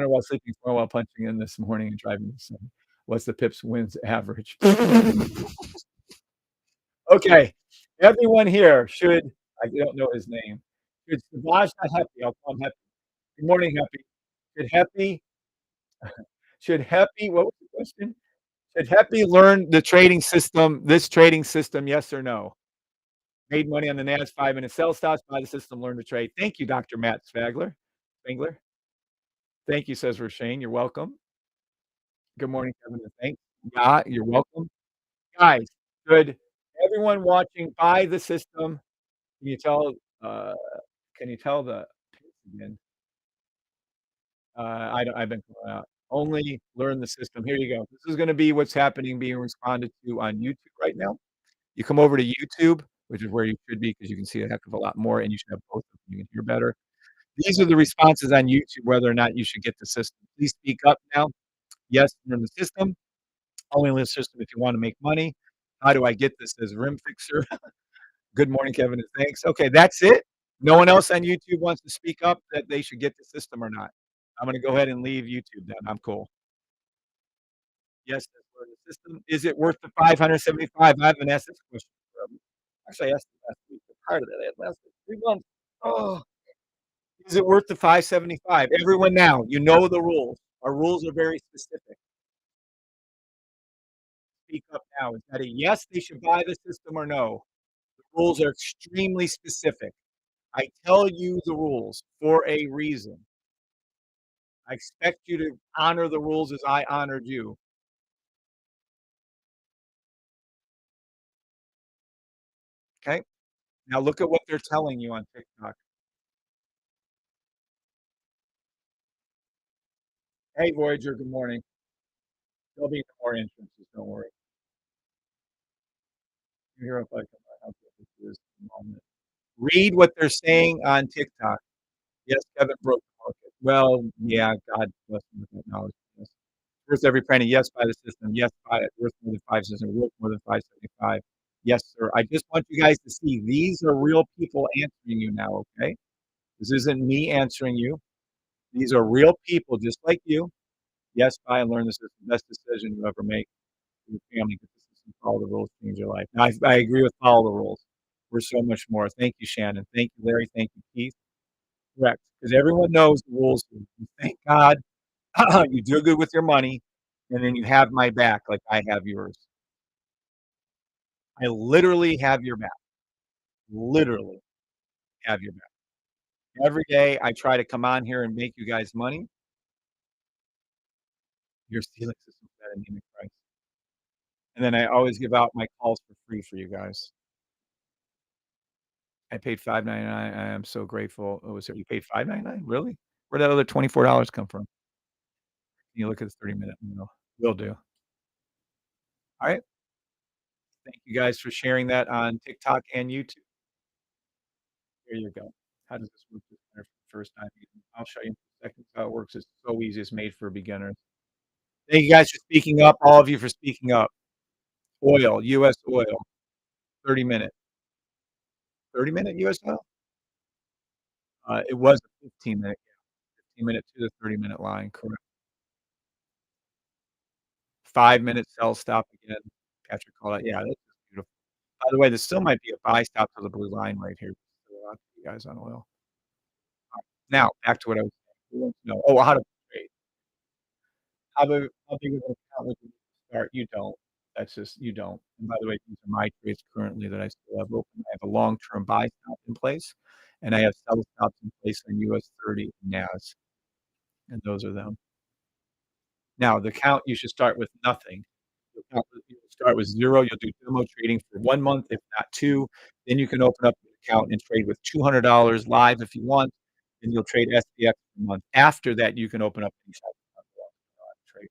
while sleeping, 4 while punching in this morning and driving this. What's the pips wins average? Okay, everyone here should. I don't know his name. Should Savage not Happy? I'll call him Happy. Good morning, Happy. Should Happy? Should Happy? What was the question? Should Happy learn the trading system? This trading system? Yes or no? Made money on the NAS 5-minute sell stops, buy the system, learn to trade. Thank you, Dr. Matt Spangler. Thank you, says Rashane. You're welcome. Good morning, Kevin, and thanks. Yeah, you're welcome. Guys, good. Everyone watching, buy the system. Can you tell, uh, can you tell the again? I've been calling out. Only learn the system. Here you go. This is gonna be what's happening being responded to on YouTube right now. You come over to YouTube, which is where you should be because you can see a heck of a lot more, and you should have both of them. You can hear better. These are the responses on YouTube, whether or not you should get the system. Please speak up now. Yes, learn the system. Only learn the system if you wanna make money. How do I get this as Rim Fixer? Good morning, Kevin, and thanks. Okay, that's it. No one else on YouTube wants to speak up that they should get the system or not. I'm gonna go ahead and leave YouTube then. I'm cool. Yes, that's for the system. Is it worth the 575? I haven't asked this question forever. Actually, I asked it last week, but prior to that, I had last week, 3 months. Oh, is it worth the 575? Everyone now, you know the rules. Our rules are very specific. Speak up now. Is that a yes, they should buy the system or no? The rules are extremely specific. I tell you the rules for a reason. I expect you to honor the rules as I honored you. Okay? Now look at what they're telling you on TikTok. Hey, Voyager, good morning. There'll be no more entrances, don't worry. You hear if I can how good this is in a moment. Read what they're saying on TikTok. Yes, Kevin broke the market. Well, yeah, God bless him with that knowledge. Yes. Worth every penny. Yes, buy the system. Yes, buy it. Worth more than 5 cents. Worth more than 575. Yes, sir. I just want you guys to see these are real people answering you now, okay? This isn't me answering you. These are real people just like you. Yes, buy and learn. This is the best decision you ever make for your family. Get the system, follow the rules, change your life. Now, I agree with follow the rules. We're so much more. Thank you, Shannon. Thank you, Larry. Thank you, Keith. Correct. Because everyone knows the rules. Thank God you do good with your money, and then you have my back like I have yours. I literally have your back. Literally have your back. Every day I try to come on here and make you guys money. You're stealing systems at anemic price. And then I always give out my calls for free for you guys. I paid $5.99. I am so grateful. Oh, was it you paid $5.99? Really? Where'd that other $24 come from? Can you look at the 30-minute window? Will do. All right. Thank you guys for sharing that on TikTok and YouTube. There you go. How does this work for the first time? I'll show you in seconds how it works. It's so easy. It's made for beginners. Thank you guys for speaking up. All of you for speaking up. Oil, US oil, 30-minute. 30-minute US oil? It was a 15-minute, yeah, 15-minute to the 30-minute line, correct. 5-minute sell stop again. Patrick called out. Yeah, that's just beautiful. By the way, there still might be a buy stop to the blue line right here. So, you guys on oil. Now, back to what I was saying. Who wants to know? Oh, how to trade. How big of an account would you start? You don't. That's just you don't. And by the way, these are my trades currently that I still have open. I have a long-term buy stop in place, and I have sell stops in place on US 30 and NAS, and those are them. Now, the account, you should start with nothing. The account, you'll start with 0, you'll do demo trading for 1 month, if not 2, then you can open up an account and trade with $200 live if you want, and you'll trade SPX per month. After that, you can open up any type of trade.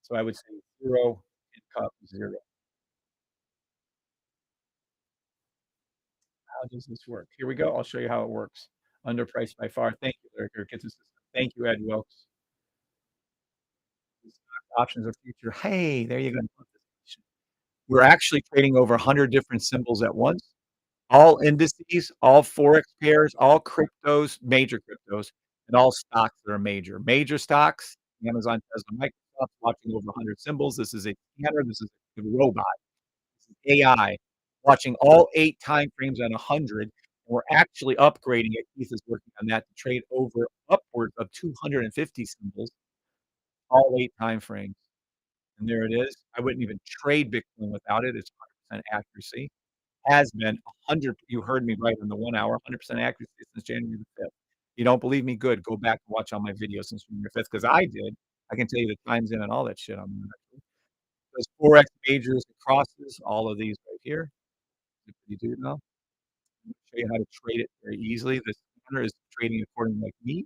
So I would say 0 income, 0. How does this work? Here we go. I'll show you how it works. Underpriced by far. Thank you, Eric. Thank you, Ed Wilkes. Options of future. Hey, there you go. We're actually trading over 100 different symbols at once. All indices, all Forex pairs, all cryptos, major cryptos, and all stocks that are major. Major stocks, Amazon, Tesla, Microsoft, watching over 100 symbols. This is a scanner. This is a robot. This is AI watching all 8 time frames on 100. And we're actually upgrading it. Keith is working on that to trade over upwards of 250 symbols, all 8 time frames. And there it is. I wouldn't even trade Bitcoin without it. It's 100% accuracy. has been 100 you heard me right on the 1 hour, 100% accuracy since January the 5th. You don't believe me? Good. Go back and watch all my videos since January 5th because I did. I can tell you the times in and all that shit on there. Those Forex majors and crosses, all of these right here. You do know. Show you how to trade it very easily. This corner is trading according like me.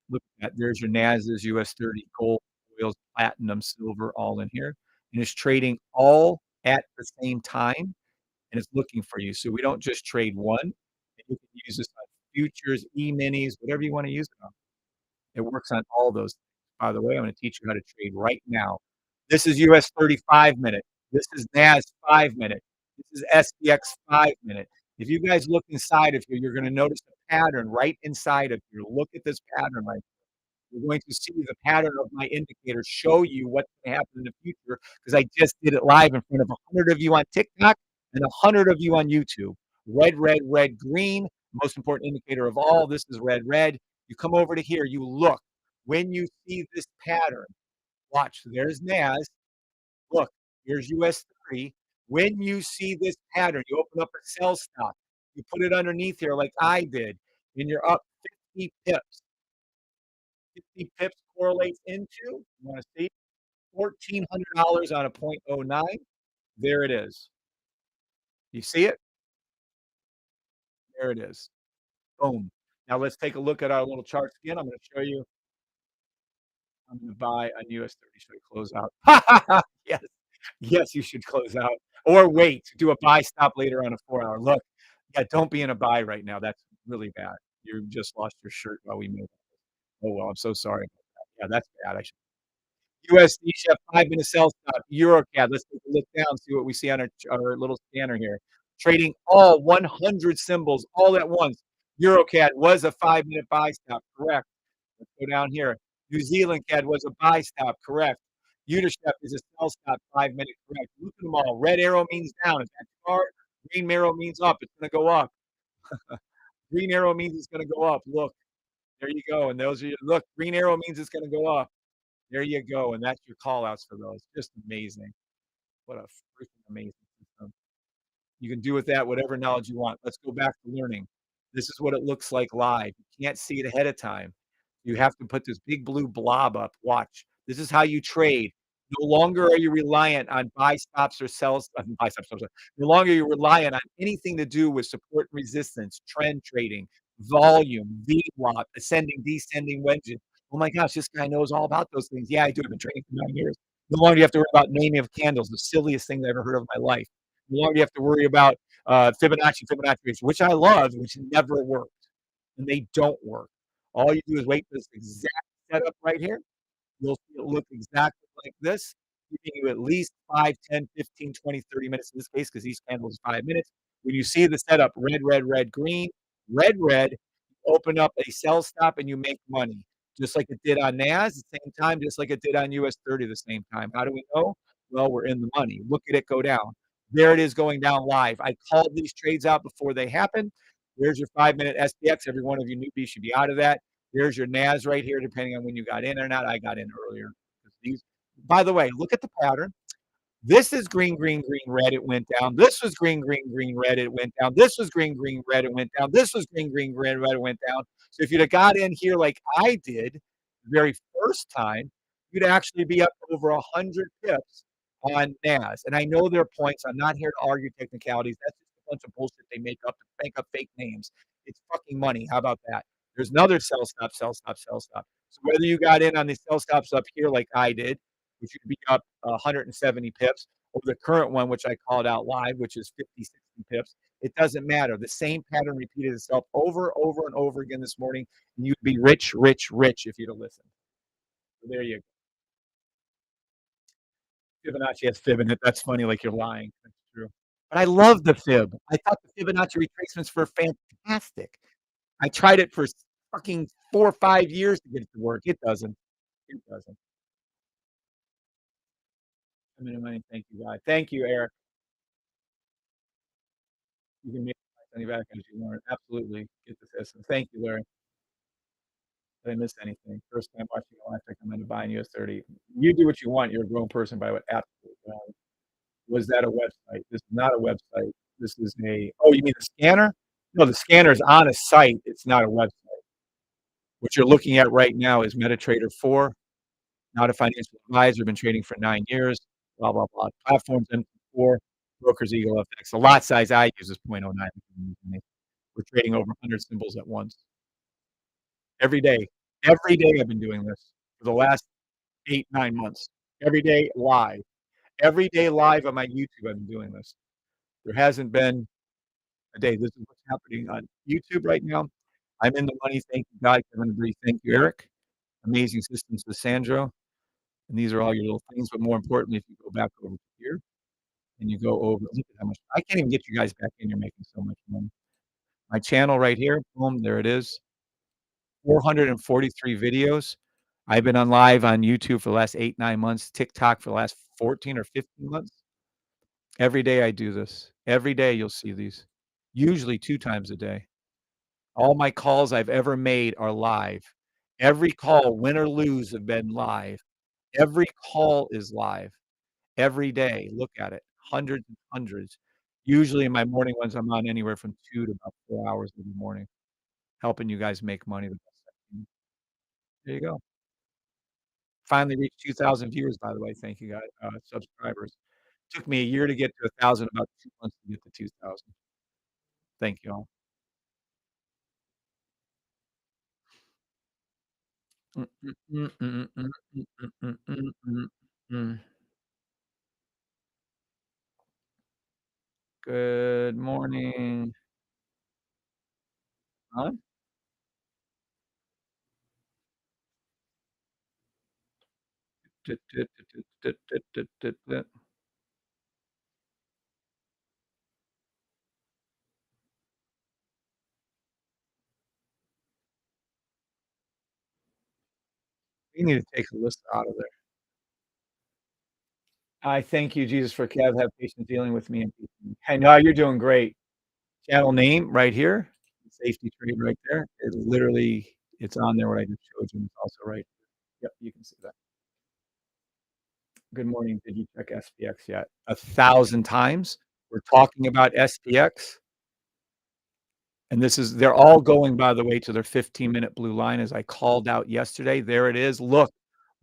Look at that. There's your NAS's US 30 gold, oils, platinum, silver, all in here. And it's trading all at the same time, and it's looking for you. So we don't just trade one, and you can use this on futures, E-minis, whatever you wanna use it on. It works on all those. By the way, I'm gonna teach you how to trade right now. This is US 35 minute. This is NAS 5 minute. This is SPX 5 minute. If you guys look inside of here, you're gonna notice a pattern right inside of here. Look at this pattern right. You're going to see the pattern of my indicator show you what's gonna happen in the future because I just did it live in front of 100 of you on TikTok and 100 of you on YouTube. Red, red, red, green, most important indicator of all. This is red, red. You come over to here, you look. When you see this pattern, watch, there's NAS. Look, here's US 30. When you see this pattern, you open up a sell stop. You put it underneath here like I did, and you're up 50 pips. 50 pips correlates into, you wanna see? $1,400 on a .09. There it is. You see it? There it is. Boom. Now let's take a look at our little charts again. I'm gonna show you I'm gonna buy on US 30. Should I close out? Yes. Yes, you should close out or wait, do a buy stop later on a 4-hour. Look, yeah, don't be in a buy right now. That's really bad. You just lost your shirt while we made it. Oh, well, I'm so sorry about that. Yeah, that's bad. I should USD chef 5-minute sell stop, EuroCAD. Let's take a look down, see what we see on our little scanner here. Trading all 100 symbols all at once. EuroCAD was a 5-minute buy stop, correct. Let's go down here. New Zealand CAD was a buy stop, correct. Unichef is a sell stop, 5-minute, correct. Look at them all. Red arrow means down. Is that chart? Green arrow means up. It's gonna go up. Green arrow means it's gonna go up. Look, there you go. And those are your look, green arrow means it's gonna go up. There you go, and that's your call outs for those. Just amazing. What a freaking amazing system. You can do with that whatever knowledge you want. Let's go back to learning. This is what it looks like live. You can't see it ahead of time. You have to put this big blue blob up. Watch. This is how you trade. No longer are you reliant on buy stops or sells buy stops, I'm sorry. No longer are you reliant on anything to do with support and resistance, trend trading, volume, VWAP, ascending, descending wedges. Oh my gosh, this guy knows all about those things. Yeah, I do. I've been trading for 9 years. No longer do you have to worry about naming of candles, the silliest thing I ever heard of in my life. No longer you have to worry about Fibonacci rates, which I love, which never worked, and they don't work. All you do is wait for this exact setup right here. You'll see it look exactly like this, giving you at least 5, 10, 15, 20, 30 minutes in this case, because each candle is 5 minutes. When you see the setup, red, red, red, green, red, red, open up a sell stop and you make money, just like it did on NAS at the same time, just like it did on US 30 the same time. How do we know? Well, we're in the money. Look at it go down. There it is going down live. I called these trades out before they happened. There's your 5-minute SPX. Every one of you newbies should be out of that. There's your NAS right here, depending on when you got in or not. I got in earlier. These, by the way, look at the pattern. This is green, green, green, red, it went down. This was green, green, green, red, it went down. This was green, green, red, it went down. This was green, green, red, red, it went down. So if you'd have got in here like I did the very first time, you'd actually be up over 100 pips on NAS. And I know there are points. I'm not here to argue technicalities. That's just a bunch of bullshit they make up fake names. It's fucking money. How about that? There's another sell stop, sell stop, sell stop. So whether you got in on these sell stops up here like I did, which would be up 170 pips, or the current one, which I called out live, which is 50, 60 pips. It doesn't matter. The same pattern repeated itself over, over, and over again this morning, and you'd be rich, rich, rich if you'd have listened. So there you go. Fibonacci has fib in it. That's funny, like you're lying. That's true. But I love the fib. I thought the Fibonacci retracements were fantastic. I tried it for fucking 4 or 5 years to get it to work. It doesn't. It doesn't. I mean, thank you, God. Thank you, Eric. You can make any back as you want. Absolutely. Get the system. Thank you, Larry. I didn't miss anything. First time watching a live, I recommend buying US 30. You do what you want. You're a grown person by what absolutely. Was that a website? This is not a website. This is a oh, you mean the scanner? No, the scanner is on a site, it's not a website. What you're looking at right now is MetaTrader 4, not a financial advisor, been trading for 9 years, blah, blah, blah. Platforms M4, brokers Eagle FX. The lot size I use is .09. We're trading over 100 symbols at once. Every day. Every day I've been doing this for the last 8, 9 months. Every day live. Every day live on my YouTube, I've been doing this. There hasn't been a day. This is what's happening on YouTube right now. I'm in the money. Thank you, God. Kevin Bri. Thank you, Eric. Amazing Systems with Sandro. And these are all your little things. But more importantly, if you go back over here and you go over, look at how much I can't even get you guys back in. You're making so much money. My channel right here, boom, there it is. 443 videos. I've been on live on YouTube for the last 8, 9 months, TikTok for the last 14 or 15 months. Every day I do this. Every day you'll see these, usually 2 times a day. All my calls I've ever made are live. Every call, win or lose, have been live. Every call is live. Every day. Look at it. Hundreds and hundreds. Usually in my morning ones, I'm on anywhere from 2 to about 4 hours every morning, helping you guys make money the best I can. There you go. Finally reached 2,000 viewers, by the way. Thank you, guys, subscribers. Took me a year to get to 1,000, about 2 months to get to 2,000. Thank you all. Mm, mm, mm, mm, mm, mm, mm, mm, mm, mm, mm. Good morning. Huh? Tit, tit, tit, tit, tit, tit, tit, tit. We need to take Alyssa out of there. I thank you, Jesus, for Kev. Have patience dealing with me and teaching me. Hey, no, you're doing great. Channel name right here, safety trade right there. It literally, it's on there what I just showed you. It's also right. Yep, you can see that. Good morning. Did you check SPX yet? 1,000 times. We're talking about SPX. And this is, they're all going, by the way, to their 15-minute blue line as I called out yesterday. There it is. Look,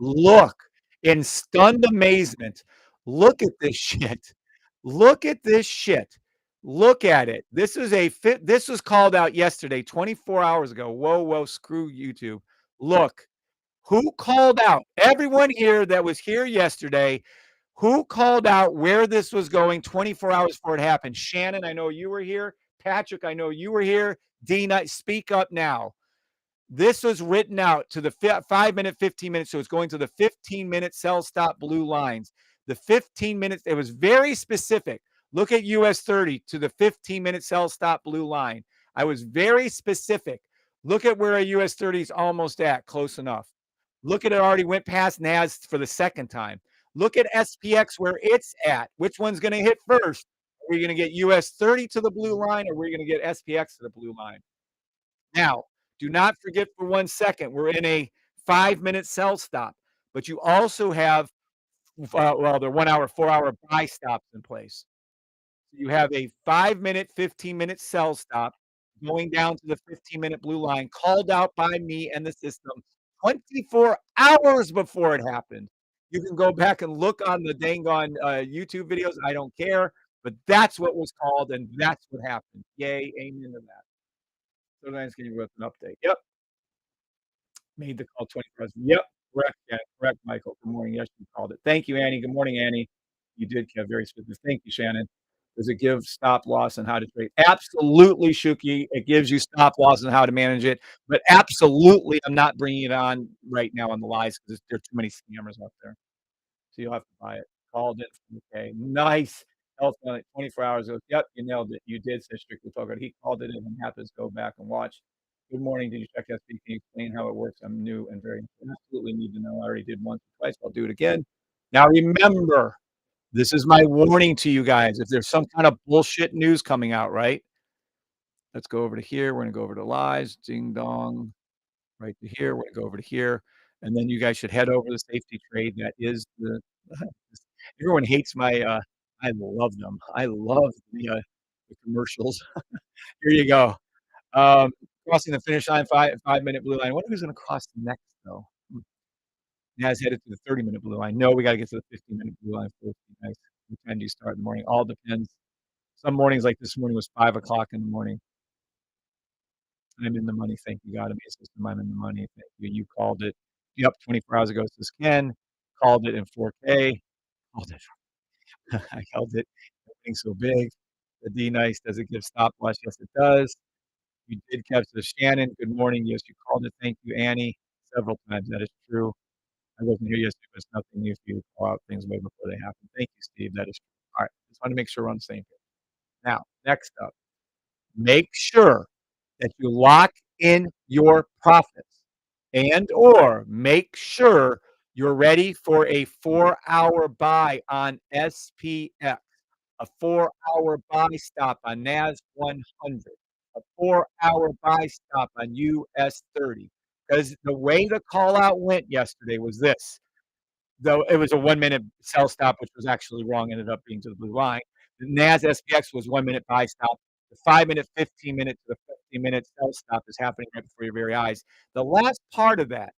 look, in stunned amazement. Look at this shit. Look at this shit. Look at it. This is a fit. This was called out yesterday, 24 hours ago. Whoa, whoa, screw YouTube. Look, who called out? Everyone here that was here yesterday, who called out where this was going 24 hours before it happened? Shannon, I know you were here. Patrick, I know you were here. Dina, speak up now. This was written out to the 5-minute, 15 minutes. So it's going to the 15-minute sell stop blue lines. The 15 minutes, it was very specific. Look at US 30 to the 15-minute sell stop blue line. I was very specific. Look at where a US 30 is almost at, close enough. Look at it already went past NAS for the second time. Look at SPX where it's at. Which one's going to hit first? Are we going to get US 30 to the blue line or are we going to get SPX to the blue line? Now, do not forget for 1 second, we're in a 5-minute sell stop, but you also have, well, they're 1 hour, 4-hour buy stops in place. You have a 5-minute, 15-minute sell stop going down to the 15-minute blue line, called out by me and the system 24 hours before it happened. You can go back and look on the dang on YouTube videos. I don't care, but that's what was called, and that's what happened. Yay, amen to that. Sometimes can you with an update? Yep. Made the call 24 hours. Yep, correct, yeah, correct, Michael. Good morning. Yes, you called it. Thank you, Annie. Good morning, Annie. You did, Kev, very specific. Thank you, Shannon. Does it give stop loss and how to trade? Absolutely, Shuki. It gives you stop loss and how to manage it. But absolutely, I'm not bringing it on right now on the lives because there are too many scammers out there. So you'll have to buy it. Called it. Okay, nice. Health on it 24 hours ago. Yep, you nailed it. You did, said Strictly Talker. He called it in and happens. Go back and watch. Good morning. Did you check SB? Can you explain how it works? I'm new and very absolutely need to know. I already did once or twice. I'll do it again. Now remember, this is my warning to you guys. If there's some kind of bullshit news coming out, right? Let's go over to here. We're gonna go over to lies. Ding dong. Right to here. We're gonna go over to here. And then you guys should head over to the safety trade. That is the everyone hates my I love them. I love the the commercials. Here you go. Um, Crossing the finish line, 5-minute blue line. I wonder who's gonna cross next, though? Nas headed to the 30-minute blue line. No, we gotta get to the 15-minute blue line first. Nice. What time do you start in the morning? All depends. Some mornings, like this morning, was 5 o'clock in the morning. I'm in the money, thank you, God. Amazing system, I'm in the money, thank you. You called it. Yep, 24 hours ago, says Ken. Called it in 4K. Called it. I held it. Everything's so big. The D nice, does it give stopwatch? Yes, it does. You did catch the Shannon. Good morning. Yes, you called it. Thank you, Annie. Several times. That is true. I wasn't here yesterday, but it's nothing new for you to call out things way before they happen. Thank you, Steve. That is true. All right. Just want to make sure we're on the same page. Now, next up, make sure that you lock in your profits and or make sure you're ready for a 4-hour buy on SPX, a 4-hour buy stop on NAS 100, a 4-hour buy stop on US 30. Because the way the call out went yesterday was this, though it was a 1-minute sell stop, which was actually wrong, ended up being to the blue line. The NAS SPX was 1-minute buy stop. The 5-minute, 15-minute to the 15-minute sell stop is happening right before your very eyes. The last part of that,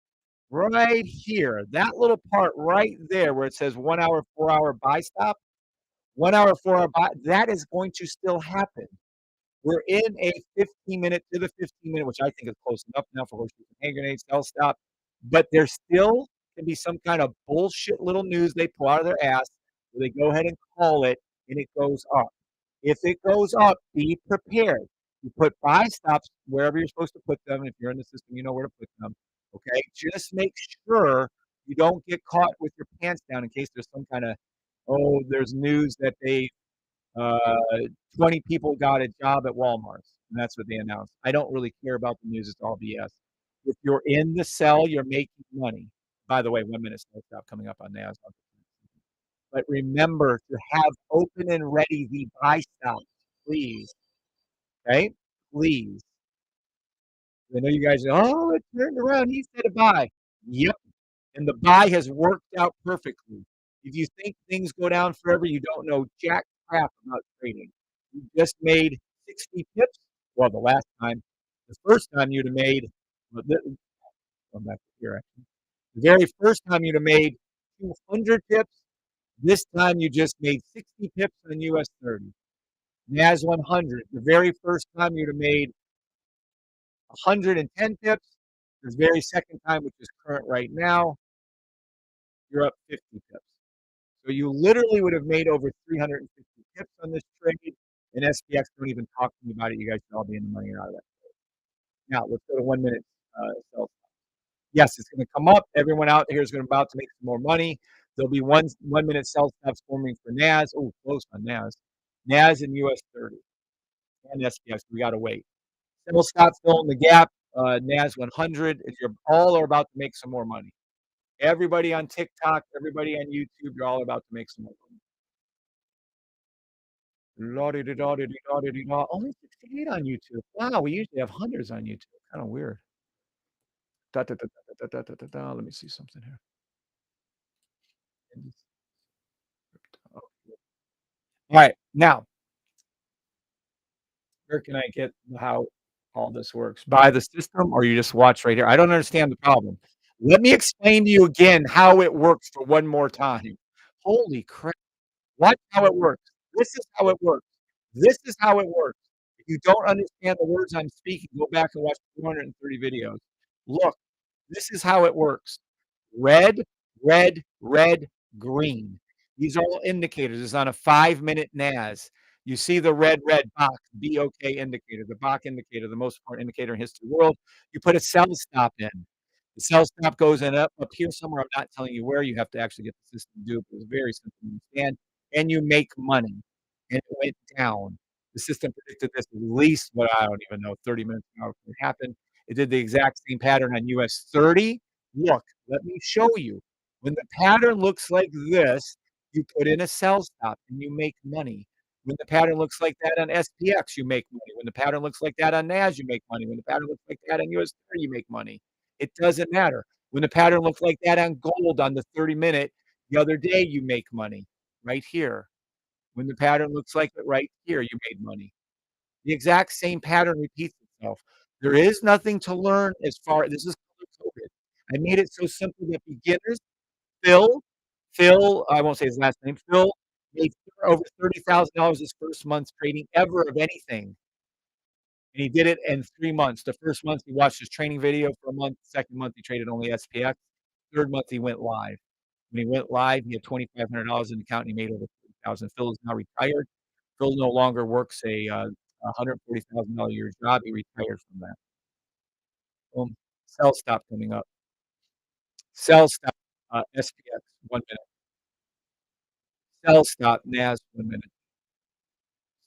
right here, that little part right there where it says 1 hour, 4-hour buy stop, 1 hour, 4-hour buy, that is going to still happen. We're in a 15-minute to the 15-minute, which I think is close enough now for horseshoes and hand grenades, sell stop. But there still can be some kind of bullshit little news they pull out of their ass where they go ahead and call it and it goes up. If it goes up, be prepared. You put buy stops wherever you're supposed to put them. If you're in the system, you know where to put them. Okay. Just make sure you don't get caught with your pants down in case there's some kind of, oh, there's news that they uh, 20 people got a job at Walmart, and that's what they announced. I don't really care about the news. It's all BS. If you're in the sell, you're making money. By the way, 1-minute sell stop coming up on NAS. But remember to have open and ready the buy stops, please. Okay? Please. I know you guys, oh, it turned around. He said a buy. Yep. And the buy has worked out perfectly. If you think things go down forever, you don't know jack crap about trading. You just made 60 pips. Well, the last time, the first time you'd have made, well, going back to here, actually. The very first time you'd have made 200 pips. This time you just made 60 pips on US 30. NAS 100, the very first time you'd have made 110 pips. The very second time, which is current right now, you're up 50 pips. So you literally would have made over 350 pips on this trade. And SPX, don't even talk to me about it. You guys should all be in the money or out of that. Now let's go to 1-minute sell. Yes, it's going to come up. Everyone out here is going to about to make some more money. There'll be 1-minute sell stops forming for NAS. Oh, close on NAS. NAS and US 30 and SPX. We got to wait. Sell stop filling the gap. NAS 100. If you're all are about to make some more money. Everybody on TikTok, everybody on YouTube, you're all about to make some more money. La-di-da-da-di-da-di-da. Only 68 on YouTube. Wow, we usually have hundreds on YouTube. Kind of weird. Da, da, da, da, da, da, da, da. Let me see something here. All right, now, where can I get how all this works? By the system, or you just watch right here? I don't understand the problem. Let me explain to you again how it works for one more time. Holy crap. Watch how it works. This is how it works. This is how it works. If you don't understand the words I'm speaking, go back and watch 230 videos. Look, this is how it works. Red, red, red, green. These are all indicators. It's on a 5-minute NAS. You see the red, red box, BOK indicator, the BOK indicator, the most important indicator in history of the world. You put a sell stop in. The sell stop goes in up here somewhere. I'm not telling you where. You have to actually get the system to do it, but it's very simple to understand. And you make money. And it went down. The system predicted this at least, what I don't even know, 30 minutes from now it happened. It did the exact same pattern on US 30. Look, let me show you. When the pattern looks like this, you put in a sell stop and you make money. When the pattern looks like that on SPX, you make money. When the pattern looks like that on NAS, you make money. When the pattern looks like that on US 30, you make money. It doesn't matter. When the pattern looks like that on gold on the 30-minute, the other day you make money right here. When the pattern looks like it right here, you made money. The exact same pattern repeats itself. There is nothing to learn as far this is COVID. I made it so simple that beginners Phil Phil, I won't say his last name, Phil made over $30,000 his first month trading ever of anything, and he did it in 3 months. The first month, he watched his training video for a month. Second month, he traded only SPX. Third month, he went live. When he went live, he had $2,500 in the account, and he made over 30,000. Phil is now retired. Phil no longer works a $140,000 a year job. He retired from that. Sell stop coming up. Sell stop, SPX, 1 minute. Sell stop, NAS, 1 minute.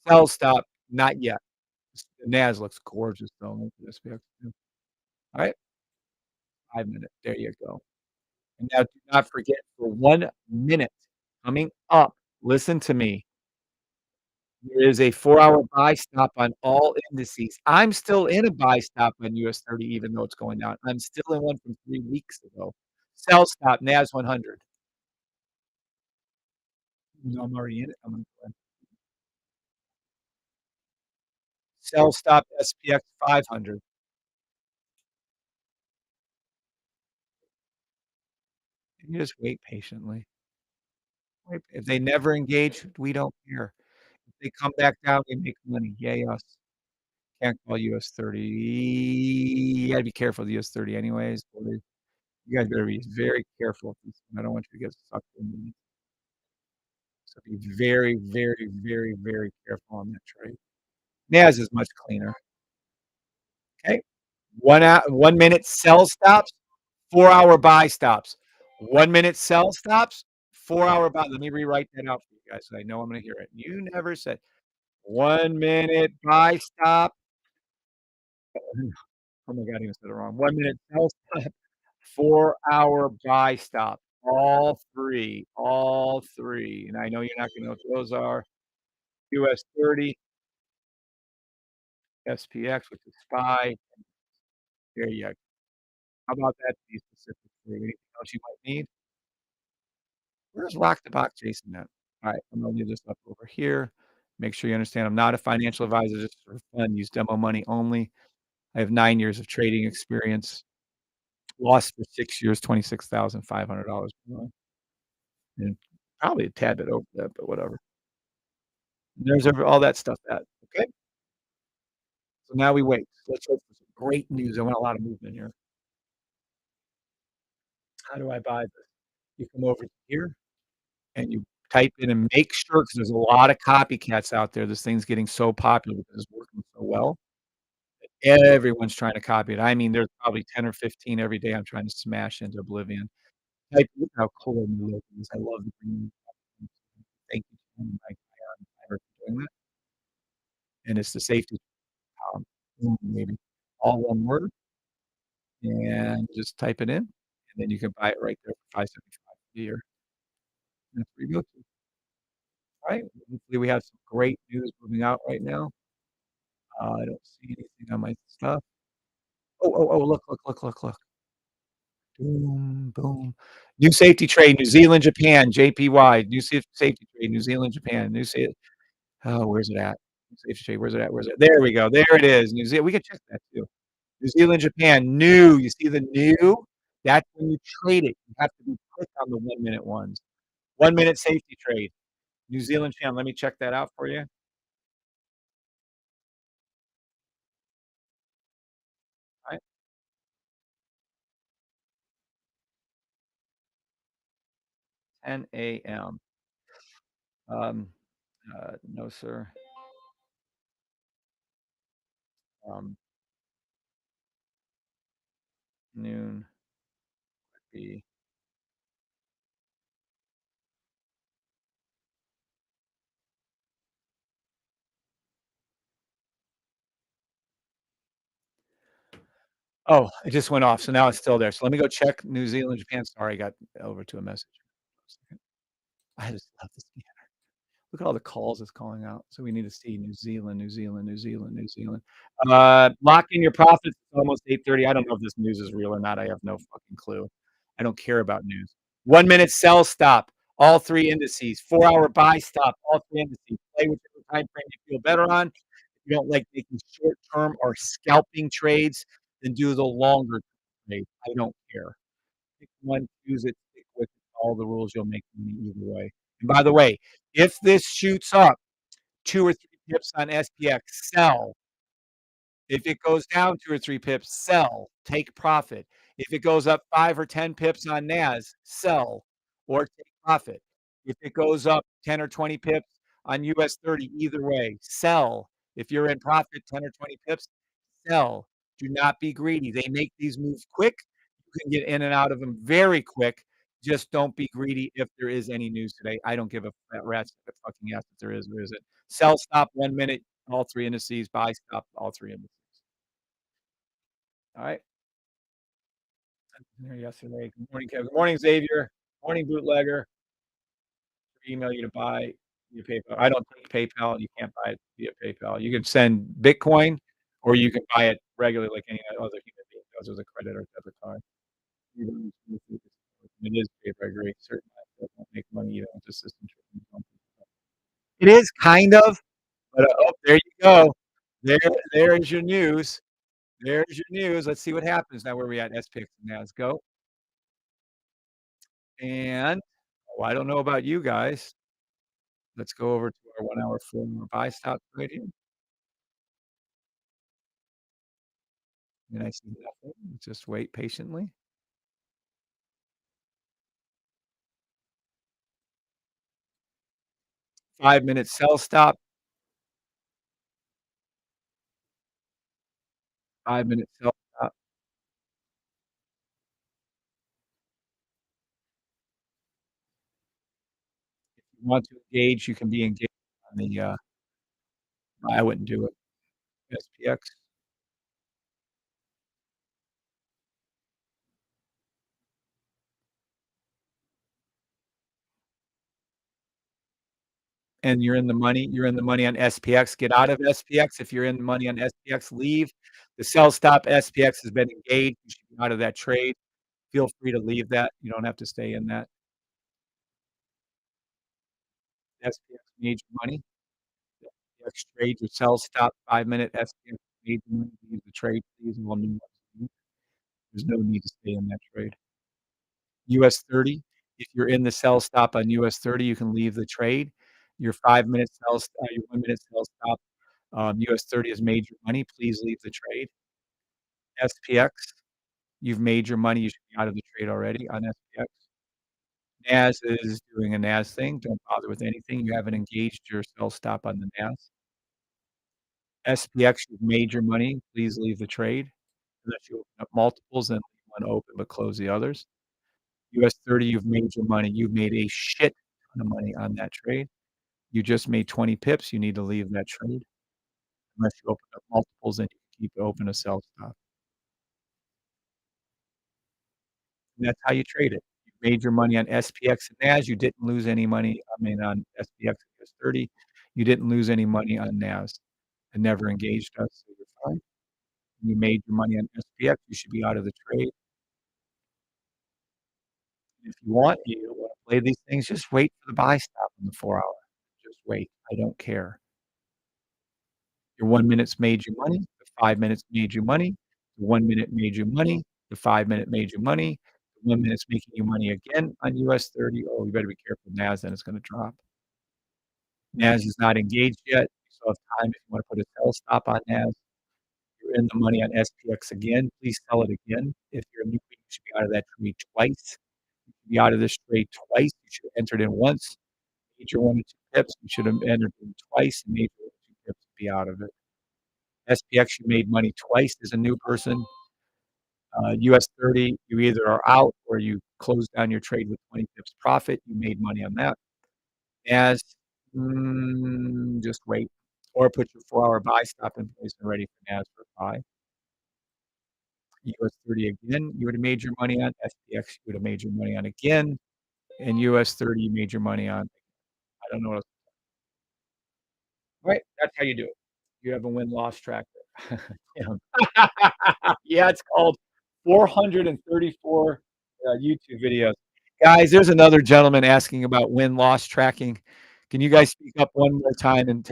Sell stop, not yet. The NAS looks gorgeous though. Look at SPX too. Alright, 5 minute. There you go. And now do not forget for 1 minute coming up, listen to me. There is a 4-hour buy stop on all indices. I'm still in a buy stop on US 30 even though it's going down. I'm still in one from 3 weeks ago. Sell stop, NAS 100. No, I'm already in it. I'm gonna go in. Sell stop, SPX 500. And you just wait patiently. Wait, if they never engage, we don't care. If they come back down, we make money. Yay us. Can't call US 30. You gotta be careful of the US 30 anyways, boy. You guys better be very careful of this one. I don't want you to get sucked into it. So be very, very, very, very careful on that trade. NAS is much cleaner. Okay? 1 minute sell stops, 4-hour buy stops. 1 minute sell stops, 4-hour buy. Let me rewrite that out for you guys so I know I'm gonna hear it. You never said 1 minute buy stop. Oh my god, I even said it wrong. 1 minute sell stop, 4-hour buy stop. All 3, and I know you're not gonna know what those are. US 30, SPX, which is SPY. There you go. How about that to be specific for you? Anything else you might need? Where's Rock the Box Jason at? Alright, I'm gonna leave this up over here. Make sure you understand I'm not a financial advisor, just for fun, use demo money only. I have 9 years of trading experience. Lost for 6 years, $26,500 and probably a tad bit over that, but whatever. There's ever all that stuff at, okay? So now we wait. Let's hope for some great news. I want a lot of movement here. How do I buy this? You come over here and you type in and make sure because there's a lot of copycats out there. This thing's getting so popular because it's working so well. Everyone's trying to copy it. I mean, there's probably 10 or 15 every day I'm trying to smash into oblivion. Like, look how cool the look is. I love the green. Thank you to my for doing that, and it's the safety, maybe all one word, and just type it in, and then you can buy it right there for 5.75 a year. That's where you go to. Alright, hopefully we have some great news moving out right now. I don't see anything on my stuff. Look. Boom, boom. New safety trade, New Zealand, Japan, JPY. New safety trade, New Zealand, Japan. New sa Oh, where's it at? New safety trade, where's it at? Where's it? There we go. There it is. New Zealand. We can check that too. New Zealand, Japan, new. You see the new? That's when you trade it. You have to be quick on the 1-minute ones. 1-minute safety trade. New Zealand, Japan. Let me check that out for you. Alright, 10 AM. Um, no, sir. Um, noon would be oh, it just went off, so now it's still there. So let me go check New Zealand, Japan. Sorry, I got over to a message. I just love this. Look at all the calls it's calling out. So we need to see New Zealand, New Zealand, New Zealand, New Zealand. Lock in your profits. It's almost 8:30. I don't know if this news is real or not. I have no fucking clue. I don't care about news. 1-minute sell stop, all 3 indices. 4-hour buy stop, all 3 indices. Play whichever time frame you feel better on. you don't like making short-term or scalping trades, then do the longer trade. I don't care. Pick one, choose it, stick with it, follow the rules, you'll make money either way. And by the way, if this shoots up 2 or 3 pips on SPX, sell. If it goes down 2 or 3 pips, sell, take profit. If it goes up 5 or 10 pips on NAS, sell or take profit. If it goes up 10 or 20 pips on US 30, either way, sell. If you're in profit 10 or 20 pips, sell. Do not be greedy. They make these moves quick. You can get in and out of them very quick. Just don't be greedy if there is any news today. I don't give a fat rat's fucking ass if there is or isn't. Sell stop 1 minute, all 3 indices, buy stop, all 3 indices. All right. There yesterday. Good morning, Kevin. Good morning, Xavier. Morning, bootlegger. Email you to buy via PayPal. I don't take PayPal. You can't buy it via PayPal. You can send Bitcoin, or you can buy it regularly like any other human being does with a credit or debit card. It is paper, I agree. Certain assets don't make money even with the system. It is kind of, but oh, there you go. There's your news. There's your news. Let's see what happens now. Where are we at? SPX now. Let's go. And oh, I don't know about you guys. Let's go over to our 1 hour forward buy stop right here. And I see nothing. Just wait patiently. 5 minute sell stop. 5 minute sell stop. If you want to engage, you can be engaged on the. I wouldn't do it. SPX. And you're in the money. You're in the money on SPX. Get out of SPX. If you're in the money on SPX, leave. The sell stop SPX has been engaged. You should be out of that trade. Feel free to leave that. You don't have to stay in that. SPX made your money. SPX trade your sell stop 5 minute SPX made your money. Leave the trade, please. And we'll move on. There's no need to stay in that trade. US 30, if you're in the sell stop on US 30, you can leave the trade. Your 5 minute sell stop, your 1 minute sell stop, US 30 has made your money. Please leave the trade. SPX, you've made your money. You should be out of the trade already on SPX. NAS is doing a NAS thing. Don't bother with anything. You haven't engaged your sell stop on the NAS. SPX, you've made your money. Please leave the trade. Unless you open up multiples and leave one open but close the others. US 30, you've made your money. You've made a shit ton of money on that trade. You just made 20 pips. You need to leave that trade unless you open up multiples and you keep open a sell stop. And that's how you trade it. You made your money on SPX and NAS. You didn't lose any money. I mean, on SPX and US 30, you didn't lose any money on NAS. It never engaged us, so you're fine. You made your money on SPX. You should be out of the trade. If you wanna play these things, just wait for the buy stop in the 4 hour. Just wait. I don't care. Your 1 minute's made you money. The 5 minutes made you money. The 1 minute made you money. The 5 minute made you money. The 1 minute's making you money again on US 30. Oh, you better be careful, NAS, then it's gonna drop. NAS is not engaged yet. You still have time if you wanna put a sell stop on NAS. You're in the money on SPX again. Please sell it again. If you're a newbie, you should be out of that trade twice. You should be out of this trade twice. You should have entered in once, made your 1 or 2 pips. You should have entered in twice and made your 1 or 2 pips to be out of it. SPX, you made money twice as a new person. US 30, you either are out or you closed down your trade with 20 pips profit. You made money on that. As just wait, or put your 4 hour buy stop in place and ready for NAS for buy. US 30 again, you would have made your money on. SPX, you would have made your money on again. And US 30, you made your money on. I don't know what else. Right, that's how you do it. You have a win-loss tracker. Yeah. Yeah, it's called 434, YouTube videos. Guys, there's another gentleman asking about win-loss tracking. Can you guys speak up one more time and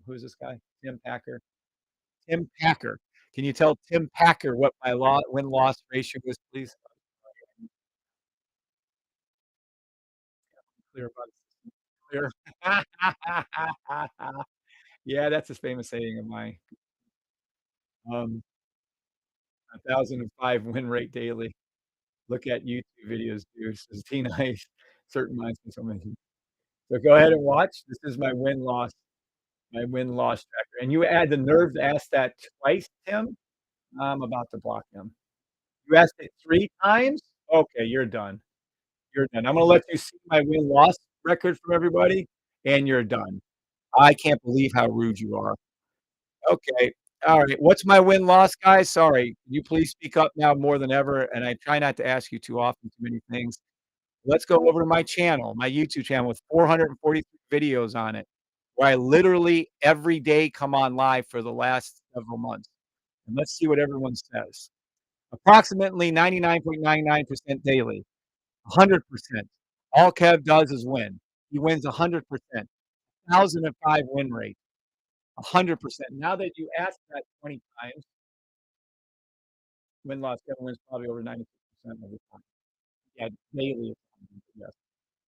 who's this guy? Tim Packer? Tim Packer. Can you tell Tim Packer what my win-loss ratio is, please? Clear about it. Clear. Yeah, that's a famous saying of mine. 1,005 win rate daily. Look at YouTube videos, dude. Says Tina Ice. Certain minds can so many. So go ahead and watch. This is my win-loss tracker. And you had the nerve to ask that twice, Tim? I'm about to block him. You asked it 3 times? Okay, you're done. You're done. I'm gonna let you see my win-loss record from everybody, and you're done. I can't believe how rude you are. Okay. All right. What's my win-loss, guys? Sorry. Can you please speak up now more than ever? And I try not to ask you too often too many things. Let's go over to my channel, my YouTube channel with 443 videos on it, where I literally every day come on live for the last several months. And let's see what everyone says. Approximately 99.99% daily, 100%. All Kev does is win. He wins 100%. 1,005 win rate, 100%. Now that you asked that 20 times, win-loss, Kevin wins probably over 96% of the time. Yeah, daily. Yes.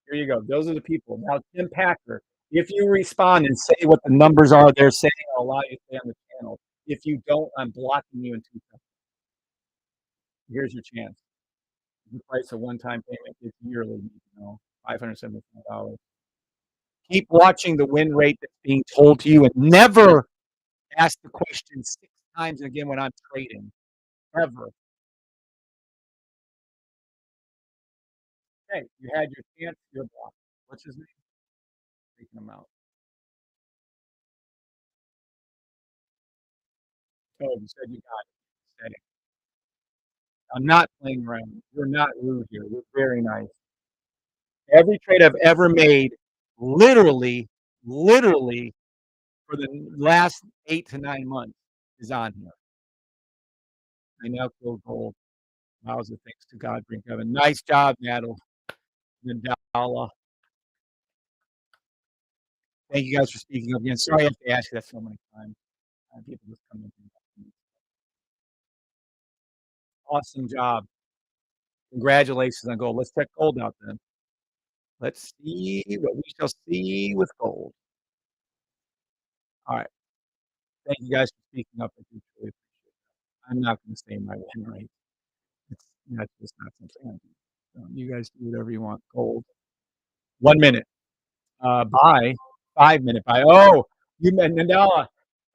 Here you go. Those are the people. Now, Tim Packer, if you respond and say what the numbers are they're saying, I'll allow you to stay on the channel. If you don't, I'm blocking you in 2 seconds. Here's your chance. The price of one-time payment is yearly, $575. Keep watching the win rate that's being told to you and never ask the question 6 times again when I'm trading. Ever. Okay, you had your chance, you're blocked. What's his name? Taking him out. Oh, you said you got it. Steady. I'm not playing around. You're not rude here. You're very nice. Every trade I've ever made, literally, literally, for the last 8 to 9 months is on here. I now go gold. Wowza, thanks to God, bring Kevin. Nice job, Nadala. Thank you guys for speaking up again. Sorry I have to ask you that so many times. People just come in. Awesome job. Congratulations on gold. Let's check gold out then. Let's see what we shall see with gold. All right. Thank you guys for speaking up. I do really appreciate it. I'm not going to say my win rate. That's just not something I do. So you guys do whatever you want. Gold. 1 minute. Buy. 5 minute buy. Oh, you meant Nadala.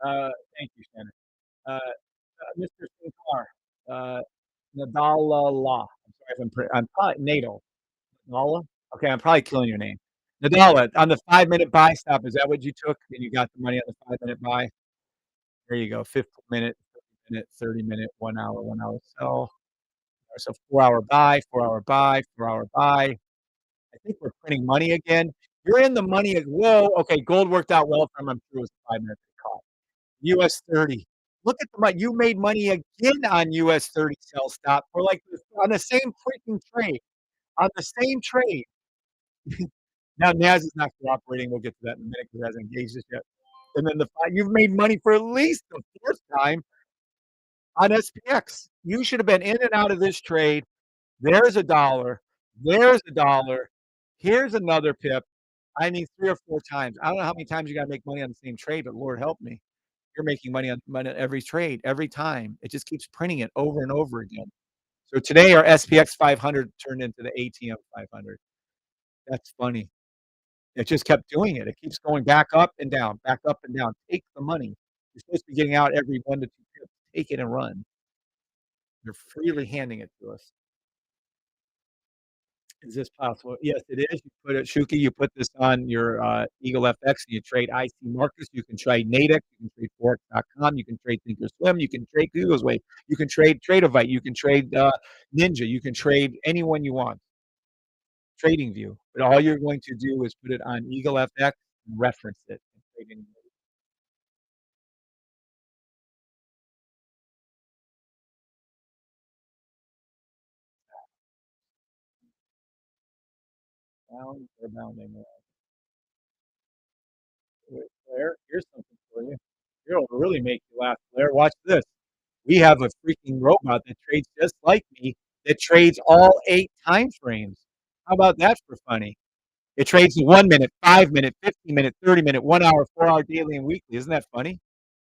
Thank you, Shannon. Mr. Sinclair. Nadala Law. I'm sorry if I'm probably Nadal. Nadala? Okay, I'm probably killing your name. Nadala, on the 5 minute buy stop, is that what you took? And you got the money on the 5 minute buy? There you go. 15 minute, 30 minute, 30 minute, 1 hour, 1 hour sell. So 4 hour buy, 4 hour buy, 4 hour buy. I think we're printing money again. You're in the money. Whoa. Okay. Gold worked out well for him. I'm sure it was a 5 minute call. US 30. Look at the money. You made money again on US 30 sell stop for like on the same freaking trade. On the same trade. Now Naz is not cooperating. We'll get to that in a minute because he hasn't engaged us yet. And then you've made money for at least the fourth time on SPX. You should have been in and out of this trade. There's a dollar. There's a dollar. Here's another pip. I mean, 3 or 4 times. I don't know how many times you got to make money on the same trade, but Lord help me. You're making money on every trade, every time. It just keeps printing it over and over again. So today our SPX 500 turned into the ATM 500. That's funny. It just kept doing it. It keeps going back up and down, back up and down. Take the money. You're supposed to be getting out every 1 to 2 pips. Take it and run. You're freely handing it to us. Is this possible? Yes, it is. You put it, Shuki, you put this on your Eagle FX and you trade IC Marcus. You can trade Natick. You can trade Forex.com. You can trade Thinkorswim. You can trade Google's Way. You can trade Tradeovite. You can trade Ninja. You can trade anyone you want. TradingView. But all you're going to do is put it on Eagle FX and reference it. And trade down or bounding. Blair. Here's something for you. It'll really make you laugh, Blair. Watch this. We have a freaking robot that trades just like me, that trades all 8 time frames. How about that for funny? It trades the 1 minute, 5 minute, 15-minute, 30-minute, 1 hour, 4-hour daily and weekly. Isn't that funny?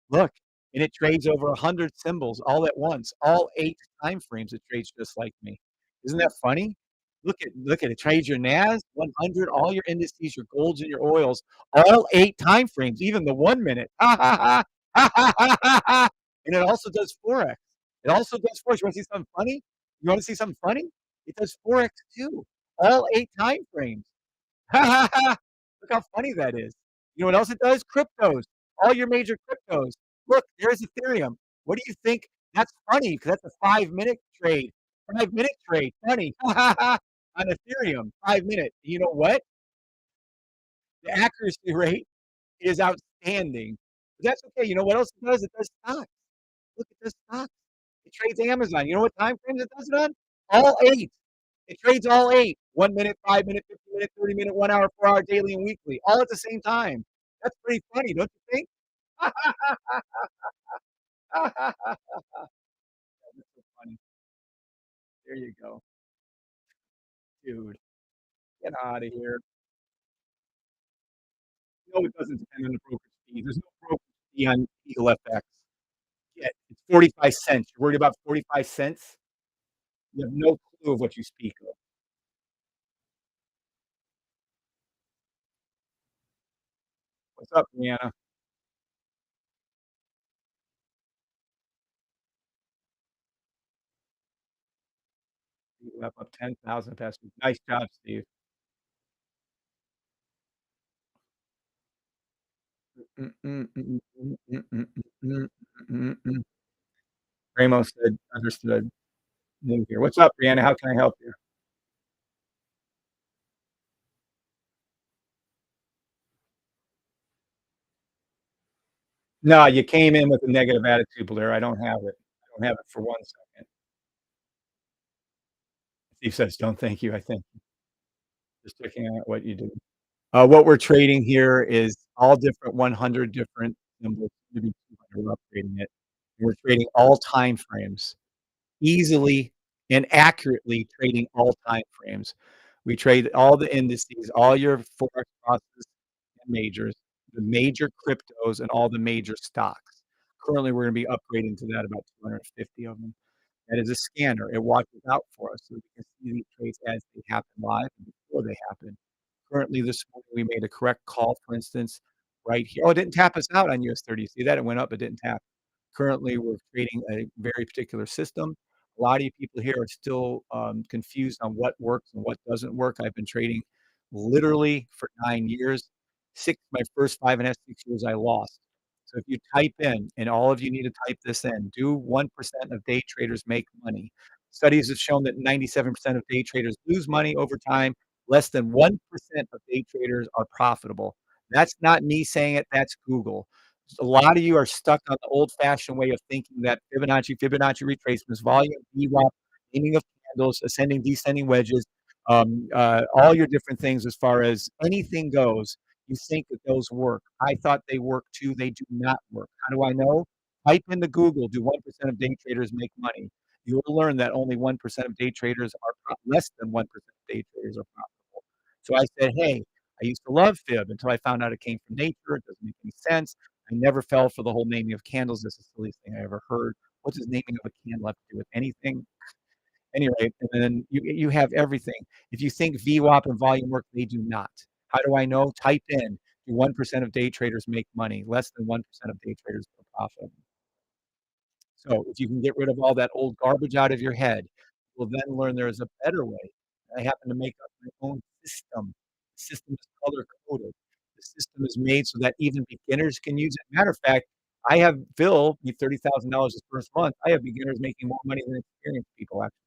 Look, and it trades over 100 symbols all at once, all 8 time frames. It trades just like me. Isn't that funny? Look at it. Trades your NAS, 100, all your indices, your golds and your oils, all 8 time frames, even the 1 minute. Ha ha ha. Ha ha ha ha ha. And it also does Forex. It also does Forex. You want to see something funny? You want to see something funny? It does Forex too. All 8 time frames. Ha ha ha. Look how funny that is. You know what else it does? Cryptos. All your major cryptos. Look, there's Ethereum. What do you think? That's funny because that's a 5 minute trade. 5 minute trade. Funny. Ha ha ha. On Ethereum, 5 minute. You know what? The accuracy rate is outstanding. But that's okay. You know what else it does? It does stocks. Look, it does stocks. It trades Amazon. You know what time frames it does it on? All 8. It trades all 8. 1 minute, 5 minute, 50-minute, 30-minute, 1 hour, 4 hour daily and weekly, all at the same time. That's pretty funny, don't you think? That's so funny. There you go. Dude, get out of here. No, it doesn't depend on the broker's fee. There's no broker's fee on Eagle FX. Yeah, it's 45 cents. You're worried about 45 cents? You have no clue of what you speak of. What's up, Brianna? You up 10,000 past week. Nice job, Steve. Mm, mm, mm, mm, mm, mm, mm, mm, mm. Ramos said, "Understood." New here. What's up, Brianna? How can I help you? No, you came in with a negative attitude, Blair. I don't have it. I don't have it for 1 second. Steve says, "Don't thank you. I think just checking out what you do." What we're trading here is all different 100 different symbols, maybe 200. We're upgrading it. We're trading all time frames, easily and accurately trading all time frames. We trade all the indices, all your forex crosses and majors, the major cryptos, and all the major stocks. Currently, we're gonna be upgrading to that, about 250 of them. That is a scanner. It watches out for us so we can see these trades as they happen live and before they happen. Currently, this morning, we made a correct call, for instance, right here. Oh, it didn't tap us out on US 30. See that? It went up, it didn't tap. Currently, we're creating a very particular system. A lot of you people here are still, confused on what works and what doesn't work. I've been trading literally for 9 years. 6 my first 5 and a half, 6 years, I lost. So if you type in, and all of you need to type this in, do 1% of day traders make money? Studies have shown that 97% of day traders lose money over time. Less than 1% of day traders are profitable. That's not me saying it, that's Google. A lot of you are stuck on the old-fashioned way of thinking that Fibonacci retracements, volume, VWAP, naming of candles, ascending, descending wedges, all your different things as far as anything goes, you think that those work. I thought they work too, they do not work. How do I know? Type into Google, "Do 1% of day traders make money?" You will learn that only 1% of day traders are less than 1% of day traders are profitable. So I said, "Hey, I used to love fib until I found out it came from nature, it doesn't make any sense. I never fell for the whole naming of candles. That's the silliest thing I ever heard. What does naming of a candle have to do with anything?" Anyway, and then you have everything. If you think VWAP and volume work, they do not. How do I know? Type in, "Do 1% of day traders make money?" Less than 1% of day traders are profitable. So if you can get rid of all that old garbage out of your head, you'll then learn there is a better way. I happen to make up my own system. The system is color coded. The system is made so that even beginners can use it. Matter of fact, I have Phil need $30,000 his first month. I have beginners making more money than experienced people actually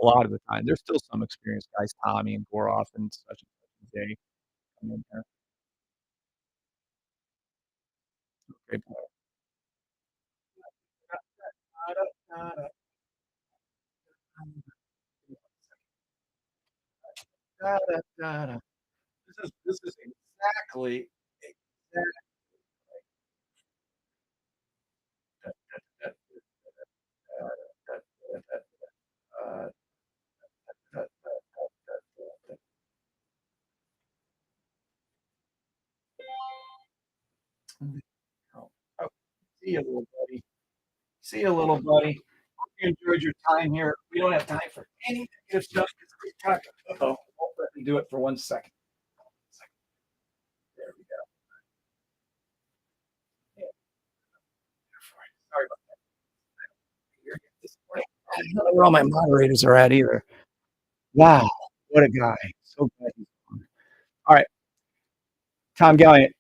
a lot of the time. There's still some experienced guys, Tommy and Goroff and such and Jay come in there. Great player. This is exactly. Oh, oh, see you, little buddy. See you, little buddy. Hope you enjoyed your time here. We don't have time for any negative stuff. It's great talking. Uh-oh. Won't let me do it for 1 second. There we go. Yeah, sorry about this morning. I don't know where all my moderators are at either. Wow, what a guy. So glad he's on. All right, Tom Galliant,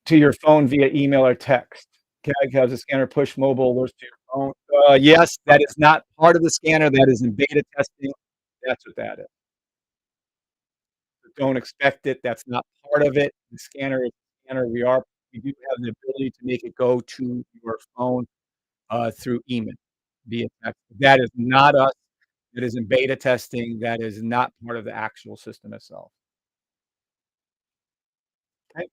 to your phone via email or text. Has the scanner push mobile alerts to your phone? Yes, that is not part of the scanner. That is in beta testing. That's what that is. So don't expect it. That's not part of it. The scanner is a scanner. We do have the ability to make it go to your phone through email via text. That is not us. That is in beta testing. That is not part of the actual system itself. Okay?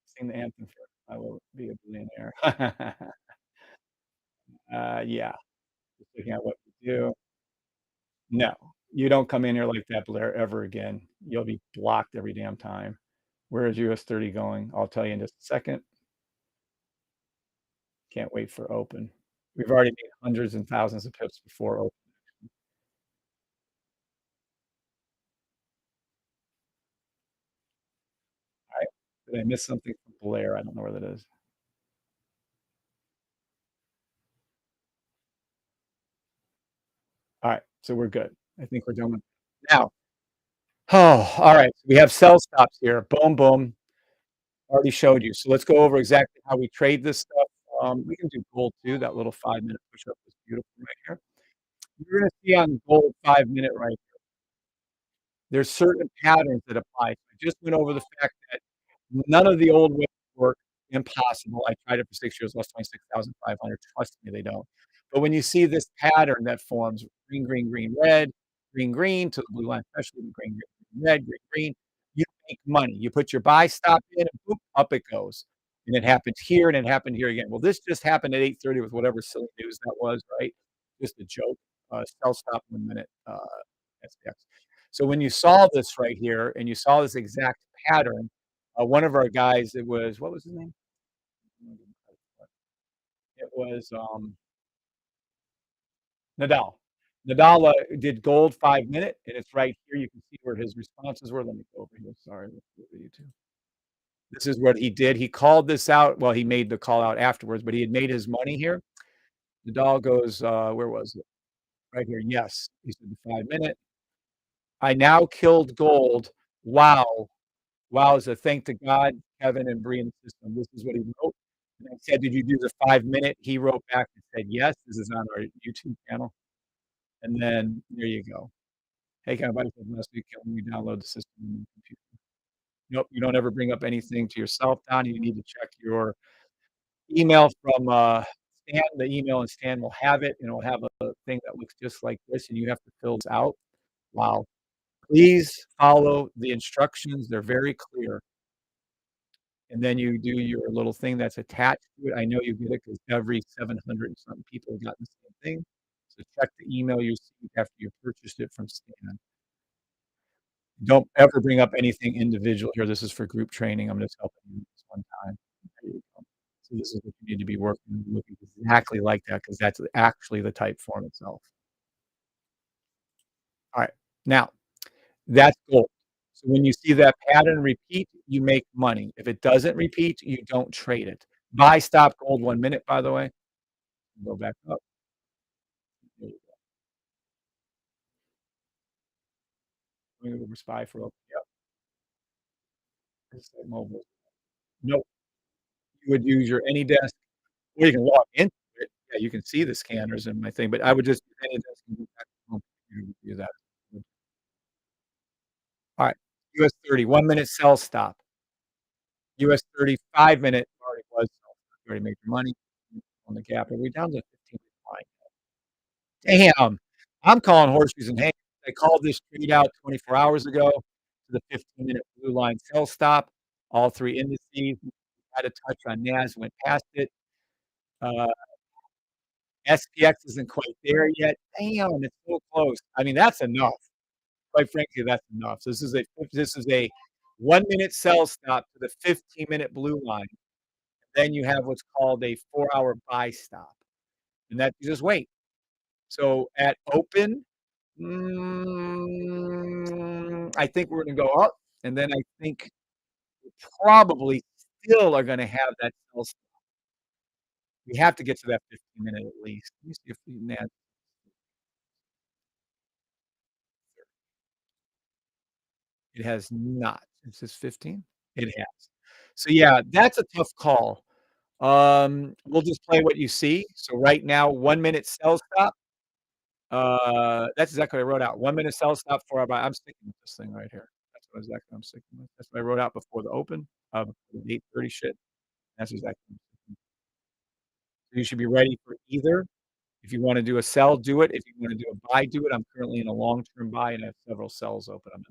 Sing the anthem for I will be a billionaire. Yeah, just looking at what we do. No, you don't come in here like that, Blair, ever again. You'll be blocked every damn time. Where is US 30 going? I'll tell you in just a second. Can't wait for open. We've already made hundreds and thousands of pips before open. All right. Did I miss something from Blair? I don't know where that is. All right, so we're good. I think we're done with now. Oh, all right. So we have sell stops here. Boom, boom. Already showed you. So let's go over exactly how we trade this stuff. We can do gold too. That little 5-minute push-up is beautiful right here. You're gonna see on gold 5-minute right. There's certain patterns that apply. So I just went over the fact that none of the old ways work. Impossible. I tried it for 6 years, lost 26,500. Trust me, they don't. But when you see this pattern that forms green, green, green, green to the blue line, especially the green, green, red, green, green, you make money. You put your buy stop in and boop, up it goes. And it happens here and it happened here again. Well, this just happened at 8:30 with whatever silly news that was, right? Just a joke. Sell stop 1 minute SPX. So when you saw this right here and you saw this exact pattern, one of our guys, it was what was his name? It was Nadal. Nadal did gold 5-minute, and it's right here. You can see where his responses were. Let me go over here. Sorry, let's go over YouTube. This is what he did. He called this out. Well, he made the call out afterwards, but he had made his money here. Nadal goes, where was it? Right here. Yes, he said the 5-minute. I now killed gold. Wow. Wow, as a thank to God, Kevin and Bri in the system. This is what he wrote. And I said, "Did you do the 5-minute?" He wrote back and said, "Yes, this is on our YouTube channel." And then there you go. "Hey, can I buy something last week? Can we download the system on your computer?" Nope, you don't ever bring up anything to yourself, Don. You need to check your email from, Stan. The email and Stan will have it, and it'll have a thing that looks just like this, and you have to fill this out. Wow. Please follow the instructions. They're very clear. And then you do your little thing that's attached to it. I know you get it because every 700 and something people have gotten the same thing. So check the email you received after you purchased it from Stan. Don't ever bring up anything individual here. This is for group training. I'm just helping you this one time. There you go. So this is what you need to be looking exactly like that because that's actually the type form itself. All right. Now, that's gold. So when you see that pattern repeat, you make money. If it doesn't repeat, you don't trade it. Buy stop gold 1 minute, by the way. Go back up. There you go. Let me over SPY for yep. It's like mobile. Nope. You would use your AnyDesk, or you can log into it. Yeah, you can see the scanners and my thing, but I would just use AnyDesk and go back to home computer to do that. All right. US 30, 1-minute sell stop. US 30, 5-minute already was sell stop. You already made your money on the gap. Are we down to 15 Damn, I'm calling horseshoes and hay. I called this trade out 24 hours ago to the 15-minute blue line sell stop. All three indices had a touch on NAS, went past it. Uh, SPX isn't quite there yet. Damn, it's so close. I mean, that's enough. Quite frankly, that's enough. So this is a 1-minute sell stop to the 15-minute blue line. Then you have what's called a 4-hour buy stop, and that you just wait. So at open, I think we're gonna go up, and then I think probably still are gonna have that sell stop. We have to get to that 15-minute at least. Let me see if we can add it has not. It says 15? It has. So, yeah, that's a tough call. We'll just play what you see. So right now, 1-minute sell stop. That's exactly what I wrote out. 1-minute sell stop, 4-hour buy. I'm sticking with this thing right here. That's what exactly I'm sticking with. That's what I wrote out before the open, before the 8:30 shit. That's exactly what I'm sticking with. So you should be ready for either. If you wanna do a sell, do it. If you wanna do a buy, do it. I'm currently in a long-term buy, and I have several sells open. I'm in.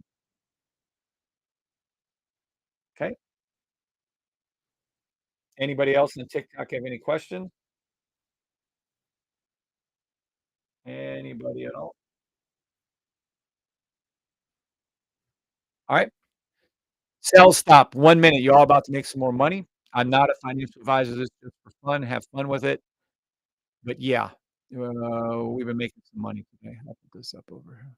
Okay? Anybody else in TikTok have any questions? Anybody at all? Alright. Sell stop, 1 minute. You're all about to make some more money. I'm not a financial advisor. This is just for fun. Have fun with it. But yeah, we've been making some money today. I'll put this up over here.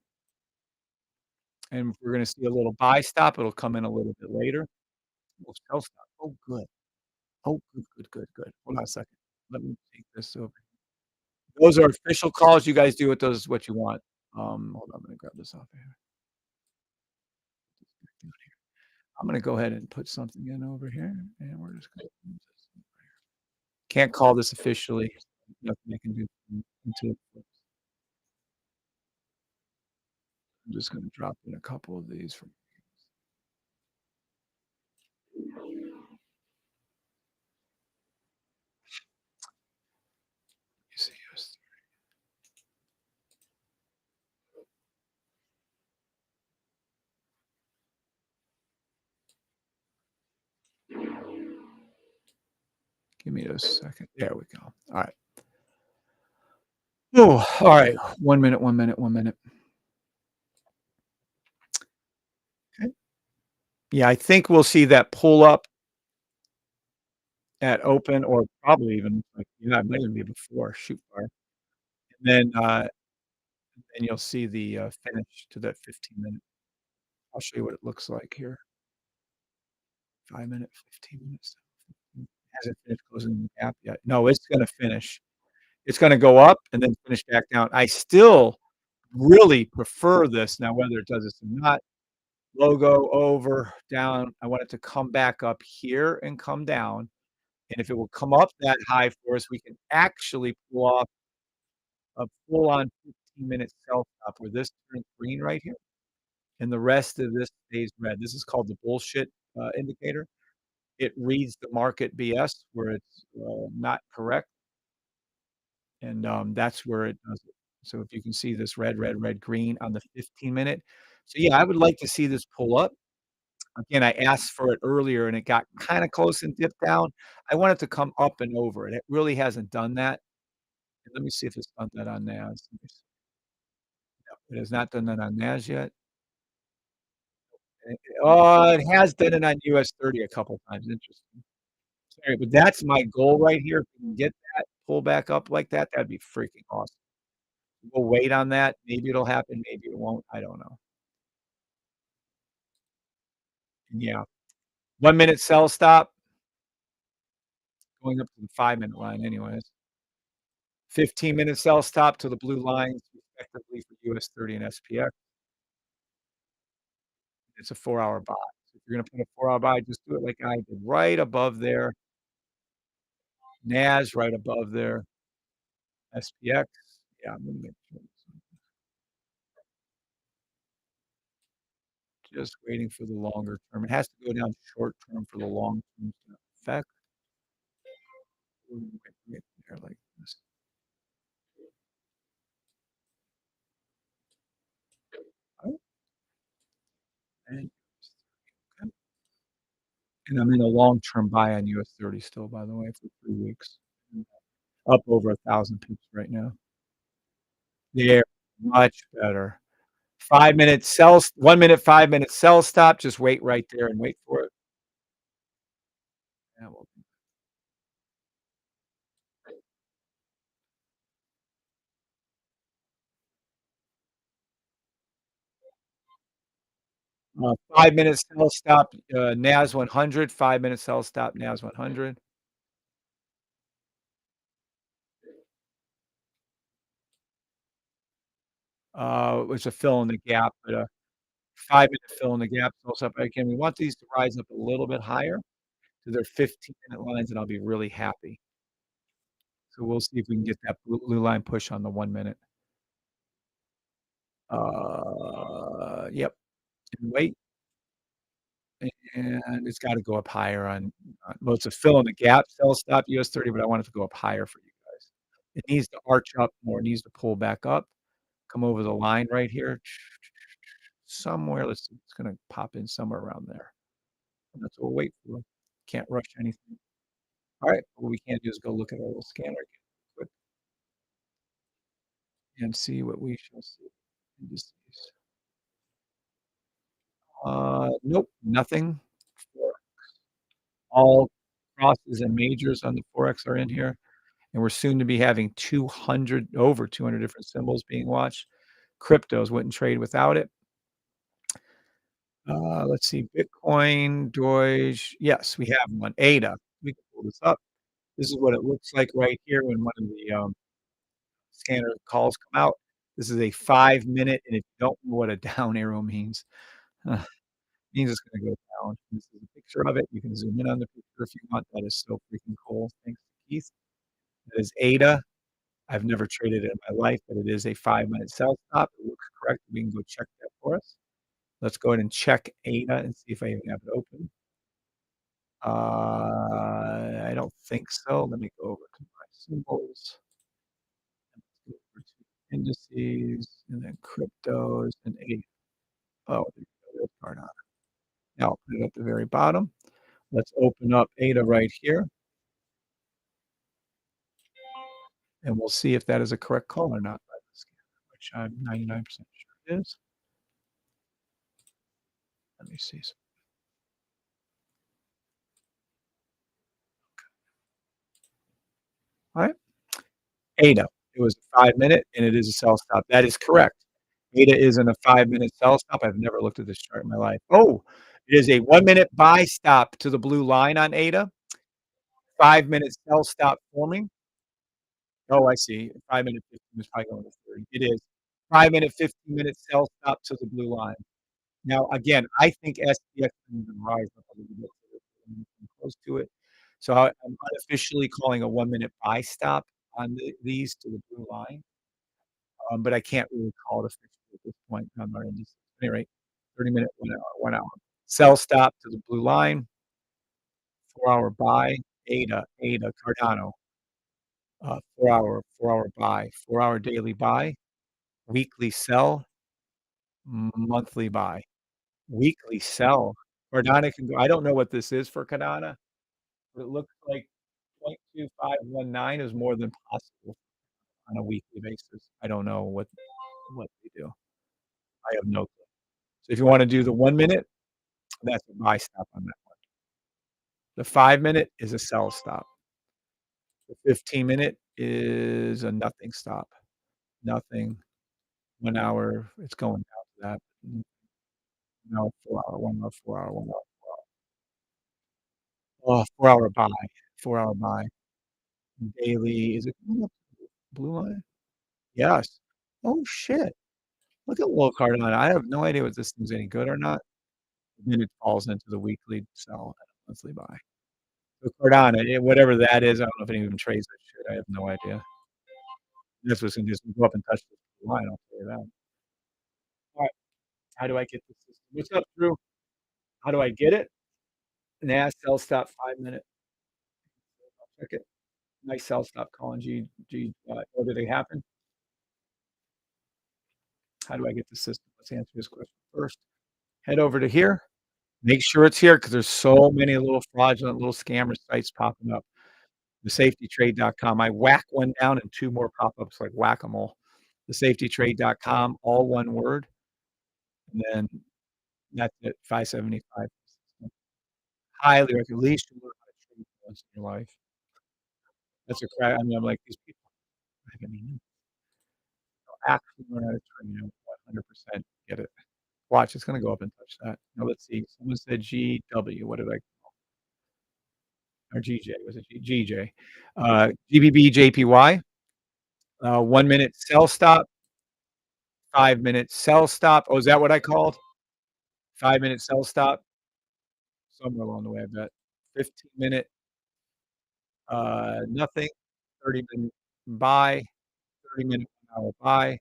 And we're gonna see a little buy stop. It'll come in a little bit later. Oh, sell stop. Oh, good. Oh, good, good, good, good. Hold on a second. Let me take this over. Those are official calls. You guys do with those what you want. Hold on. I'm gonna grab this off of here. I'm gonna go ahead and put something in over here, and we're just gonna use this. Can't call this officially. Nothing I can do until it flips. I'm just gonna drop in a couple of these from you see us. Give me a second. There we go. All right. Oh, all right. 1 minute, 1 minute, 1 minute. Okay. Yeah, I think we'll see that pull up at open or probably even like, yeah, it might even be before shoot fire. And then you'll see the finish to that 15-minute. I'll show you what it looks like here. 5 minute, 15 minutes. Hasn't finished closing the gap yet. No, it's gonna finish. It's gonna go up and then finish back down. I still really prefer this now, whether it does this or not. Logo over, down. I want it to come back up here and come down, and if it will come up that high for us, we can actually pull off a full-on 15-minute sell stop where this turns green right here, and the rest of this stays red. This is called the bullshit, indicator. It reads the market BS where it's, not correct, and, that's where it does it. So if you can see this red, red, red, green on the 15-minute. So, yeah, I would like to see this pull up. Again, I asked for it earlier, and it got kinda close and dipped down. I want it to come up and over it. It really hasn't done that. Let me see if it's done that on NAS. Let me see. It has not done that on NAS yet. It has done it on US 30 a couple times. Interesting. Sorry, but that's my goal right here. If we can get that pull back up like that, that'd be freaking awesome. We'll wait on that. Maybe it'll happen, maybe it won't. I don't know. Yeah. 1-minute sell stop, going up to the 5-minute line anyways. 15-minute sell stop to the blue lines respectively for US 30 and SPX. It's a 4-hour buy. So if you're gonna put a 4-hour buy, just do it like I did, right above there. NAS right above there. SPX. Yeah, I'm gonna make sure. Just waiting for the longer term. It has to go down short term for the long term to affect. Right there like this. Oh, and and I'm in a long-term buy on US 30 still, by the way, for 3 weeks. Up over 1,000 pips right now. Yeah, much better. 5-minute sell 1 minute, 5-minute sell stop, just wait right there and wait for it. Yeah, well, 5-minute sell stop, NAS 100, 5-minute sell stop, NAS 100. It's a fill in the gap, but a 5-minute fill in the gap sells up. Again, we want these to rise up a little bit higher to their 15-minute lines, and I'll be really happy. So we'll see if we can get that blue line push on the 1 minute. Yep, and wait, and it's gotta go up higher well, it's a fill in the gap, sell stop US 30, but I want it to go up higher for you guys. It needs to arch up more, it needs to pull back up, come over the line right here, somewhere, let's see, it's gonna pop in somewhere around there, and that's what we'll wait for. Can't rush anything. Alright, what we can do is go look at our little scanner again quick and see what we shall see. Indices. Nope, nothing. For all crosses and majors on the Forex are in here, and we're soon to be having 200 over 200 different symbols being watched. Cryptos wouldn't trade without it. Let's see, Bitcoin, Doge. Yes, we have one. ADA. We can pull this up. This is what it looks like right here when one of the, scanner calls come out. This is a 5-minute, and if you don't know what a down arrow means, uh, means it's gonna go down. This is a picture of it. You can zoom in on the picture if you want. That is so freaking cool. Thanks to Keith. That is ADA. I've never traded it in my life, but it is a 5-minute sell stop. It looks correct. We can go check that for us. Let's go ahead and check ADA and see if I even have it open. I don't think so. Let me go over to my symbols. Let's go over to indices and then cryptos and ADA. Oh, there you go. There's Cardano. Now I'll put it at the very bottom. Let's open up ADA right here, and we'll see if that is a correct call or not by the scanner, which I'm 99% sure it is. Let me see. Alright, ADA. It was a 5-minute, and it is a sell stop. That is correct. ADA is in a 5-minute sell stop. I've never looked at this chart in my life. Oh, it is a 1-minute buy stop to the blue line on ADA. 5-minute sell stop forming. Oh, I see. 5-minute, 15 is probably going to 30. It is. 5-minute, 15-minute sell stop to the blue line. Now, again, I think SPX is gonna rise up a little bit close to it. So I'm unofficially calling a 1-minute buy stop on these to the blue line, but I can't really call it officially at this point on our indices. At any rate, 30-minute, 1 hour, 1 hour. Sell stop to the blue line, 4-hour buy, ADA, Cardano, 4-hour buy, 4-hour daily buy, weekly sell, monthly buy. Weekly sell. Cardano can go I don't know what this is for Cardano, but it looks like 0.2519 is more than possible on a weekly basis. I don't know what they do. I have no clue. So if you wanna do the 1 minute, that's a buy stop on that one. The 5-minute is a sell stop. The 15-minute is a nothing stop. Nothing. 1 hour, it's going down to that. No, 4-hour, 1 hour, 4-hour, 1 hour. Oh, 4-hour buy. 4-hour buy. Daily, is it going up to the blue line? Yes. Oh, shit. Look at low Cardano. I have no idea what this thing's any good or not. Then it falls into the weekly sell and a monthly buy. So Cardano, whatever that is, I don't know if it even trades that shit. I have no idea. That's what's gonna do is go up and touch the blue line, I'll tell you that. Alright, how do I get this system? What's up, Drew? How do I get it? NAS sell stop 5-minute. I'll check it. Nice sell stop calling or did it happen? How do I get the system? Let's answer this question first. Head over to here. Make sure it's here because there's so many little fraudulent little scammer sites popping up. TheSafetyTrade.com. I whack one down and 2 more pop-ups like whack-a-mole. TheSafetyTrade.com, all one word. and then that's it, 575. Highly recommend at least you learn how to trade once in your life. That's a cra I mean, I'm like, these people, I mean, actually learn how to trade, 100% get it. Watch, it's gonna go up and touch that. Now let's see, someone said GW, what did I or GJ, was it GJ? GBB, 1 minute sell stop, 5 minute sell stop. Oh, is that what I called? 5 minute sell stop? Somewhere along the way, I bet. 15-minute, nothing, 30-minute buy, 30-minute, 1 hour buy.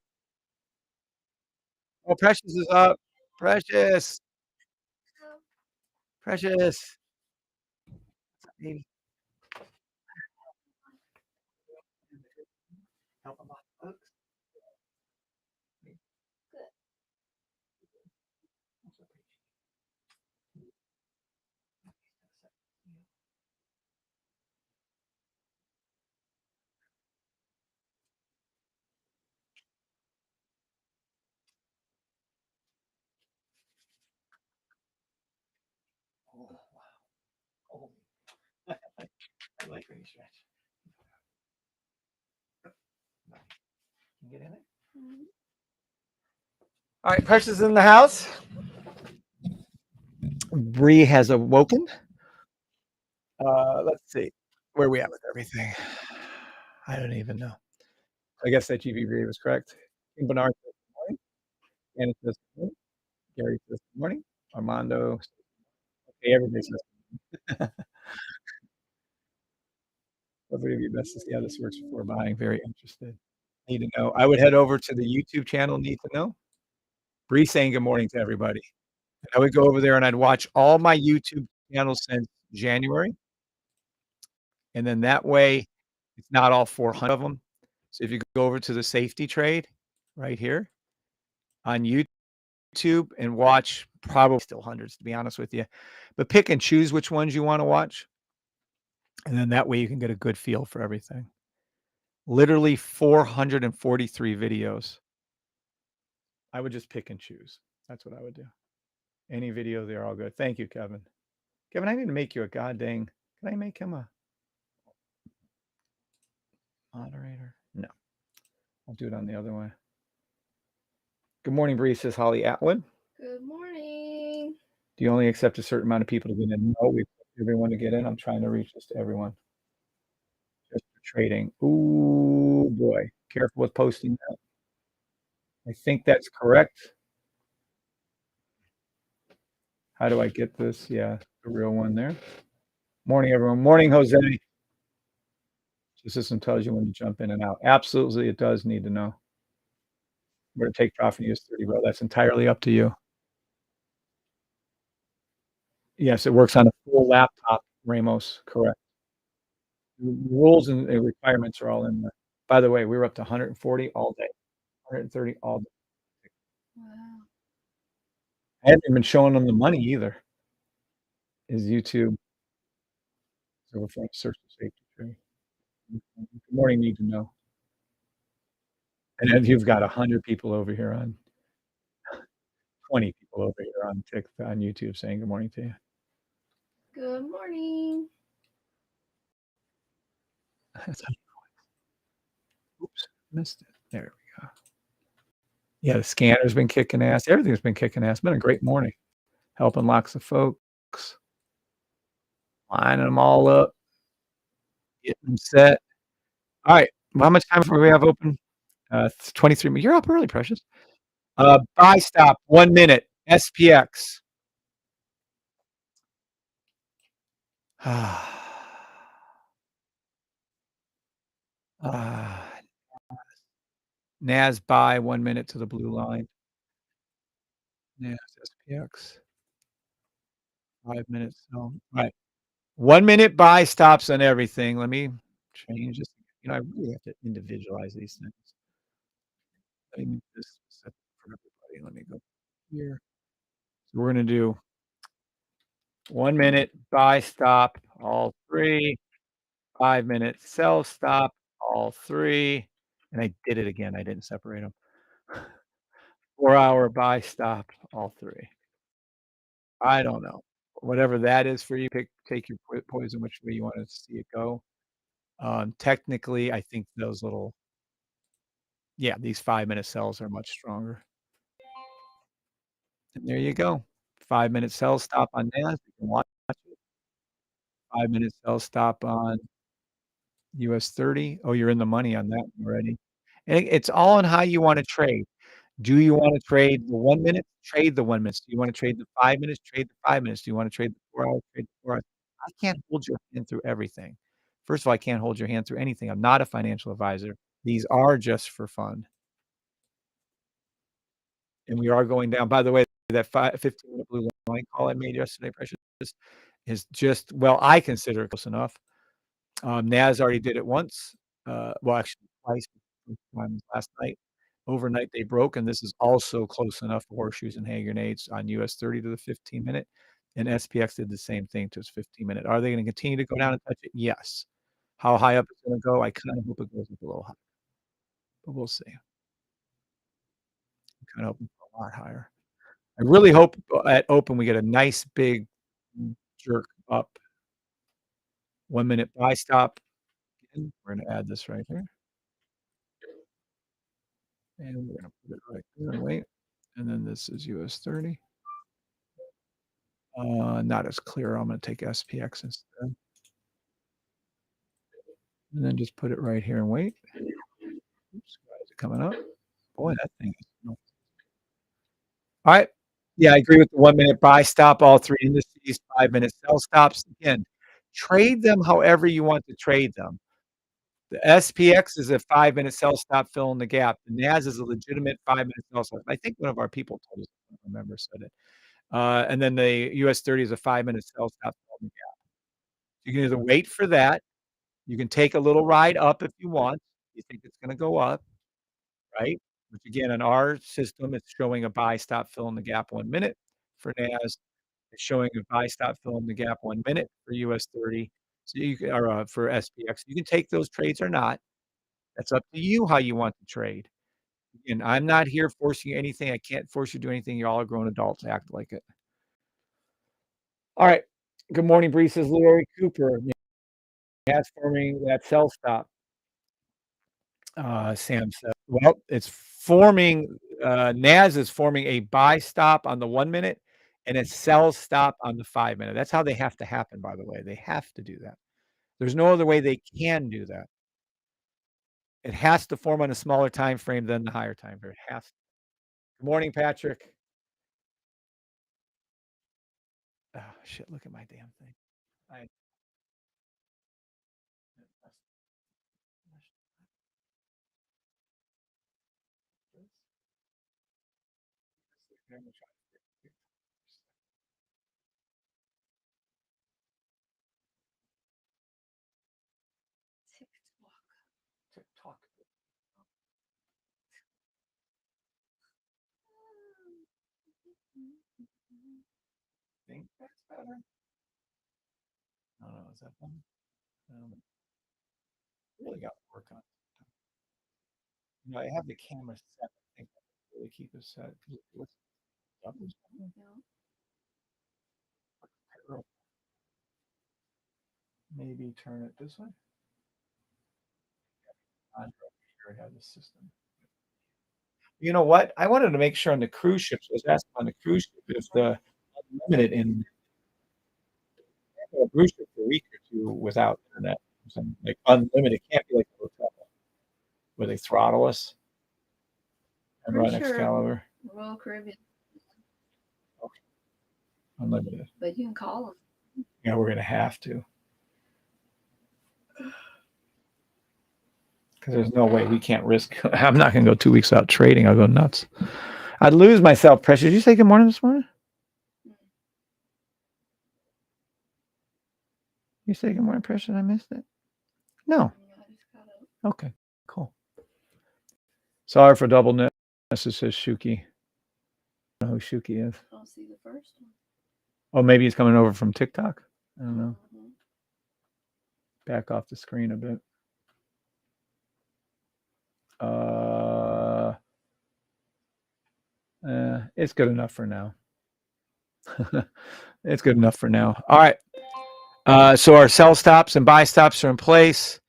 Oh, Precious is up. Precious, Precious. Baby. Help him out, folks. Oh, wow. Oh, I like when you stretch. Can you get in it? All right, Precious is in the house. Bree has awoken. Let's see where we at with everything. I don't even know. I guess that GVB was correct. King Bernard says good morning. Anna says good morning. Gary says good morning. Armando. Okay, everybody says good morning. Hopefully it'd be best to see how this works before buying. Very interested. Need to know. I would head over to the YouTube channel, Need to Know. Bree saying good morning to everybody. I would go over there and I'd watch all my YouTube channels since January. And then that way, it's not all 400 of them. So if you go over to the safety trade right here on YouTube and watch probably still hundreds, to be honest with you, but pick and choose which ones you want to watch. And then that way you can get a good feel for everything. Literally 443 videos. I would just pick and choose. That's what I would do. Any video, they're all good. Thank you, Kevin. Kevin, I need to make you a god dang. Can I make him a moderator? No. I'll do it on the other way. Good morning, Bree, says Holly Atwood. Good morning. Do you only accept a certain amount of people to get in? No, we accept everyone to get in. I'm trying to reach this to everyone. Just for trading. Ooh, boy. Careful with posting that. I think that's correct. How do I get this? Yeah, the real one there. Morning, everyone. Morning, Jose. The system tells you when to jump in and out. Absolutely, it does need to know. Where to take profit and use 30 row. That's entirely up to you. Yes, it works on a full laptop, Ramos. Correct. The rules and requirements are all in there. By the way, we were up to 140 all day, 130 all day. Wow. I haven't been showing them the money either. Is YouTube. So we're trying to search the safety tree. Good morning, need to know. And then you've got 100 people over here on 20 people over here on TikTok, on YouTube saying good morning to you. Good morning. Oops, missed it. There we go. Yeah, the scanner's been kicking ass. Everything's been kicking ass. Been a great morning. Helping lots of folks. Lining them all up. Getting them set. All right. Well, how much time do we have open? It's 23 minutes. You're up early, Precious. Buy stop, 1 minute. SPX. NAS buy 1 minute to the blue line. NAS SPX. 5 minutes. So, all right. 1 minute buy stops on everything. Let me change this. I really have to individualize these things. Let me make this set for everybody. Let me go here. So we're going to do 1 minute buy stop, all three. 5 minute sell stop, all three. And I did it again. I didn't separate them. 4-hour buy stop, all three. I don't know. Whatever that is for you, take your poison which way you want to see it go. Technically, I think those little these 5-minute sells are much stronger. And there you go. 5-minute sell stop on NAS. You can watch it. 5-minute sell stop on US 30. Oh, you're in the money on that one already. And it's all on how you want to trade. Do you want to trade the 1 minute? Trade the 1 minute. Do you want to trade the 5 minutes? Trade the 5 minutes. Do you want to trade the 4 hours? Trade the 4 hours. I can't hold your hand through everything. First of all, I can't hold your hand through anything. I'm not a financial advisor. These are just for fun. And we are going down. By the way, that 15-minute blue line call I made yesterday, Precious, is just, well, I consider it close enough. NAS already did it once. Well, actually twice. Last night. Overnight, they broke, and this is also close enough for horseshoes and hand grenades on US 30 to the 15-minute. And SPX did the same thing to its 15-minute. Are they going to continue to go down and touch it? Yes. How high up it's going to go? I kind of hope it goes up a little high. But we'll see. I'm kind of hoping for a lot higher. I really hope at open we get a nice big jerk up. 1 minute buy stop. Again, we're going to add this right here. And we're going to put it right there and wait. And then this is US 30. Not as clear. I'm going to take SPX instead. And then just put it right here and wait. Oops, why is it coming up? Boy, that thing is. All right. Yeah, I agree with the 1 minute buy stop, all three indices, 5-minute sell stops. Again, trade them however you want to trade them. The SPX is a 5-minute sell stop filling the gap. The NAS is a legitimate 5-minute sell stop. I think one of our people told us, I don't remember, said it. And then the US 30 is a 5-minute sell stop filling the gap. You can either wait for that. You can take a little ride up if you want. You think it's going to go up, right? Which again, in our system, it's showing a buy stop fill in the gap 1 minute. For NAS, it's showing a buy stop fill in the gap 1 minute for US 30. So you can, or for SPX, you can take those trades or not. That's up to you how you want to trade. And I'm not here forcing you anything. I can't force you to do anything. You all are grown adults. Act like it. All right. Good morning, Bree, says Larry Cooper. NAS forming that sell stop. Sam said, well, it's forming, NAS is forming a buy stop on the 1 minute and a sell stop on the 5 minute. That's how they have to happen, by the way. They have to do that. There's no other way they can do that. It has to form on a smaller time frame than the higher time frame. It has to. Good morning, Patrick. Oh, shit, look at my damn thing. TikTok. Think that's better. I don't know. Is that one? Really got to work on it. You know, I have the camera set. I think I really keep it set. What's up? Maybe turn it this way. Here I have the system. You know what? I wanted to make sure on the cruise ships. I was asking on the cruise ship if the unlimited in a cruise ship for a week or two without internet. Like unlimited can't be like a hotel where they throttle us and run Excalibur. Royal Caribbean. Okay. Unlimited. But you can call them. Yeah, we're gonna have to. Because there's no way we can't risk. I'm not going to go 2 weeks out trading. I'll go nuts. I'd lose myself. Precious, did you say good morning this morning? You say good morning, Precious? I missed it. No. Okay, cool. Sorry for double net. This says Shuki. I don't know who Shuki is. I don't see the first one. Oh, maybe he's coming over from TikTok. I don't know. Back off the screen a bit. It's good enough for now. It's good enough for now. All right. So our sell stops and buy stops are in place.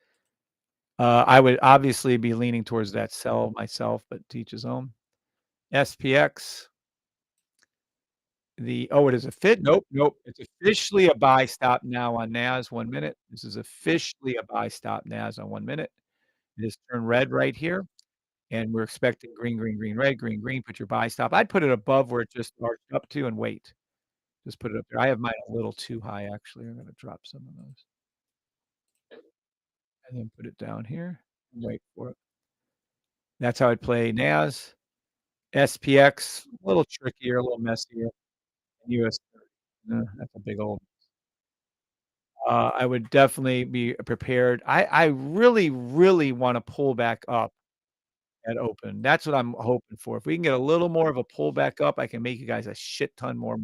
I would obviously be leaning towards that sell myself, but to each his own. SPX. It is a fit. Nope. It's officially a buy stop now on NAS 1 minute. This is officially a buy stop NAS on 1 minute. It has turned red right here, and we're expecting green, red, green. Put your buy stop. I'd put it above where it just arched up to and wait. Just put it up there. I have mine a little too high, actually. I'm going to drop some of those. And then put it down here and wait for it. That's how I'd play NAS. SPX, a little trickier, a little messier. US, that's a big old. I would definitely be prepared. I really want to pull back up at open. That's what I'm hoping for. If we can get a little more of a pullback up, I can make you guys a shit ton more.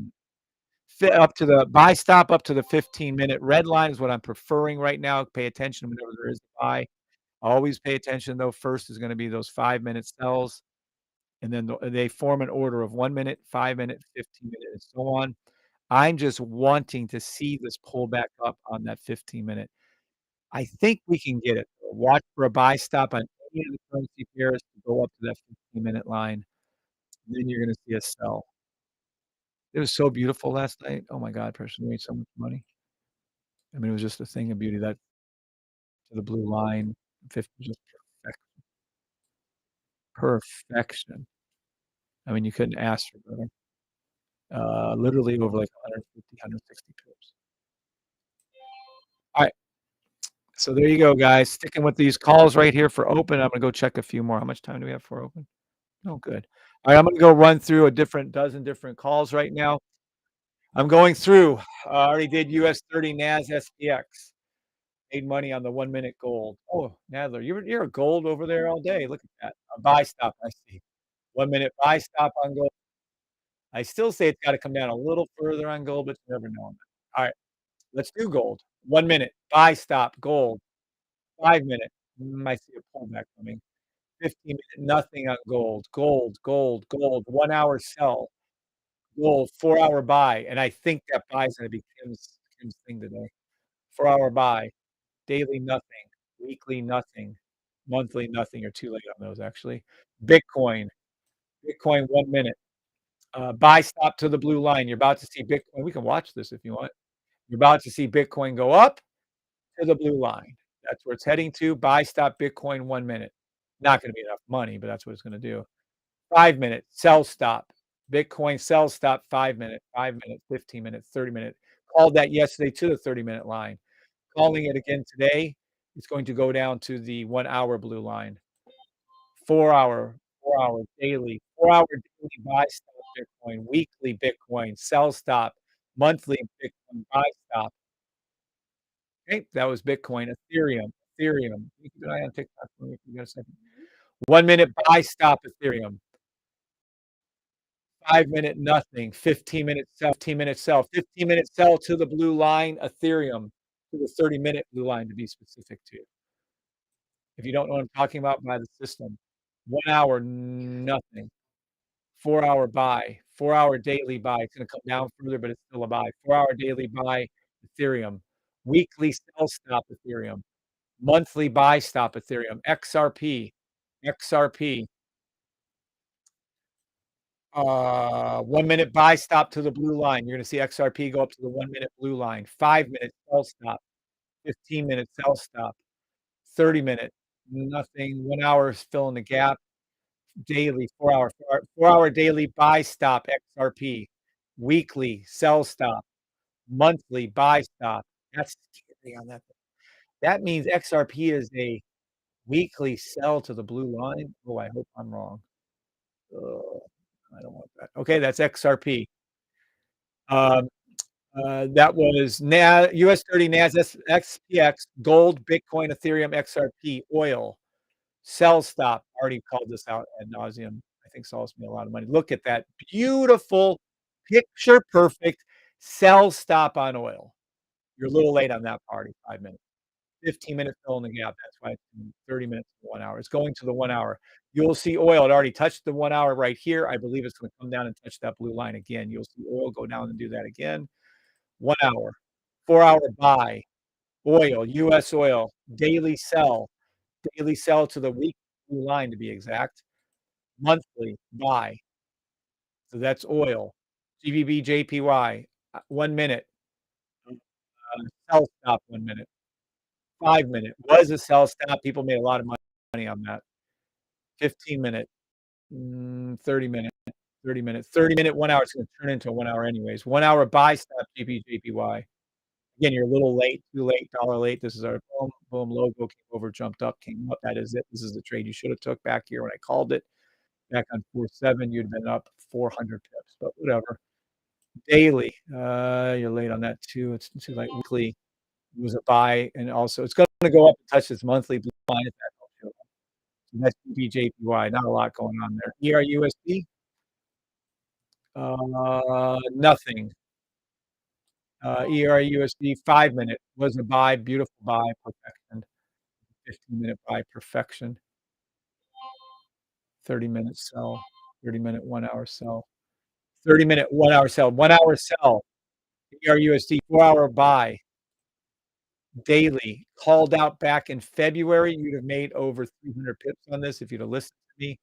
Fit up to the buy stop up to the 15-minute red line is what I'm preferring right now. Pay attention whenever there is a buy. Always pay attention though. First is going to be those 5-minute sells, and then they form an order of 1 minute, 5 minute, 15 minute, and so on. I'm just wanting to see this pull back up on that 15-minute. I think we can get it. Watch for a buy stop on any of the currency pairs to go up to that 15-minute line. And then you're going to see a sell. It was so beautiful last night. Oh my God, person made so much money. I mean, it was just a thing of beauty. That to the blue line, 50 just perfection. I mean, you couldn't ask for better. Literally over like 150, 160 pips. All right. So there you go, guys. Sticking with these calls right here for open. I'm gonna go check a few more. How much time do we have for open? Oh, good. All right, I'm gonna go run through a dozen different calls right now. I'm going through. I already did US 30 NAS SPX. Made money on the 1 minute gold. Oh, Nadler, you're a gold over there all day. Look at that. A buy stop, I see. 1 minute buy stop on gold. I still say it's got to come down a little further on gold, but you never know on that. All right, let's do gold. 1 minute buy stop gold. 5 minute. I see a pullback coming. 15-minute nothing on gold. Gold. 1 hour sell. Gold. 4-hour buy. And I think that buy is going to be Kim's thing today. 4-hour buy. Daily nothing. Weekly nothing. Monthly nothing. You're too late on those actually. Bitcoin. 1 minute. Buy stop to the blue line. You're about to see Bitcoin. We can watch this if you want. You're about to see Bitcoin go up to the blue line. That's where it's heading to. Buy stop Bitcoin 1 minute. Not going to be enough money, but that's what it's going to do. 5 minute sell stop. Bitcoin sell stop 5 minute, 5 minute, 15 minute, 30 minute. Called that yesterday to the 30-minute line. Calling it again today. It's going to go down to the 1 hour blue line. 4-hour daily. 4-hour daily buy stop Bitcoin. Weekly Bitcoin sell stop. Monthly Bitcoin buy stop. Okay, that was Bitcoin. Ethereum. Keep an eye on TikTok for me if you got a second. 1 minute buy stop Ethereum. 5-minute nothing. 15-minute sell. 15-minute sell to the blue line Ethereum, to the 30-minute blue line to be specific to. If you don't know what I'm talking about, buy the system. 1 hour nothing. 4-hour buy. 4-hour daily buy. It's going to come down further, but it's still a buy. 4-hour daily buy Ethereum. Weekly sell stop Ethereum. Monthly buy stop Ethereum. XRP. 1 minute buy stop to the blue line. You're going to see XRP go up to the 1 minute blue line. 5-minute sell stop. 15-minute sell stop. 30-minute nothing. 1 hour is filling the gap. Daily 4-hour daily buy stop XRP. Weekly sell stop. Monthly buy stop. That's scary on that. That means XRP is a weekly sell to the blue line. Oh, I hope I'm wrong. I don't want that. Okay, that's XRP. That was US 30 NAS XPX, gold, Bitcoin, Ethereum, XRP, oil, sell stop. Already called this out ad nauseum. I think Saul's made a lot of money. Look at that beautiful, picture perfect sell stop on oil. You're a little late on that party. 5 minutes. 15-minute fill in the gap. That's why it's 30 minutes to 1 hour. It's going to the 1 hour. You'll see oil. It already touched the 1 hour right here. I believe it's gonna come down and touch that blue line again. You'll see oil go down and do that again. 1 hour. 4-hour buy. Oil, US oil, daily sell to the weekly blue line to be exact. Monthly buy. So that's oil. GBP, JPY, 1 minute. Sell stop 1 minute. 5 minute was a sell stop. People made a lot of money on that. 15 minute, 30 minute, 30 minutes. 30-minute, 1 hour. It's gonna turn into a 1 hour anyways. 1 hour buy stop GBP, JPY. Again, you're a little late, too late, dollar late. This is our boom, boom logo came over, jumped up, came up. That is it. This is the trade you should have took back here when I called it. Back on 4.7, you'd been up 400 pips, but whatever. Daily, you're late on that too. It's like weekly was a buy, and also it's gonna go up and touch this monthly blue line if that helps you. So that's BJPY, not a lot going on there. ERUSD, nothing. ERUSD 5-minute was a buy, beautiful buy, perfection. 15-minute buy, perfection. 30-minute sell, 30-minute, 1 hour sell. 30-minute, 1 hour sell, 1 hour sell. ERUSD 4-hour buy. Daily, called out back in February, you'd have made over 300 pips on this if you'd have listened to me.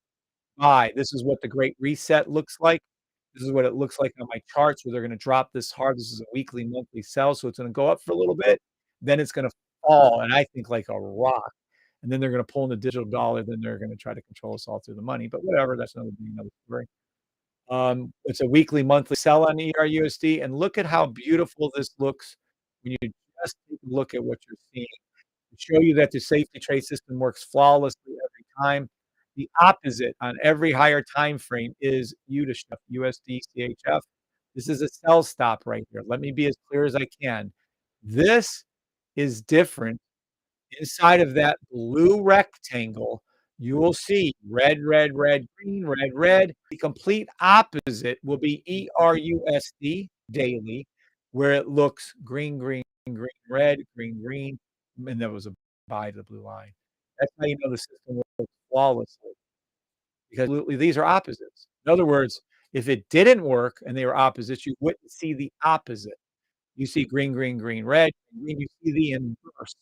Buy. This is what the great reset looks like. This is what it looks like on my charts where they're gonna drop this hard. This is a weekly, monthly sell, so it's gonna go up for a little bit, then it's gonna fall, and I think like a rock, and then they're gonna pull in the digital dollar, then they're gonna try to control us all through the money, but whatever, that's another story. It's a weekly, monthly sell on ERUSD, and look at how beautiful this looks when you just take a look at what you're seeing. To show you that the safety trade system works flawlessly every time. The opposite on every higher time frame is USD, CHF. This is a sell stop right here. Let me be as clear as I can. This is different. Inside of that blue rectangle, you will see red, red, red, green, red, red. The complete opposite will be ERUSD daily, where it looks green, green, green, red, green, green, and there was a buy to the blue line. That's how you know the system works flawlessly, because these are opposites. In other words, if it didn't work and they were opposites, you wouldn't see the opposite. You see green, green, green, red, green, you see the inverse.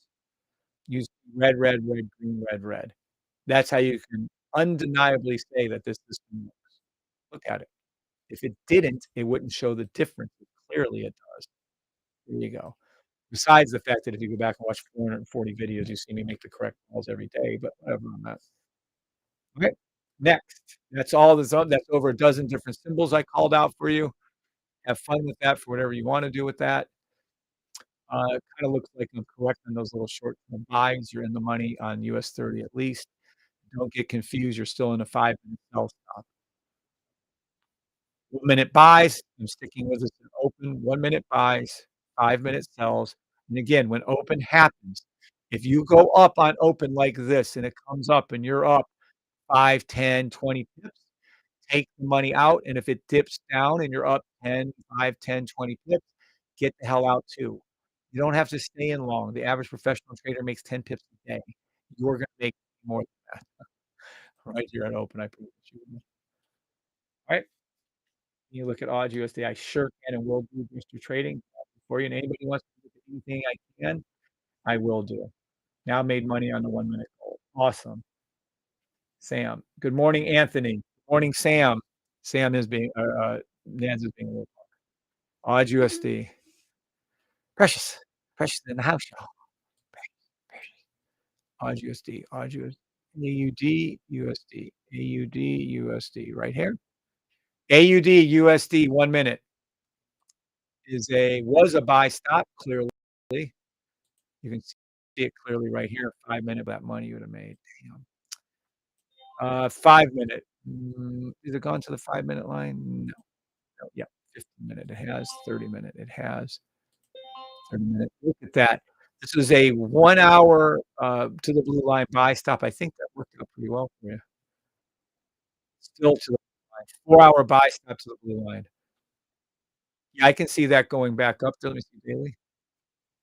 You see red, red, red, green, red, red. That's how you can undeniably say that this system works. Look at it. If it didn't, it wouldn't show the difference. Clearly it does. There you go. Besides the fact that if you go back and watch 440 videos, you see me make the correct calls every day, but whatever on that. Okay, next. That's all that's over a dozen different symbols I called out for you. Have fun with that for whatever you wanna do with that. It kinda looks like I'm correct on those little short-term buys. You're in the money on US 30 at least. Don't get confused, you're still in a 5-minute sell stop. 1-minute buys, I'm sticking with this in open, 1-minute buys, 5-minute sells, and again, when open happens, if you go up on open like this and it comes up and you're up 5, 10, 20 pips, take the money out, and if it dips down and you're up 10, 5, 10, 20 pips, get the hell out too. You don't have to stay in long. The average professional trader makes 10 pips a day. You're gonna make more than that right here at open, I promise you. Alright? You look at odds USD, I sure can and will do Mr. Trading for you, and anybody who wants to look at anything I can, I will do. Now I made money on the 1-minute gold. Awesome. Sam. Good morning, Anthony. Good morning, Sam. Sam is being, Nance is being a little odds USD. Precious. Precious in the house, y'all. Precious. Odds USD. Odds USD. AUD USD. AUD USD. Right here. AUD USD 1 minute was a buy stop clearly. You can see it clearly right here. 5-minute, that money you would have made. Damn. 5-minute. Is it gone to the 5-minute line? No. No. Yeah. 15-minute. It has. 30-minute. It has. 30-minute. Look at that. This is a 1 hour to the blue line buy stop. I think that worked out pretty well for you. Still to the blue line. 4-hour buy stop to the blue line. Yeah, I can see that going back up there. Let me see daily.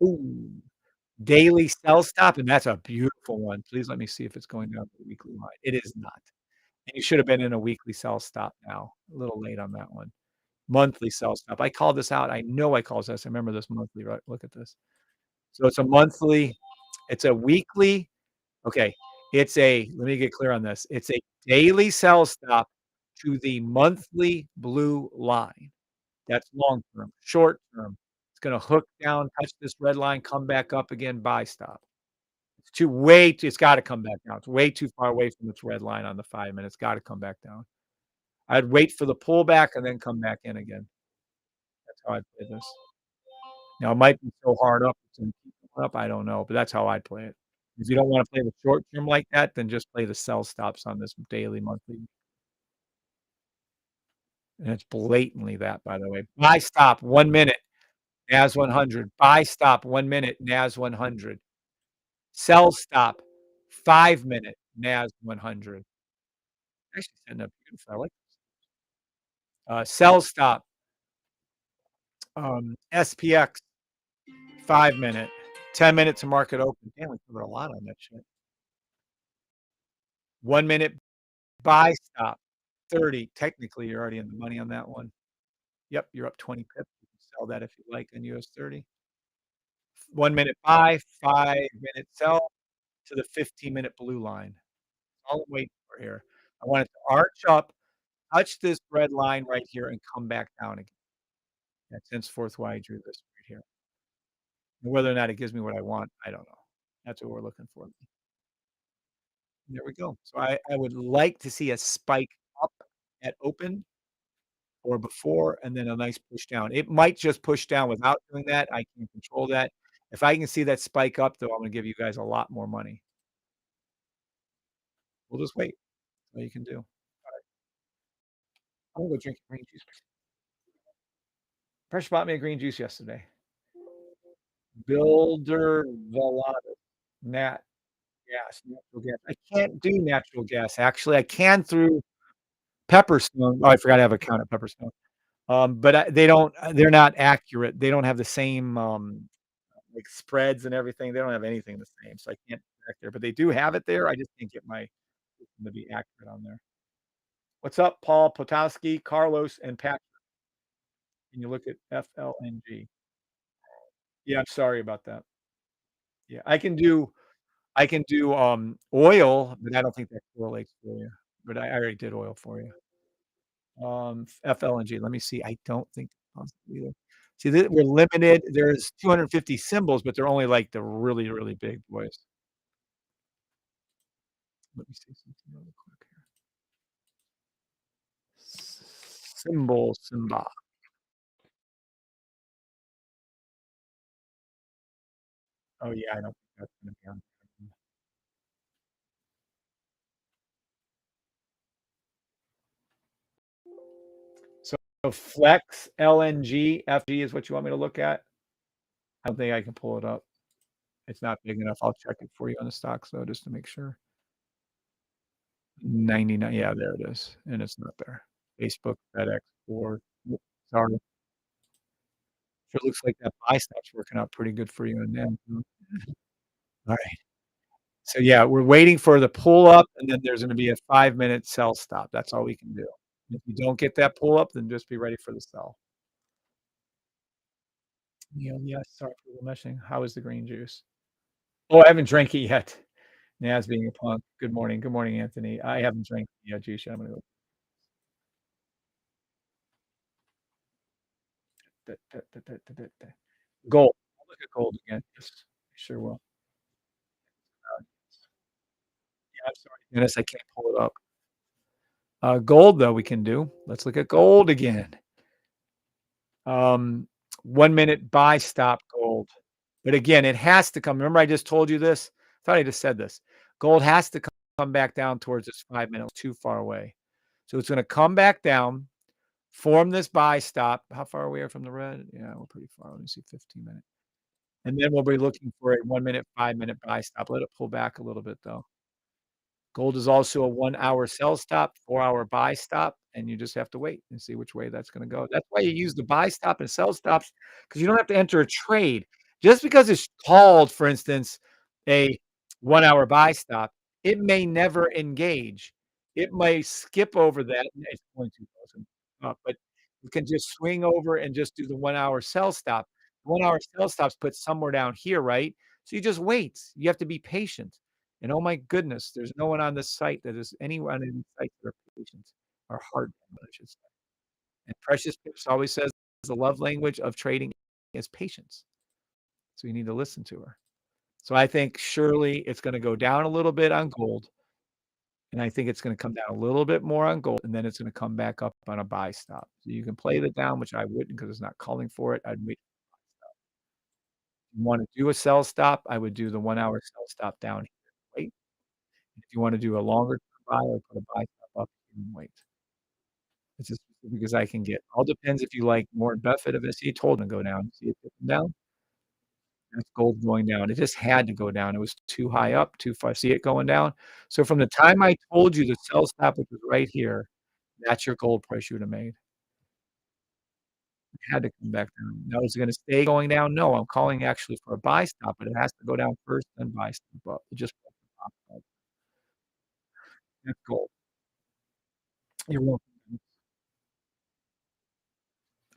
Ooh. Daily sell stop, and that's a beautiful one. Please let me see if it's going down to the weekly line. It is not. And you should have been in a weekly sell stop now. A little late on that one. Monthly sell stop. I called this out. I know I called this. I remember this monthly, right? Look at this. So it's a monthly, it's a weekly. Okay. Let me get clear on this. It's a daily sell stop to the monthly blue line. That's long term. Short term, it's gonna hook down, touch this red line, come back up again, buy stop. It's gotta come back down. It's way too far away from its red line on the 5 minutes. Gotta come back down. I'd wait for the pullback and then come back in again. That's how I'd play this. Now, it might be so hard up, it's gonna keep going up, I don't know, but that's how I'd play it. If you don't wanna play the short term like that, then just play the sell stops on this daily, monthly, and it's blatantly that, by the way. Buy stop 1 minute, NAS 100. Buy stop 1 minute, NAS 100. Sell stop 5 minute, NAS 100. Actually setting up beautiful, I like this. Sell stop, SPX 5 minute, 10 minute to market open. Damn, we covered a lot on that shit. 1 minute buy stop, 30. Technically, you're already in the money on that one. Yep, you're up 20 pips. You can sell that if you like on US 30. 1 minute buy, 5 minute sell to the 15-minute blue line. All I'm waiting for here. I want it to arch up, touch this red line right here, and come back down again. That's henceforth why I drew this right here. Whether or not it gives me what I want, I don't know. That's what we're looking for. There we go. So I would like to see a spike up at open or before, and then a nice push down. It might just push down without doing that. I can't control that. If I can see that spike up, though, I'm gonna give you guys a lot more money. We'll just wait. That's all you can do. I'm gonna go drink green juice. Fresh bought me a green juice yesterday. Builder Veladas. Nat gas, natural gas. I can't do natural gas, actually. I can through Pepperstone. Oh, I forgot I have an account at Pepperstone. But they're not accurate. They don't have the same, like, spreads and everything. They don't have anything the same, so I can't back there, but they do have it there. I just can't get my system to be accurate on there. What's up, Paul Potowski, Carlos, and Pat? Can you look at FLNG? Yeah, I'm sorry about that. Yeah, I can do oil, but I don't think that correlates for you. But I already did oil for you. FLNG, let me see. I don't think it's possible either. See, we're limited. There's 250 symbols, but they're only like the really, really big boys. Let me see something really quick here. Simba. Oh yeah, I don't think that's gonna be on. So Flex, LNG, FG is what you want me to look at? I don't think I can pull it up. It's not big enough. I'll check it for you on the stocks though, just to make sure. 99, yeah, there it is, and it's not there. Facebook, FedEx, Ford. Sorry. Sure looks like that buy stop's working out pretty good for you and them. Alright. So, yeah, we're waiting for the pull up, and then there's gonna be a 5-minute sell stop. That's all we can do. If you don't get that pull up, then just be ready for the sell. Yeah, sorry for the meshing. How is the green juice? Oh, I haven't drank it yet. Naz being a punk. Good morning. Good morning, Anthony. I haven't drank it yet, juice. I'm gonna go. Gold. I'll look at gold again. Yes, sure will. Yeah, I'm sorry, Dennis, I can't pull it up. Gold, though, we can do. Let's look at gold again. 1 minute buy stop gold. But again, it has to come. Remember I just told you this? I thought I just said this. Gold has to come back down towards this 5 minute, too far away. So it's gonna come back down, form this buy stop. How far away are we from the red? Yeah, we're pretty far. Let me see, 15 minutes. And then we'll be looking for a 1 minute, 5-minute buy stop. Let it pull back a little bit, though. Gold is also a 1-hour sell stop, 4-hour buy stop, and you just have to wait and see which way that's gonna go. That's why you use the buy stop and sell stops, because you don't have to enter a trade. Just because it's called, for instance, a 1-hour buy stop, it may never engage. It may skip over that, it's going to, but you can just swing over and just do the 1-hour sell stop. 1-hour sell stop's put somewhere down here, right? So you just wait. You have to be patient. And oh my goodness, there's no one on this site that is anyone in the site that are patient or hard, I should say. And Precious Pips always says the love language of trading is patience. So you need to listen to her. So I think surely it's gonna go down a little bit on gold, and I think it's gonna come down a little bit more on gold, and then it's gonna come back up on a buy stop. So you can play the down, which I wouldn't because it's not calling for it. I'd wait. If you wanna do a sell stop, I would do the 1-hour sell stop down here, wait. If you wanna do a longer buy, I would put a buy stop up here and wait. It's as specific as I can get. All depends if you like Warren Buffett, if I see it told him to go down, see it tipping down. That's gold going down. It just had to go down. It was too high up, too far. See it going down? So from the time I told you the sell stop, which was right here, that's your gold price you would have made. It had to come back down. Now is it gonna stay going down? No, I'm calling actually for a buy stop, but it has to go down first, then buy stop up. It just that's gold. You're welcome.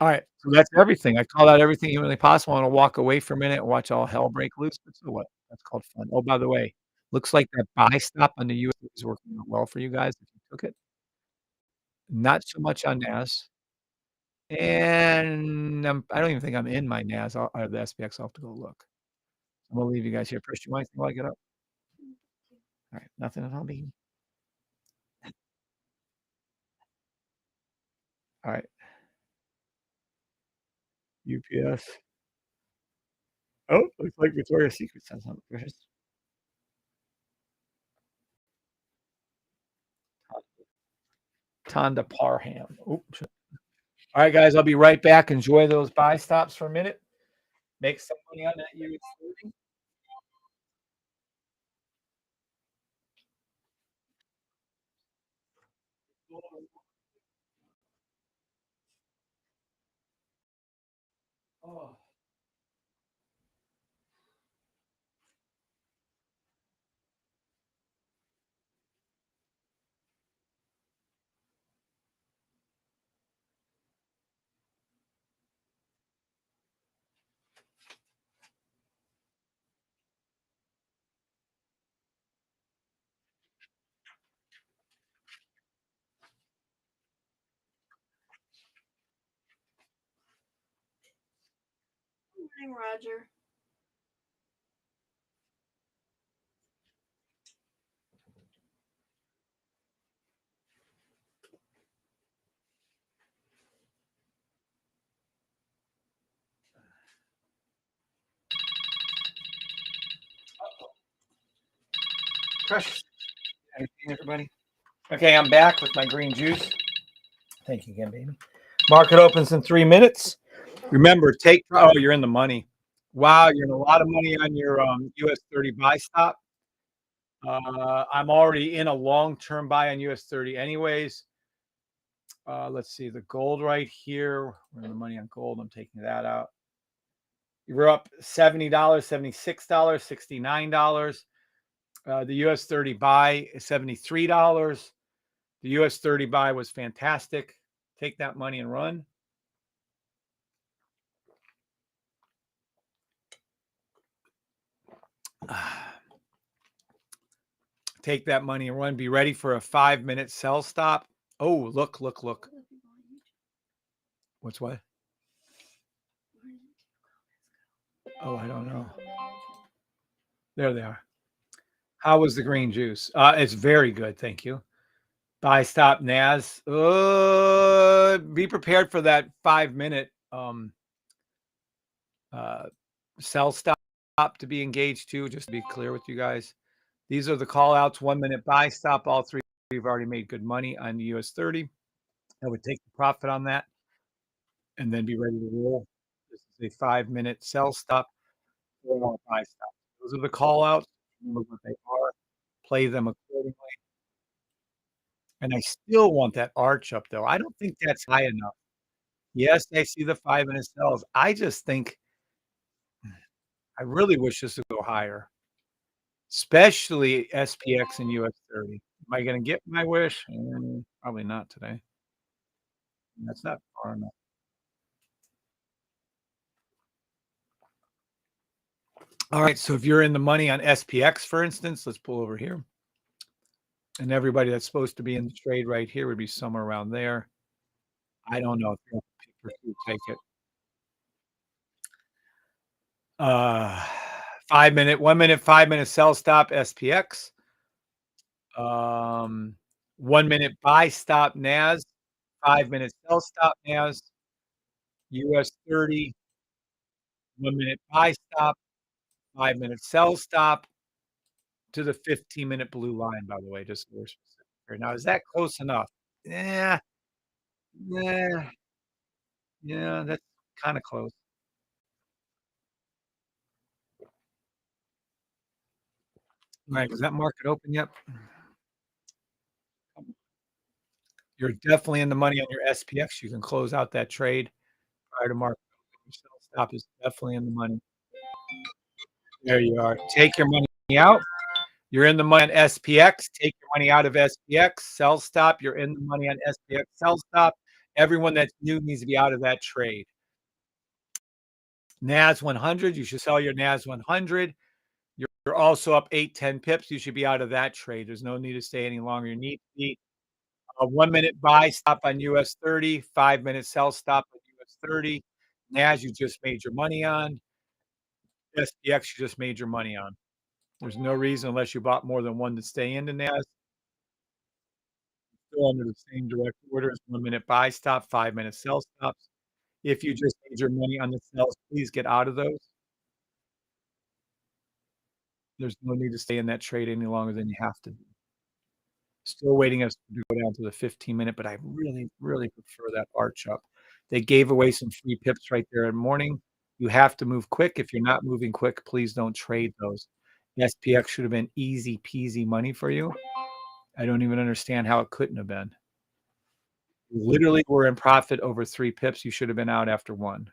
Alright, so that's everything. I called out everything humanly possible. I'm gonna walk away for a minute and watch all hell break loose, but so what? That's called fun. Oh, by the way, looks like that buy stop on the US is working out well for you guys if you took it. Not so much on NAS, and, I don't even think I'm in my NAS or the SPX. I'll have to go look. I'm gonna leave you guys here. Chris, you want anything while I get up? Alright, nothing at all, baby. Alright, UPS. Oh, looks like Victoria's Secret has something, Chris. Tonda Parham. Oops. Alright, guys, I'll be right back. Enjoy those buy stops for a minute. Make some money on that US30. Oh. Morning, Roger. Precious. Anything, everybody? Okay, I'm back with my green juice. Thank you again, baby. Market opens in 3 minutes. Remember, oh, you're in the money. Wow, you're in a lot of money on your US30 buy stop. I'm already in a long-term buy on US30 anyways. Let's see, the gold right here. We're in the money on gold. I'm taking that out. We're up $70, $76, $69. The US30 buy is $73. The US30 buy was fantastic. Take that money and run. Take that money and run. Be ready for a 5-minute sell stop. Oh, look. What's what? Oh, I don't know. There they are. How was the green juice? It's very good. Thank you. Buy stop NAS. Be prepared for that 5-minute sell stop to be engaged too, just to be clear with you guys. These are the call outs. 1-minute buy stop. All three we've already made good money on the US30. I would take the profit on that and then be ready to roll. This is a 5-minute sell stop, 4-hour buy stop. Those are the call outs. Remember what they are. Play them accordingly. And I still want that arch up though. I don't think that's high enough. Yes, I see the 5-minute sells. I just think I really wish this would go higher, especially SPX and US 30. Am I gonna get my wish? Probably not today. That's not far enough. All right, so if you're in the money on SPX, for instance, let's pull over here. And everybody that's supposed to be in the trade right here would be somewhere around there. I don't know if you'll take it. 5 minute, 1 minute, 5 minute sell stop SPX. 1 minute buy stop NAS, 5 minute sell stop NAS, US 30, 1 minute buy stop, 5 minute sell stop to the 15-minute blue line, by the way, just so we're specific here. Now, is that close enough? Yeah, yeah, yeah, that's kinda close. Right, is that market open yet? You're definitely in the money on your SPX. You can close out that trade prior to market open. Your sell stop is definitely in the money. There you are. Take your money out. You're in the money on SPX. Take your money out of SPX. Sell stop. You're in the money on SPX. Sell stop. Everyone that's new needs to be out of that trade. NAS 100. You should sell your NAS 100. You're also up 8, 10 pips. You should be out of that trade. There's no need to stay any longer. You need to be a 1 minute buy stop on US 30, 5 minute sell stop on US 30. NAS you just made your money on. SPX you just made your money on. There's no reason unless you bought more than one to stay into NAS. Still under the same direct orders, 1 minute buy stop, 5 minute sell stops. If you just made your money on the sells, please get out of those. There's no need to stay in that trade any longer than you have to. Still waiting us to go down to the 15-minute, but I really, really prefer that arch up. They gave away some free pips right there in morning. You have to move quick. If you're not moving quick, please don't trade those. SPX should have been easy peasy money for you. I don't even understand how it couldn't have been. You literally were in profit over 3 pips. You should have been out after 1.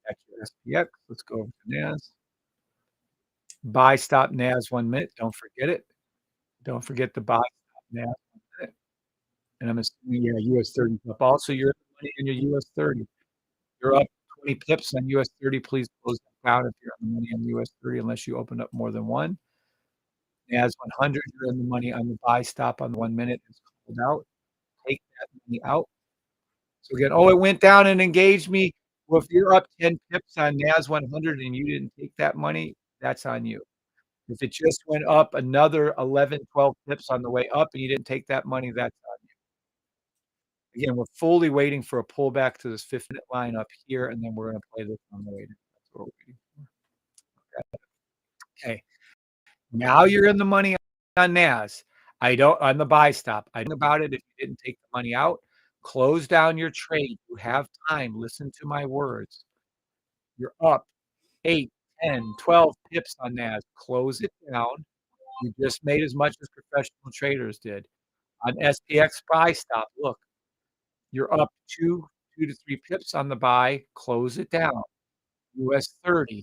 That's your SPX. Let's go over to NAS. Buy stop NAS 1 minute. Don't forget it. Don't forget the buy stop NAS 1 minute. And I'm assuming, yeah, US 30 up. Also, you're in the money in your US 30. You're up 20 pips on US 30. Please close that out if you're on the money on US 30, unless you opened up more than one. NAS 100, you're in the money on the buy stop on the 1 minute. It's called out. Take that money out. So again, oh, it went down and engaged me. Well, if you're up 10 pips on NAS 100 and you didn't take that money, that's on you. If it just went up another 11, 12 pips on the way up and you didn't take that money, that's on you. Again, we're fully waiting for a pullback to this 15-minute line up here, and then we're going to play this on the way. That's what we're waiting for. Okay. Now you're in the money on NAS. On the buy stop. I don't know about it if you didn't take the money out. Close down your trade. You have time. Listen to my words. You're up 8, 10, 12 pips on NAS. Close it down. You just made as much as professional traders did. On SPX buy stop, look, you're up 2 to 3 pips on the buy. Close it down. US 30.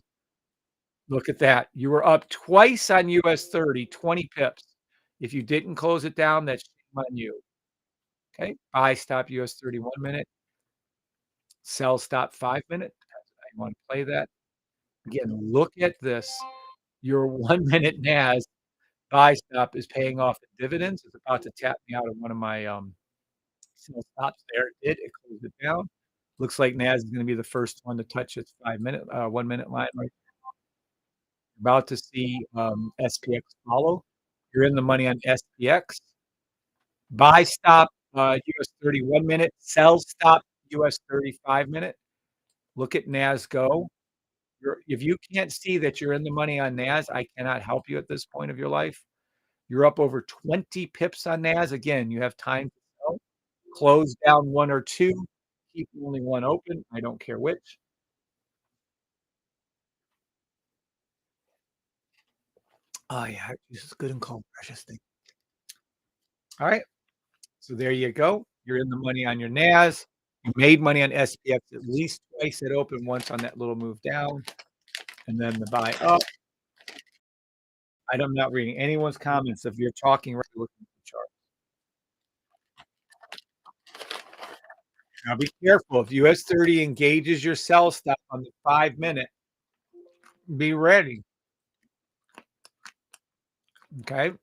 Look at that. You were up twice on US 30, 20 pips. If you didn't close it down, that's shame on you. Okay. Buy stop US 30 1 minute. Sell stop 5 minute. I want to play that. Again, look at this. Your 1 minute NAS buy stop is paying off in dividends. It's about to tap me out of one of my sell stops there. It closed it down. Looks like NAS is going to be the first one to touch its 1 minute line right. About to see SPX follow. You're in the money on SPX. Buy stop US 30 1 minute. Sell stop US 35 minute. Look at NAS go. If you can't see that you're in the money on NAS, I cannot help you at this point of your life. You're up over 20 pips on NAS. Again, you have time to sell. Close down 1 or 2. Keep only 1 open. I don't care which. Oh, yeah. This is good and cold, precious thing. All right. So there you go. You're in the money on your NAS. You made money on SPX at least twice. It opened once on that little move down. and then the buy up. I'm not reading anyone's comments. If you're talking, right, looking at the chart. Now be careful. If US 30 engages your sell stop on the 5-minute, be ready. Okay?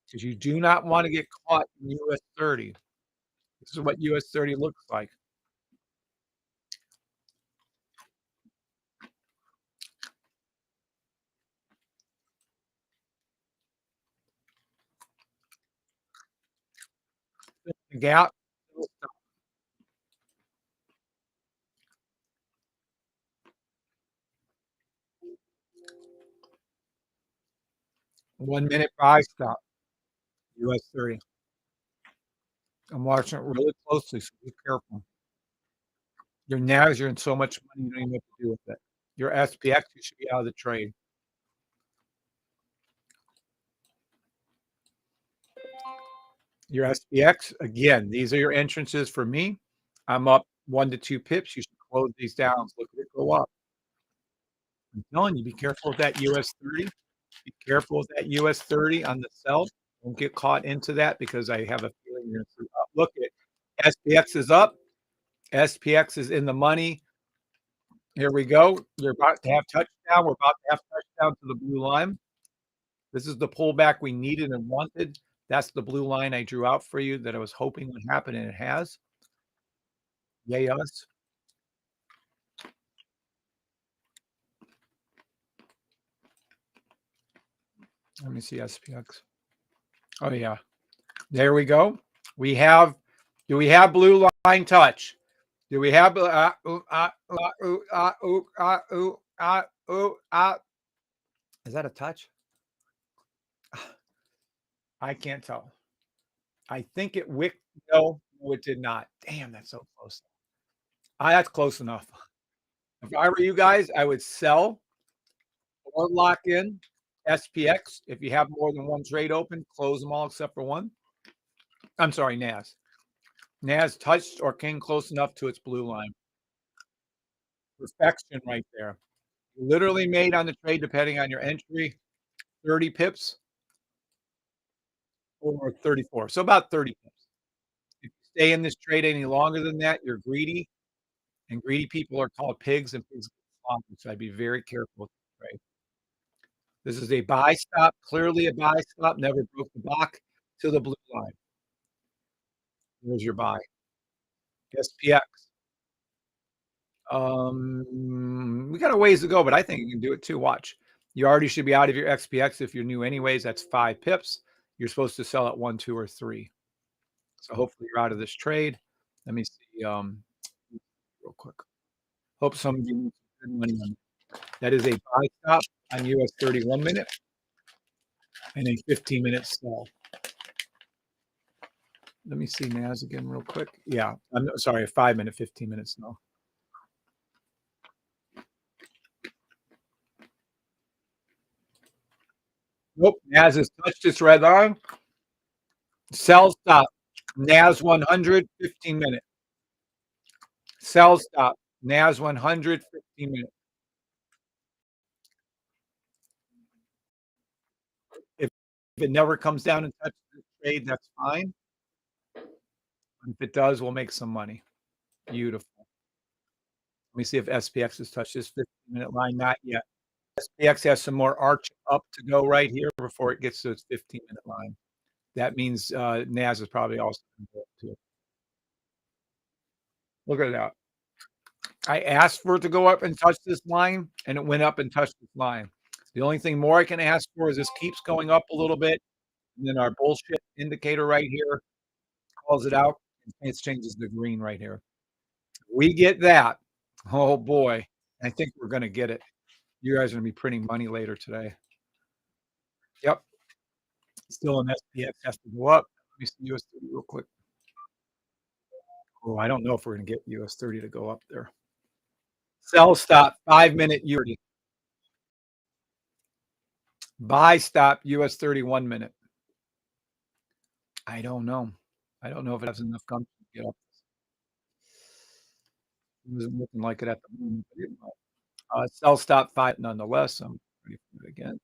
Because you do not want to get caught in US 30. This is what US 30 looks like. The gap. 1-minute buy stop. US 30. I'm watching it really closely, so be careful. Your NAS, you're in so much money, you don't even know what to do with it. Your SPX, you should be out of the trade. Your SPX, again, these are your entrances for me. I'm up 1 to 2 pips. You should close these down. Look at it go up. I'm telling you, be careful with that US 30. Be careful with that US 30 on the sell. Don't get caught into that because I have a feeling you're going to look at SPX is up. SPX is in the money. Here we go. You're about to have touchdown. We're about to have touchdown to the blue line. This is the pullback we needed and wanted. That's the blue line I drew out for you that I was hoping would happen, and it has. Yay us. Let me see SPX. Oh, yeah. There we go. Do we have blue line touch? Do we have is that a touch? I can't tell. I think it wicked. No, it did not. Damn, that's so close. That's close enough. If I were you guys, I would sell or lock in SPX. If you have more than one trade open, close them all except for one. I'm sorry, NAS. NAS touched or came close enough to its blue line. Perfection right there. Literally made on the trade, depending on your entry, 30 pips or 34. So about 30 pips. If you stay in this trade any longer than that, you're greedy. And greedy people are called pigs, and pigs get slaughtered. So I'd be very careful with the trade. This is a buy stop, clearly a buy stop, never broke the block to the blue line. Here's your buy. SPX. We got a ways to go, but I think you can do it too. Watch. You already should be out of your XPX if you're new anyways. That's 5 pips. You're supposed to sell at 1, 2, or 3. So hopefully you're out of this trade. Let me see real quick. Hope some of you need some good money on it. That is a buy stop on US 31 minute and a 15-minute sell. Let me see NAS again real quick. Yeah, I'm sorry, a 5-minute, 15-minute sell. Nope, NAS has touched its red line. Sell stop. NAS 100, 15-minute. Sell stop. NAS 100, 15-minute. If it never comes down and touches the trade, that's fine. If it does, we'll make some money. Beautiful. Let me see if SPX has touched this 15-minute line. Not yet. SPX has some more arch up to go right here before it gets to its 15-minute line. That means NAS is probably also going to go up too. Look at that. I asked for it to go up and touch this line, and it went up and touched this line. The only thing more I can ask for is this keeps going up a little bit, and then our bullshit indicator right here calls it out, and it changes the green right here. We get that. Oh boy, I think we're going to get it. You guys are going to be printing money later today. Yep. Still an SPX has to go up. Let me see US 30 real quick. Oh, I don't know if we're going to get US 30 to go up there. Sell stop, 5-minute USD. Buy stop, US 31 minute. I don't know. I don't know if it has enough gumption to get up. It wasn't looking like it at the moment. But it might. Sell stop 5 nonetheless. I'm ready for it again.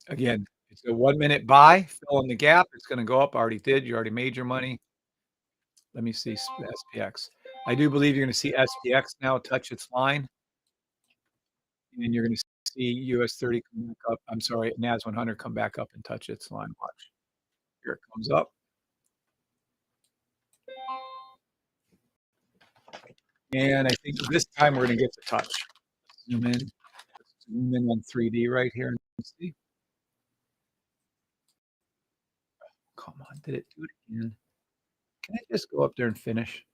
Again, it's a 1-minute buy, fill in the gap. It's gonna go up. Already did. You already made your money. Let me see SPX. I do believe you're gonna see SPX now touch its line, and you're gonna see US 30 come back up. I'm sorry, NAS 100 come back up and touch its line. Watch. Here it comes up. And I think this time we're gonna get to touch. Zoom in. Zoom in on 3D right here and see. Come on, did it do it again? Can I just go up there and finish?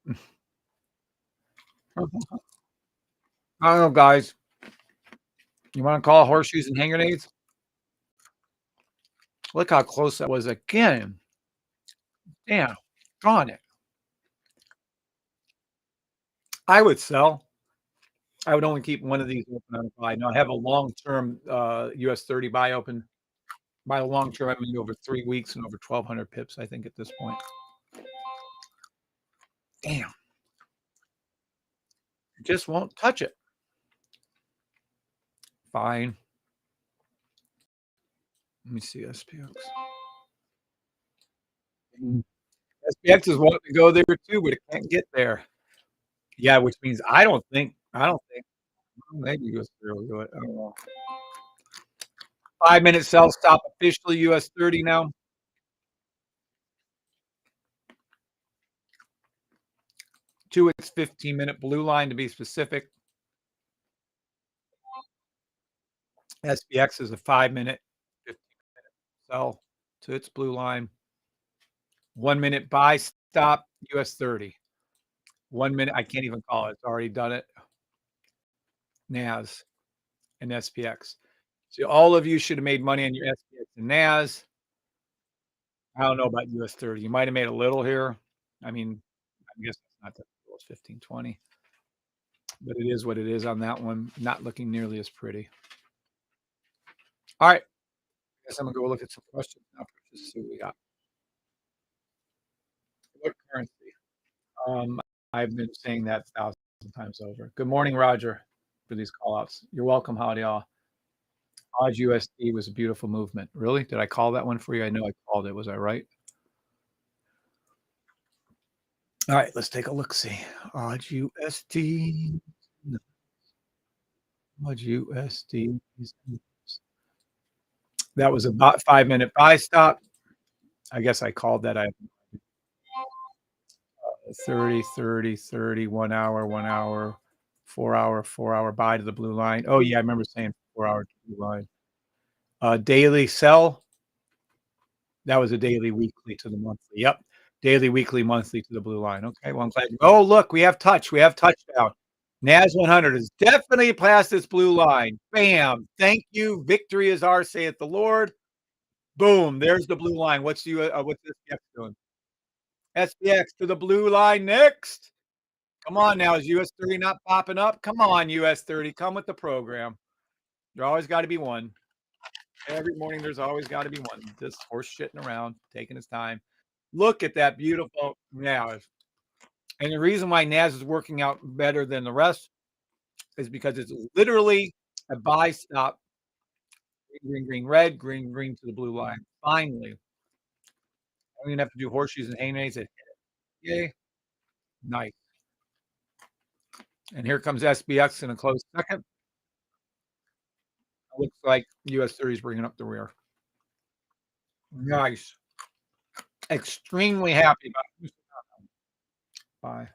I don't know, guys. You want to call it horseshoes and hand grenades? Look how close that was again. Damn, darn it. I would sell. I would only keep one of these open on a buy. Now I have a long-term US 30 buy open. By the long term, I mean over 3 weeks and over 1,200 pips, I think, at this point. Damn. Just won't touch it. Fine. Let me see SPX. SPX is wanting to go there too, but it can't get there. Yeah, which means I don't think maybe US 30 will do it. I don't know. 5-minute sell stop officially US 30 now. To its 15-minute blue line to be specific. SPX is a 5-minute, 15-minute sell to its blue line. 1-minute buy stop US 30. 1 minute, I can't even call it. It's already done it. NAS and SPX. So all of you should have made money on your SPX and NAS. I don't know about US 30. You might have made a little here. I mean, I guess it's not that cool. It's 15, 20. But it is what it is on that one. Not looking nearly as pretty. All right. I guess I'm going to go look at some questions now. Just to see what we got. What currency? I've been saying that 1,000 times over. Good morning, Roger, for these call-outs. You're welcome, howdy all. Odd USD was a beautiful movement. Really? Did I call that one for you? I know I called it. Was I right? All right, let's take a look-see. Odd USD. Odd USD. That was about 5-minute buy stop. I guess I called that. I 30, 30, 30, 1 hour, 1 hour, 4 hour buy to the blue line. Oh, yeah, I remember saying 4 hour to blue line. Daily sell. That was a daily, weekly to the monthly. Yep. Daily, weekly, monthly to the blue line. Okay, well, I'm glad. Oh, look, we have touch. We have touchdown. NAS 100 is definitely past this blue line. Bam. Thank you. Victory is ours, saith the Lord. Boom. There's the blue line. What's SPX doing? SPX to the blue line next. Come on now. Is US 30 not popping up? Come on, US 30. Come with the program. There always got to be one. Every morning, there's always got to be one. Just horse shitting around, taking his time. Look at that beautiful NAS. And the reason why NAS is working out better than the rest is because it's literally a buy stop. Green, green, red, green, green to the blue line. Finally. I don't even have to do horseshoes and haymays. Yay. Nice. And here comes SPX in a close second. It looks like US 30 is bringing up the rear. Nice. Extremely happy about it. Bye.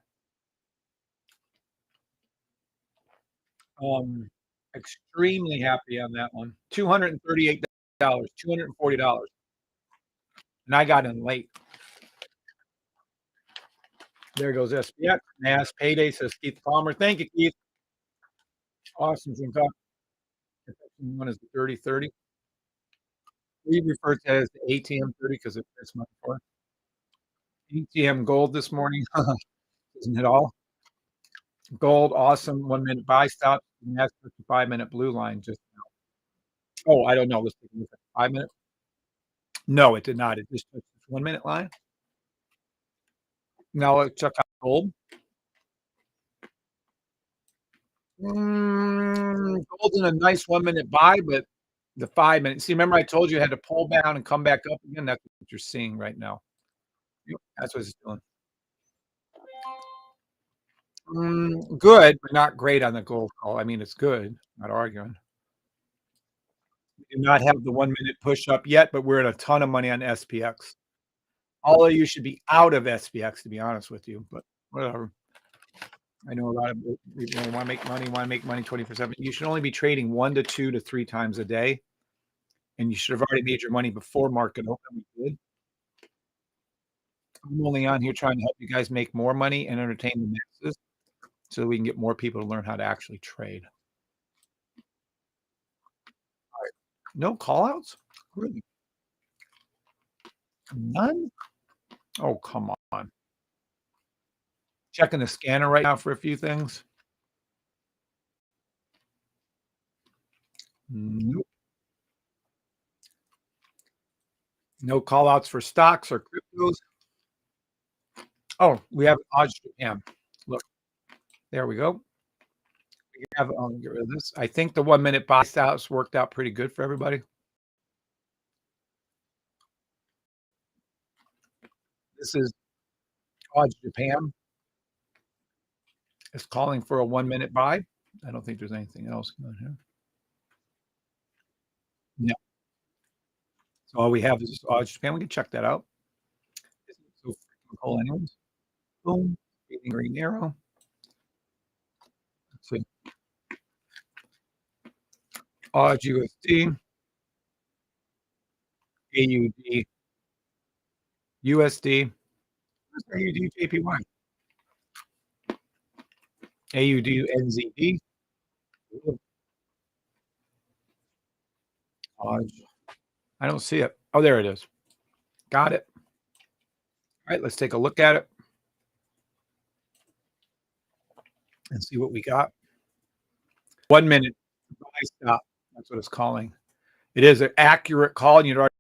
Extremely happy on that one. $238, $240. And I got in late. There goes SPX. NAS payday, says Keith Palmer. Thank you, Keith. Awesome. One is the 3030. We refer to it as the ATM 30 because it fits much more. ATM gold this morning. Isn't it all? Gold, awesome. 1 minute buy stop. And that's the 5-minute blue line just now. Oh, I don't know. Let's take a look at 5 minute. No, it did not. It just touched 1-minute line. Now let's check out gold. Gold's in a nice 1-minute buy, but the 5-minute. See, remember I told you it had to pull down and come back up again? That's what you're seeing right now. Yep, that's what it's doing. Good, but not great on the gold call. I mean, it's good, not arguing. We do not have the 1-minute push up yet, but we're at a ton of money on SPX. All of you should be out of SPX, to be honest with you, but whatever. I know a lot of people wanna make money 24/7. You should only be trading 1 to 2 to 3 times a day, and you should have already made your money before market open. We did. I'm only on here trying to help you guys make more money and entertain the masses so we can get more people to learn how to actually trade. Alright. No call outs? Really? None? Oh, come on. Checking the scanner right now for a few things. Nope. No call outs for stocks or cryptos. Oh, we have Odds Japan. Look, there we go. We have, get rid of this. I think the 1-minute buy styles worked out pretty good for everybody. This is Odds Japan. It's calling for a 1-minute buy. I don't think there's anything else going here. No. So all we have is Odds Japan. We can check that out. So freaking cool anyways. Boom. Green arrow. Let's see. Odds USD. AUD. USD. Where's AUD JPY? AUD NZD. Odds. I don't see it. Oh, there it is. Got it. All right, let's take a look at it and see what we got. 1 minute buy stop. That's what it's calling. It is an accurate call, and you'd already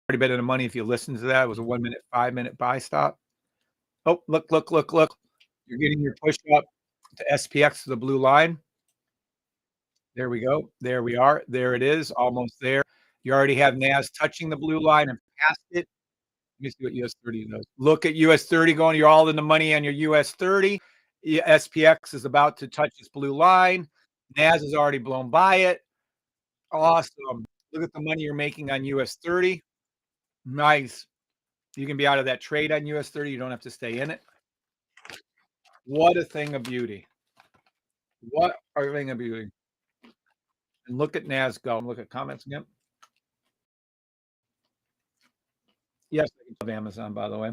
bet in the money if you listened to that. It was a 1-minute, 5-minute buy stop. Oh, look. You're getting your push up to SPX to the blue line. There we go. There we are. There it is. Almost there. You already have NAS touching the blue line and past it. Let me see what US 30 does. Look at US 30 going. You're all in the money on your US 30. SPX is about to touch this blue line. NAS has already blown by it. Awesome. Look at the money you're making on US 30. Nice. You can be out of that trade on US 30. You don't have to stay in it. What a thing of beauty. What a thing of beauty. And look at NAS go. Look at comments again. Yes, I love Amazon, by the way.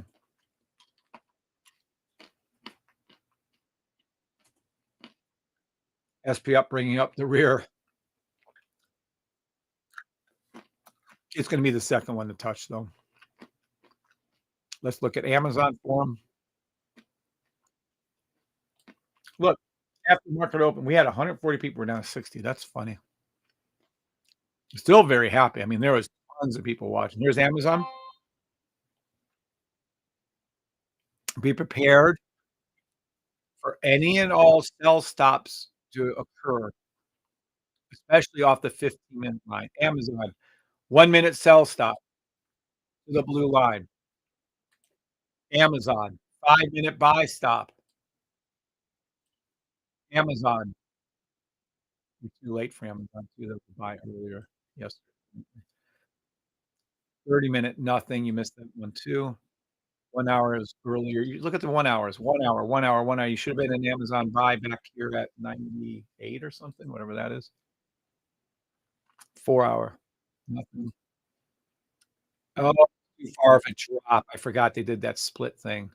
SP up, bringing up the rear. It's going to be the second one to touch, though. Let's look at Amazon for them. Look, after market open, we had 140 people. We're down to 60. That's funny. Still very happy. I mean, there was tons of people watching. Here's Amazon. Be prepared for any and all sell stops to occur, especially off the 15-minute line. Amazon, 1-minute sell stop to the blue line. Amazon, 5-minute buy stop. Amazon. It's too late for Amazon to buy earlier. Yes. 30-minute, nothing. You missed that one too. 1 hour is earlier. You look at the 1 hours. 1 hour, 1 hour, 1 hour. You should have been in Amazon buy back here at 98 or something, whatever that is. 4 hour. Nothing. Oh, too far of a drop. I forgot they did that split thing.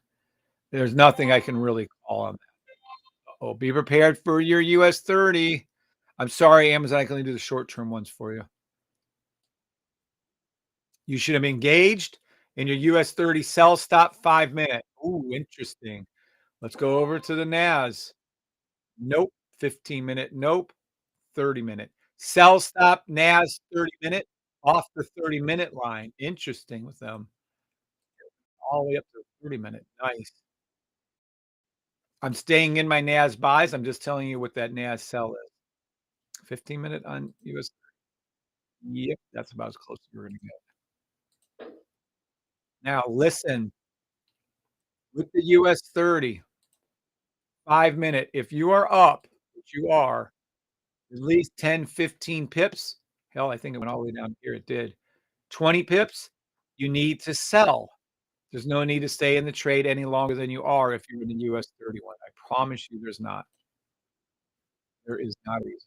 There's nothing I can really call on that. Oh, be prepared for your US 30. I'm sorry, Amazon, I can only do the short-term ones for you. You should have engaged in your US 30 sell stop 5-minute. Ooh, interesting. Let's go over to the NAS. Nope. 15-minute. Nope. 30-minute. Sell stop NAS 30-minute off the 30-minute line. Interesting with them. all the way up to 30-minute. Nice. I'm staying in my NAS buys. I'm just telling you what that NAS sell is. 15-minute on US. Yep, that's about as close as you're gonna get. Now listen, with the US 30, 5-minute, if you are up, which you are, at least 10, 15 pips, hell, I think it went all the way down here, it did. 20 pips, you need to sell. There's no need to stay in the trade any longer than you are if you're in the US 31. I promise you there's not. There is not a reason.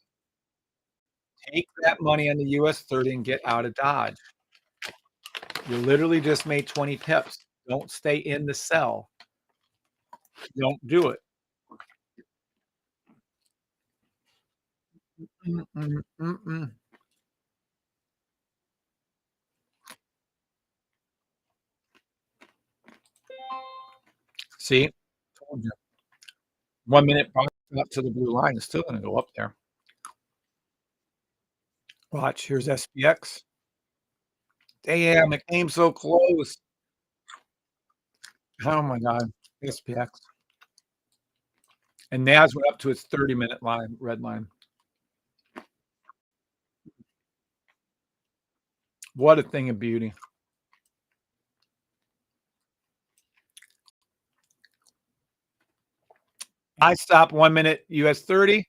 Take that money on the US 30 and get out of Dodge. You literally just made 20 pips. Don't stay in the sell. Don't do it. Mm-mm. See? Told you. 1 minute up to the blue line is still gonna go up there. Watch, here's SPX. Damn, it came so close. Oh my god, SPX. And NAS went up to its 30-minute line, red line. What a thing of beauty. I stop 1 minute US 30,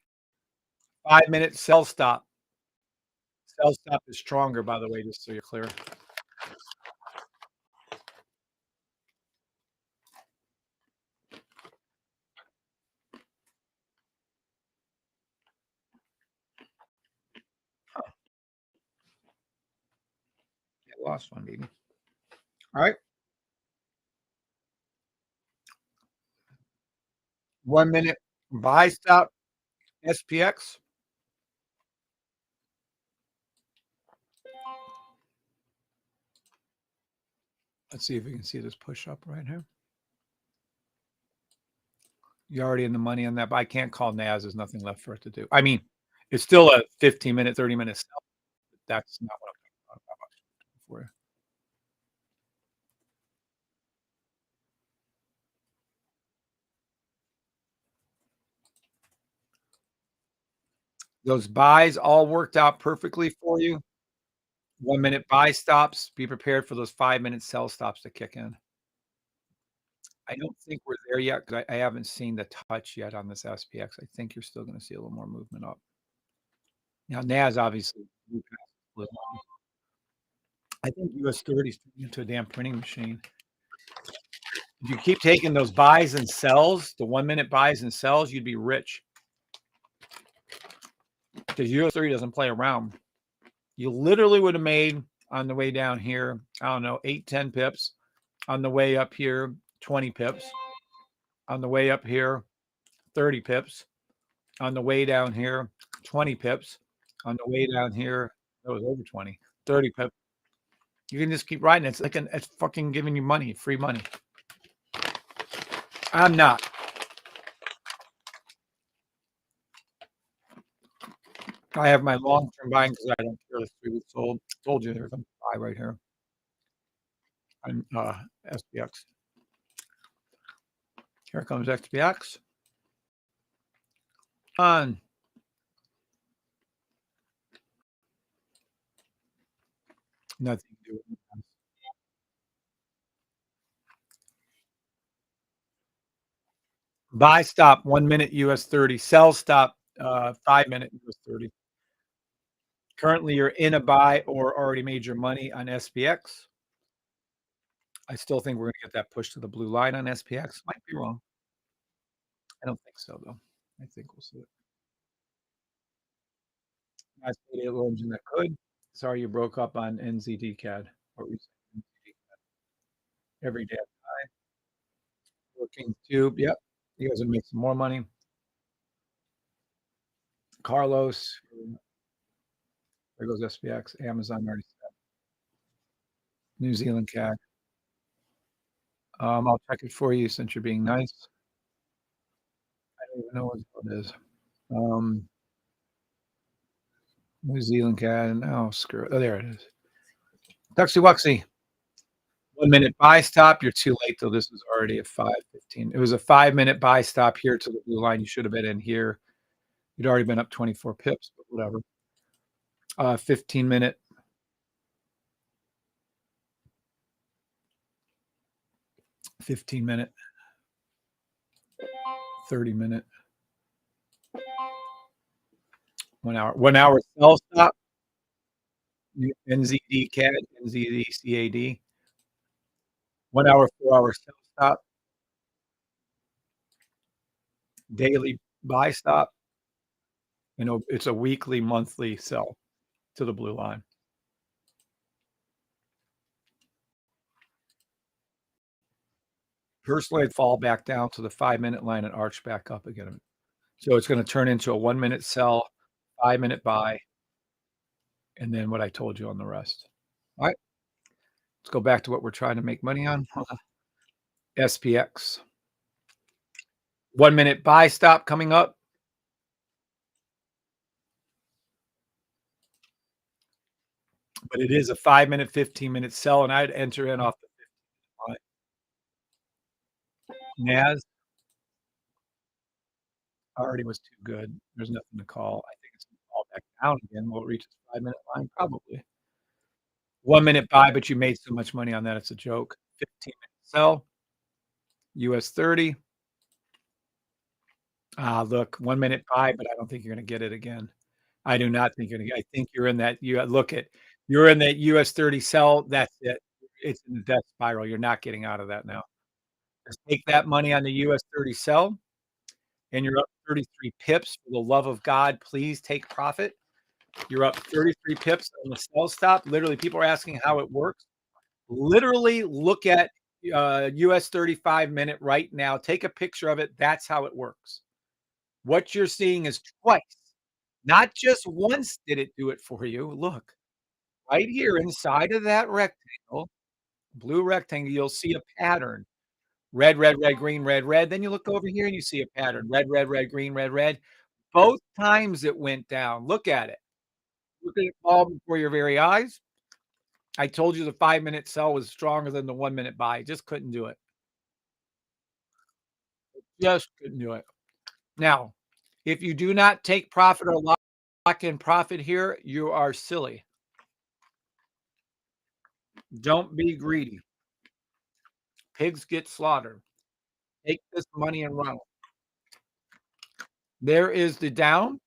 5-minute sell stop. Sell stop is stronger, by the way, just so you're clear. Get lost one, baby. All right. 1 minute buy stop SPX. Let's see if we can see this push up right here. You're already in the money on that, but I can't call NAS. There's nothing left for it to do. I mean, it's still a 15-minute, 30-minute sell. That's not what I'm talking about for you. Those buys all worked out perfectly for you. 1 minute buy stops. Be prepared for those 5-minute sell stops to kick in. I don't think we're there yet because I haven't seen the touch yet on this SPX. I think you're still going to see a little more movement up. Now, NAS obviously. I think US 30 is turning into a damn printing machine. If you keep taking those buys and sells, the 1 minute buys and sells, you'd be rich. Because US 30 doesn't play around. You literally would have made on the way down here, I don't know, 8, 10 pips. On the way up here, 20 pips. On the way up here, 30 pips. On the way down here, 20 pips. On the way down here, that was over 20, 30 pips. You can just keep riding. It's like it's fucking giving you money, free money. I'm not. I have my long-term buying because I don't care. It's 3 weeks old. Told you there's a buy right here on SPX. Here comes XPX. On. Nothing to do with it. Buy stop 1 minute US 30. Sell stop 5-minute US 30. Currently, you're in a buy or already made your money on SPX. I still think we're going to get that push to the blue line on SPX. Might be wrong. I don't think so, though. I think we'll see it. Nice little engine that could. Sorry you broke up on NZD CAD. What were you saying? Every day. Working tube. Yep. You guys will make some more money. Carlos. There goes SPX. Amazon already said. New Zealand CAD. I'll check it for you since you're being nice. I don't even know what it is. New Zealand CAD. Oh, screw it. Oh, there it is. Tuxie Wuxie. 1 minute buy stop, you're too late though, this was already at 5:15. It was a 5-minute buy stop here to the blue line, you should have been in here. You'd already been up 24 pips, but whatever. 15-minute. 15-minute. 30-minute. 1 hour. 1 hour sell stop. NZD CAD, NZD CAD. 1 hour, 4-hour sell stop. Daily buy stop. You know, it's a weekly, monthly sell to the blue line. Personally, I'd fall back down to the 5-minute line and arch back up again. So it's going to turn into a 1-minute sell, 5-minute buy, and then what I told you on the rest. All right. Let's go back to what we're trying to make money on. SPX. 1-minute buy stop coming up. But it is a 5-minute, 15-minute sell, and I'd enter in off the 15 line. NAS already was too good. There's nothing to call. I think it's going to fall back down again. Will it reach its 5-minute line? Probably. 1-minute buy, but you made so much money on that, it's a joke. 15-minute sell. US 30. Look, 1-minute buy, but I don't think you're going to get it again. I do not think you're going to get. I think you're in that. You're in that US 30 sell. That's it. It's in the death spiral. You're not getting out of that now. Just take that money on the US 30 sell, and you're up 33 pips. For the love of God, please take profit. You're up 33 pips on the sell stop. Literally, people are asking how it works. Literally, look at US 35-minute right now. Take a picture of it. That's how it works. What you're seeing is twice. Not just once did it do it for you. Look, right here inside of that rectangle, blue rectangle, you'll see a pattern. Red, red, red, green, red, red. Then you look over here and you see a pattern. Red, red, red, green, red, red. Both times it went down. Look at it. Look at it fall before your very eyes. I told you the 5-minute sell was stronger than the 1-minute buy. Just couldn't do it. Just couldn't do it. Now, if you do not take profit or lock in profit here, you are silly. Don't be greedy. Pigs get slaughtered. Take this money and run. There is the down.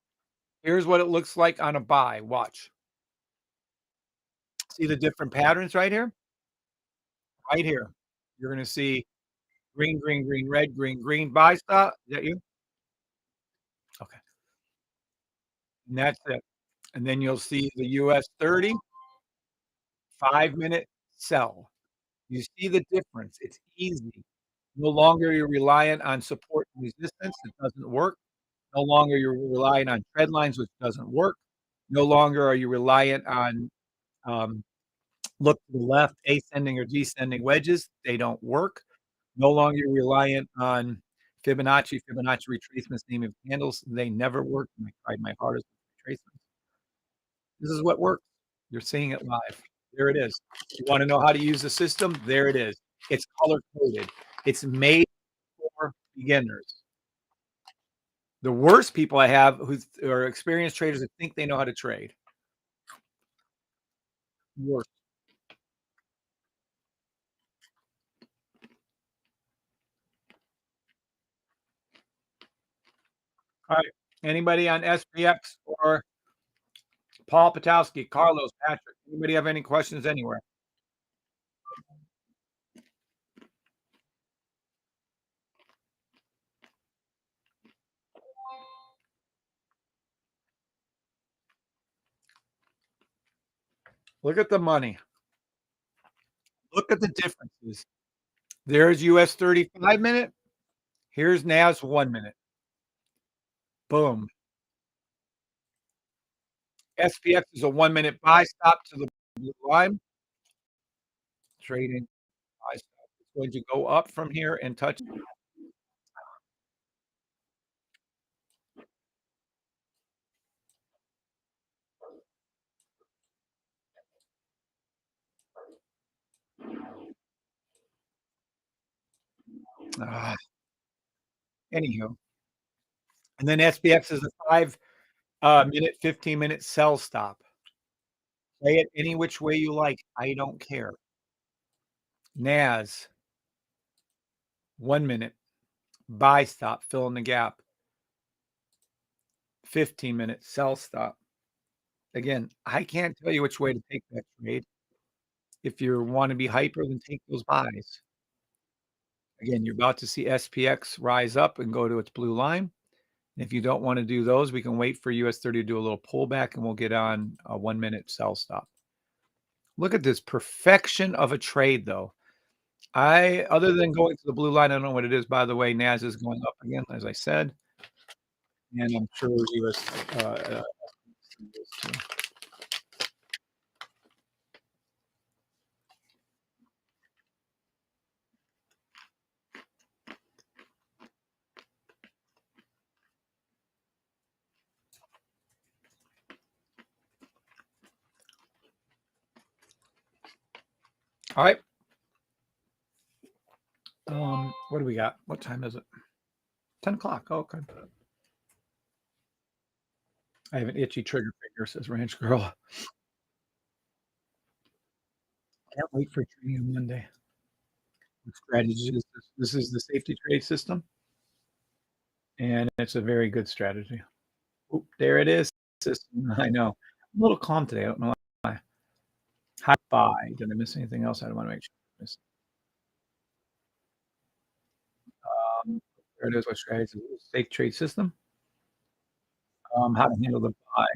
Here's what it looks like on a buy. Watch. See the different patterns right here? Right here. You're going to see green, green, green, red, green, green, buy stop. Is that you? Okay. And that's it. And then you'll see the US 30, 5-minute sell. You see the difference. It's easy. No longer you're reliant on support and resistance. It doesn't work. No longer you're relying on trend lines, which doesn't work. No longer are you reliant on look to the left, ascending or descending wedges. They don't work. No longer reliant on Fibonacci retracements, name of candles. They never work. I tried my hardest with retracements. This is what works. You're seeing it live. There it is. You want to know how to use the system? There it is. It's color coded. It's made for beginners. The worst people I have who are experienced traders that think they know how to trade. Worst. All right. Anybody on SPX or Paul Patowski, Carlos, Patrick? Anybody have any questions anywhere? Look at the money. Look at the differences. There's US 35-minute. Here's NAS 1-minute. Boom. SPX is a 1-minute buy stop to the blue line. Trading buy stop. It's going to go up from here and touch. Ah, anywho, and then SPX is a 5 minute, 15-minute sell stop. Play it any which way you like. I don't care. NAS, 1 minute. Buy stop, fill in the gap. 15-minute sell stop. Again, I can't tell you which way to take that trade. If you want to be hyper, then take those buys. Again, you're about to see SPX rise up and go to its blue line. If you don't want to do those, we can wait for US 30 to do a little pullback and we'll get on a 1 minute sell stop. Look at this perfection of a trade, though. Other than going to the blue line, I don't know what it is. By the way, NAS is going up again, as I said. And I'm sure US is too. All right. What do we got? What time is it? 10 o'clock. Oh, okay. I have an itchy trigger finger, says Ranch Girl. Can't wait for training on Monday. What strategy is this? This is the safety trade system, and it's a very good strategy. Oop, there it is. System. I know. I'm a little calm today. I don't know why. High buy. Did I miss anything else? I don't want to make sure I missed. There it is. What strategy? Safe trade system. How to handle the buy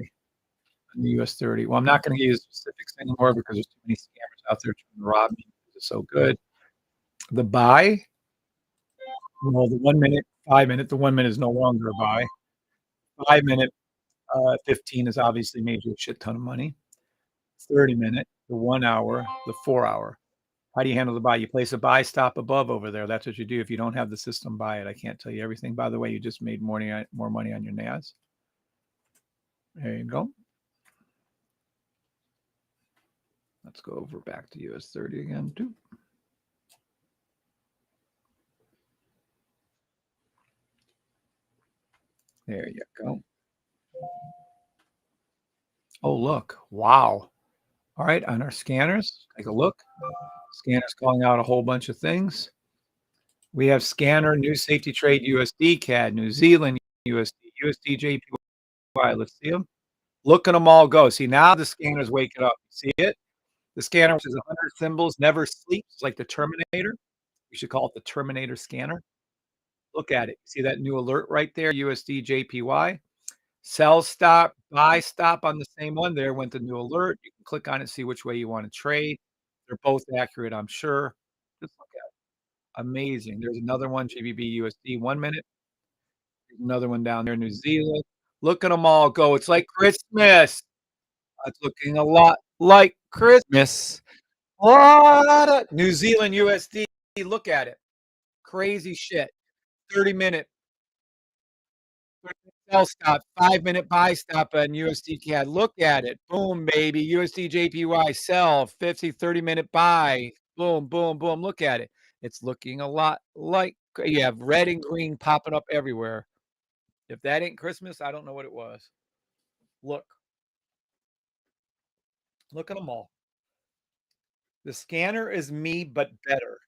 in the US 30. Well, I'm not going to use specifics anymore because there's too many scammers out there trying to rob me because it's so good. The buy, well, the 1 minute, 5 minute, the 1 minute is no longer a buy. 5 minute, 15 has obviously made you a shit ton of money. 30 minute, the 1 hour, the 4 hour. How do you handle the buy? You place a buy stop above over there. That's what you do. If you don't have the system, buy it. I can't tell you everything. By the way, you just made more money on your NAS. There you go. Let's go over back to US 30 again, too. There you go. Oh, look. Wow. All right, on our scanners, take a look. Scanner's calling out a whole bunch of things. We have scanner, new safety trade, USD, CAD, New Zealand, USD, USD, JPY. Let's see them. Look at them all go. See, now the scanner's waking up. See it? The scanner, which is 100 symbols, never sleeps, like the Terminator. We should call it the Terminator scanner. Look at it. See that new alert right there, USD, JPY? Sell stop, buy stop on the same one. There went the new alert. You can click on it, see which way you want to trade. They're both accurate, I'm sure. Just look at it. Amazing. There's another one, GBP USD, 1 minute. There's another one down there, New Zealand. Look at them all go. It's like Christmas. It's looking a lot like Christmas. New Zealand USD. Look at it. Crazy shit. 30-minute. Sell stop, 5-minute buy stop on USD CAD. Look at it. Boom, baby. USD JPY sell, 50, 30-minute buy. Boom, boom, boom. Look at it. It's looking a lot like you have red and green popping up everywhere. If that ain't Christmas, I don't know what it was. Look. Look at them all. The scanner is me, but better.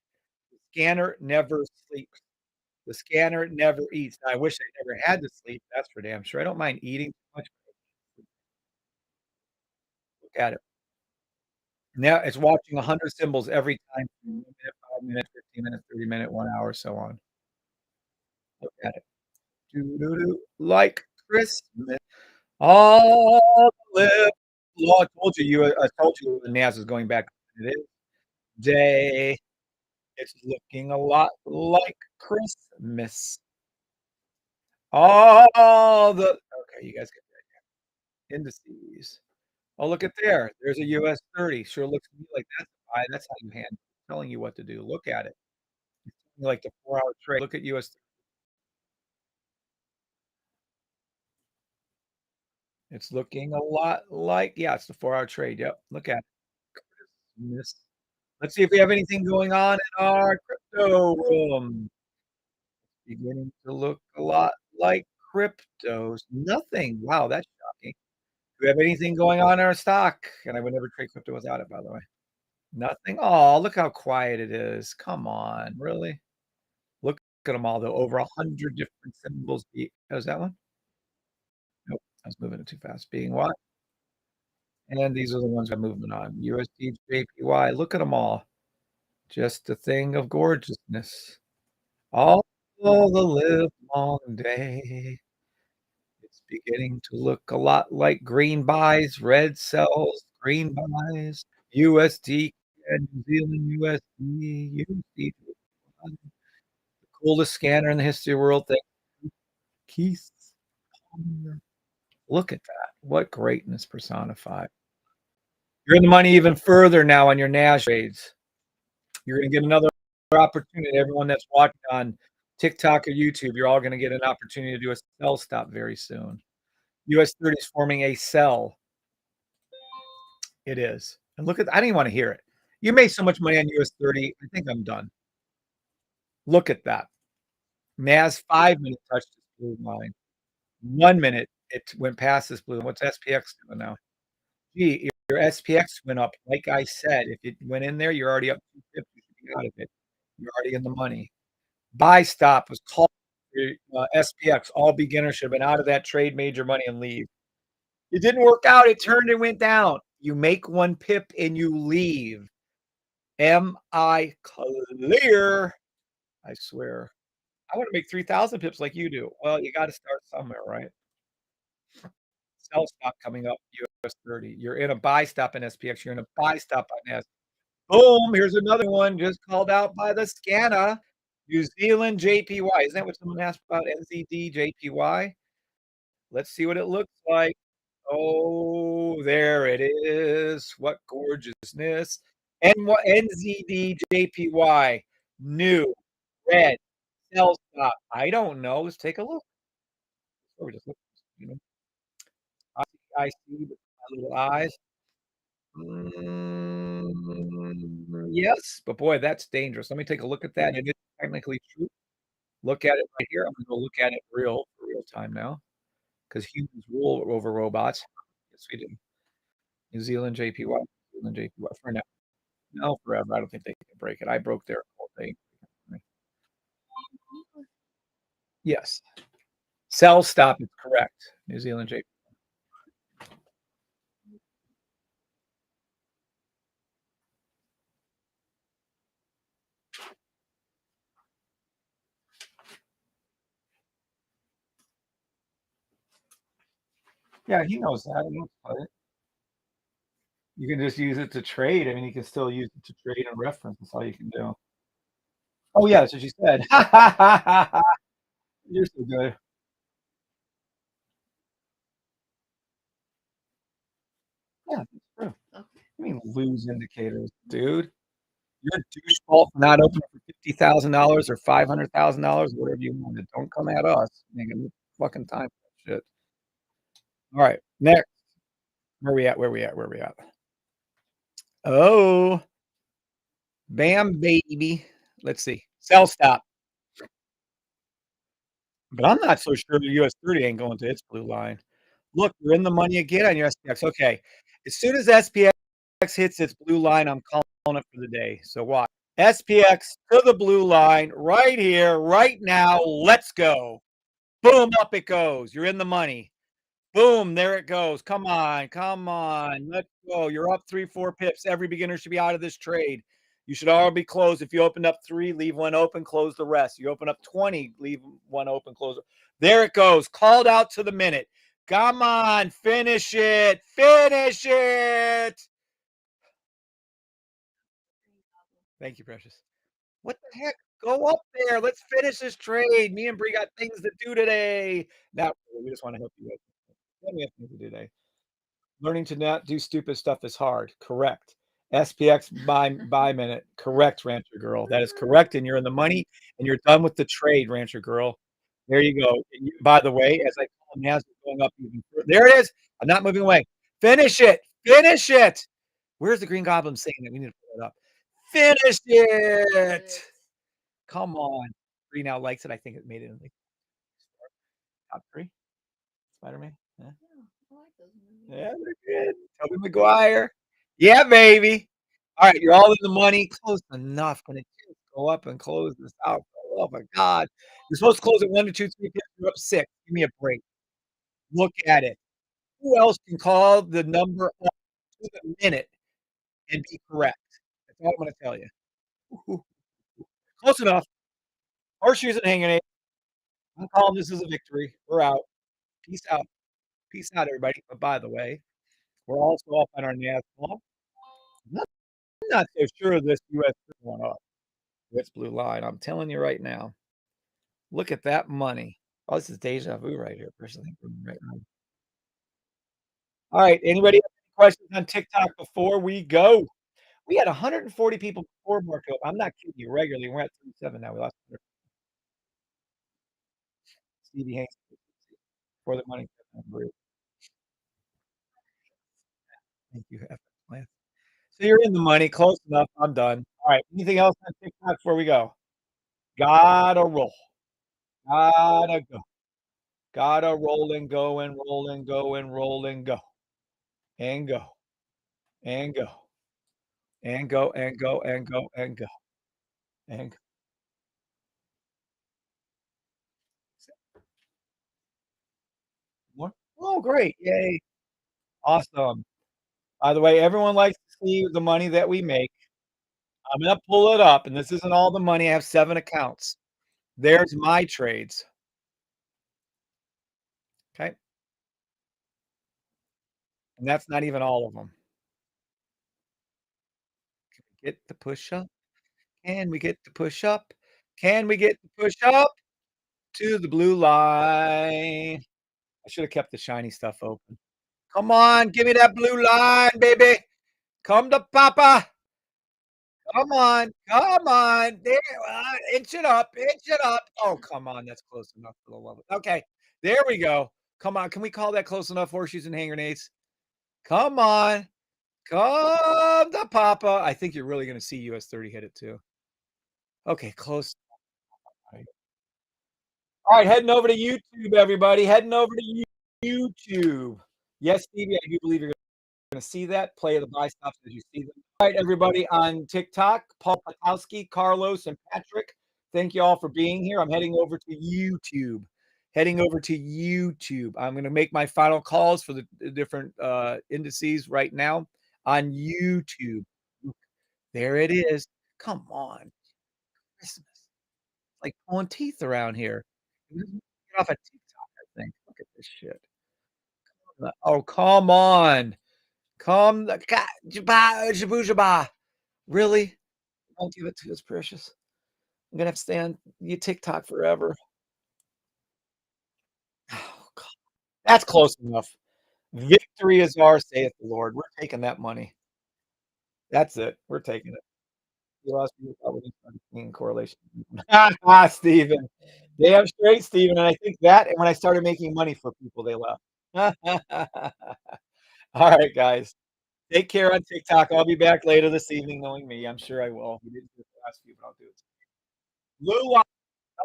The scanner never sleeps. The scanner never eats. I wish I never had to sleep. That's for damn sure. I don't mind eating too much. Look at it. Now it's watching 100 symbols every time, 1 minute, 5 minutes, 15 minutes, 30 minute, 1 hour, so on. Look at it. Doo-doo-doo, like Christmas. All live long. I told you the NAS is going back. It is day. It's looking a lot like Christmas. All the okay, you guys get that. Indices. Oh, look at there. There's a US 30. Sure looks to me like that's a buy. That's how you handle it. Telling you what to do. Look at it. Like the 4-hour trade. Look at US. It's looking a lot like yeah, it's the 4-hour trade. Yep. Look at it. Christmas. Let's see if we have anything going on in our crypto room. beginning to look a lot like cryptos. Nothing. Wow, that's shocking. Do we have anything going on in our stock? And I would never trade crypto without it, by the way. Nothing? Oh, look how quiet it is. Come on, really? Look at them all, though. Over 100 different symbols. Oh, is that one? Nope, I was moving it too fast. Being what? And these are the ones I'm moving on. USD, JPY. Look at them all. Just a thing of gorgeousness. All the live long day. It's beginning to look a lot like green buys, red sells, green buys, USD and New Zealand USD, USD. The coolest scanner in the history of the world. Thank you, Keith. Look at that. What greatness personified. You're in the money even further now on your NAS trades. You're going to get another opportunity. Everyone that's watching on TikTok or YouTube, you're all going to get an opportunity to do a sell stop very soon. US 30 is forming a sell. It is. And look at, I didn't even want to hear it. You made so much money on US 30. I think I'm done. Look at that. NAS 5-minute touched this blue line. 1 minute, it went past this blue. What's SPX doing now? Gee, your SPX went up. Like I said, if it went in there, you're already up 250. You should be out of it. You're already in the money. Buy stop was called SPX. All beginners should have been out of that trade, made your money, and leave. It didn't work out. It turned and went down. You make 1 pip and you leave. Am I clear? I swear. I want to make 3,000 pips like you do. Well, you got to start somewhere, right? Sell stop coming up, US 30. You're in a buy stop in SPX. You're in a buy stop on S. Boom. Here's another one just called out by the scanner. New Zealand JPY. Isn't that what someone asked about? NZD JPY? Let's see what it looks like. Oh, there it is. What gorgeousness. NZD JPY. New. Red. Sell stop. I don't know. Let's take a look. Or just look, you know. I see with my little eyes. Yes, but boy, that's dangerous. Let me take a look at that. It is technically true. Look at it right here. I'm gonna go look at it real time now, because humans rule over robots. Yes, we do. New Zealand JPY. New Zealand JPY for now. No, forever. I don't think they can break it. I broke their whole thing. Yes. Sell stop is correct. New Zealand JPY. Yeah, he knows that. He knows about it. You can just use it to trade. I mean, you can still use it to trade and reference. That's all you can do. Oh, yeah, that's what she said. You're so good. Yeah, that's true. Okay. I mean, lose indicators, dude. You're a douche fault for not opening for $50,000 or $500,000, whatever you wanted. Don't come at us. Making fucking time for that shit. All right, next. Where we at? Where we at? Where we at? Oh, bam, baby. Let's see. Sell stop. But I'm not so sure the US 30 ain't going to its blue line. Look, you're in the money again on your SPX. Okay. As soon as SPX hits its blue line, I'm calling it for the day. So watch. SPX to the blue line right here, right now. Let's go. Boom, up it goes. You're in the money. Boom, there it goes. Come on, come on. Let's go. You're up 3, 4 pips. Every beginner should be out of this trade. You should all be closed. If you opened up 3, leave 1 open, close the rest. You open up 20, leave 1 open, close it. There it goes. Called out to the minute. Come on, finish it. Finish it. Thank you, Precious. What the heck? Go up there. Let's finish this trade. Me and Bree got things to do today. Not really. We just want to help you guys. We have things to do today. Learning to not do stupid stuff is hard. Correct. SPX buy minute. Correct, Rancher Girl. That is correct. And you're in the money and you're done with the trade, Rancher Girl. There you go. And by the way, as I call NASDAQ going up even further. There it is. I'm not moving away. Finish it. Finish it. Where's the Green Goblin saying that? We need to pull it up. Finish it. Come on. 3 now likes it. I think it made it in the top 3. Spider-Man. Yeah. I like those movies. Yeah, they're good. Tobey Maguire. Yeah, baby. All right, you're all in the money. Close enough. Can it just go up and close this out? Oh my God. You're supposed to close at 1 to 2, 3 pips. You're up 6. Give me a break. Look at it. Who else can call the number up to the minute and be correct? That's all I'm going to tell you. Ooh, close enough. Horseshoes and hanging it. I'm calling this as a victory. We're out. Peace out. Peace out, everybody. But by the way, we're also up on our NASDAQ. I'm not so sure this US one up. This blue line. I'm telling you right now. Look at that money. Oh, this is deja vu right here. Personally, right now. All right. Anybody have any questions on TikTok before we go? We had 140 people before market open. I'm not kidding you. Regularly, we're at 37 now. We lost 100. Stevie Hanks for the money. Thank you. So you're in the money. Close enough. I'm done. All right. Anything else on TikTok before we go? Gotta roll. Gotta go. Gotta roll and go and roll and go and roll and go. And go. And go. And go and go and go and go. And go. More? Oh, great. Yay. Awesome. By the way, everyone likes to see the money that we make. I'm going to pull it up, and this isn't all the money. I have 7 accounts. There's my trades. Okay. And that's not even all of them. Can we get the push up? Can we get the push up? Can we get the push up to the blue line? I should have kept the shiny stuff open. Come on, give me that blue line, baby. Come to Papa. Come on, come on. There, inch it up, inch it up. Oh, come on, that's close enough for the love of. Okay, there we go. Come on, can we call that close enough? Horseshoes and hand grenades. Come on, come to Papa. I think you're really going to see US 30 hit it too. Okay, close. All right, heading over to YouTube, everybody. Heading over to YouTube. Yes, Stevie, I do believe you're going to see that. Play the buy stops as you see them. All right, everybody on TikTok, Paul Patowski, Carlos, and Patrick. Thank you all for being here. I'm heading over to YouTube. Heading over to YouTube. I'm going to make my final calls for the different indices right now on YouTube. There it is. Come on. Christmas. It's like pulling teeth around here. Get off of TikTok, I think. Look at this shit. Oh, come on. Come really? Don't give it to us, precious. I'm gonna have to stay on your TikTok forever. Oh, God. That's close enough. Victory is ours, saith the Lord. We're taking that money. That's it. We're taking it. You lost me in correlation. Steven. Damn straight, Steven. And I think that, and when I started making money for people, they left. All right, guys. Take care on TikTok. I'll be back later this evening, knowing me. I'm sure I will. We didn't do it the last few, but I'll do it. Blue line.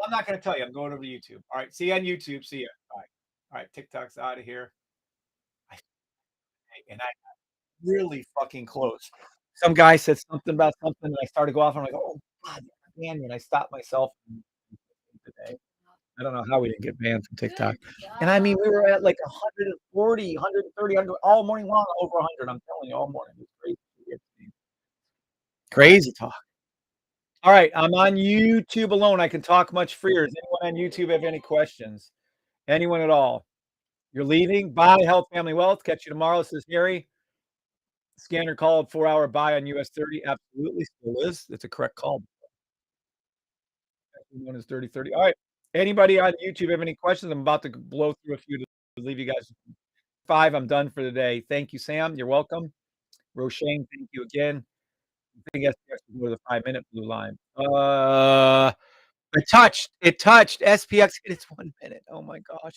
I'm not going to tell you. I'm going over to YouTube. All right. See you on YouTube. See you. Bye. All right. TikTok's out of here. And I really fucking close. Some guy said something about something, and I started to go off. And I'm like, oh, God, man. And I stopped myself today. I don't know how we didn't get banned from TikTok. And I mean, we were at like 140, 130, all morning long, over 100. I'm telling you, all morning. It was crazy. Crazy talk. All right, I'm on YouTube alone. I can talk much freer. Does anyone on YouTube have any questions? Anyone at all? You're leaving? Bye, health, family, wealth. Catch you tomorrow. This is Harry. Scanner called 4-hour buy on US 30. Absolutely, still is. It's a correct call. One is 30-30. All right. Anybody on YouTube have any questions? I'm about to blow through a few to leave you guys. 5. I'm done for the day. Thank you, Sam. You're welcome. Roshane, thank you again. I think SPX will go to the 5-minute blue line. It touched. SPX hit its 1 minute. Oh my gosh.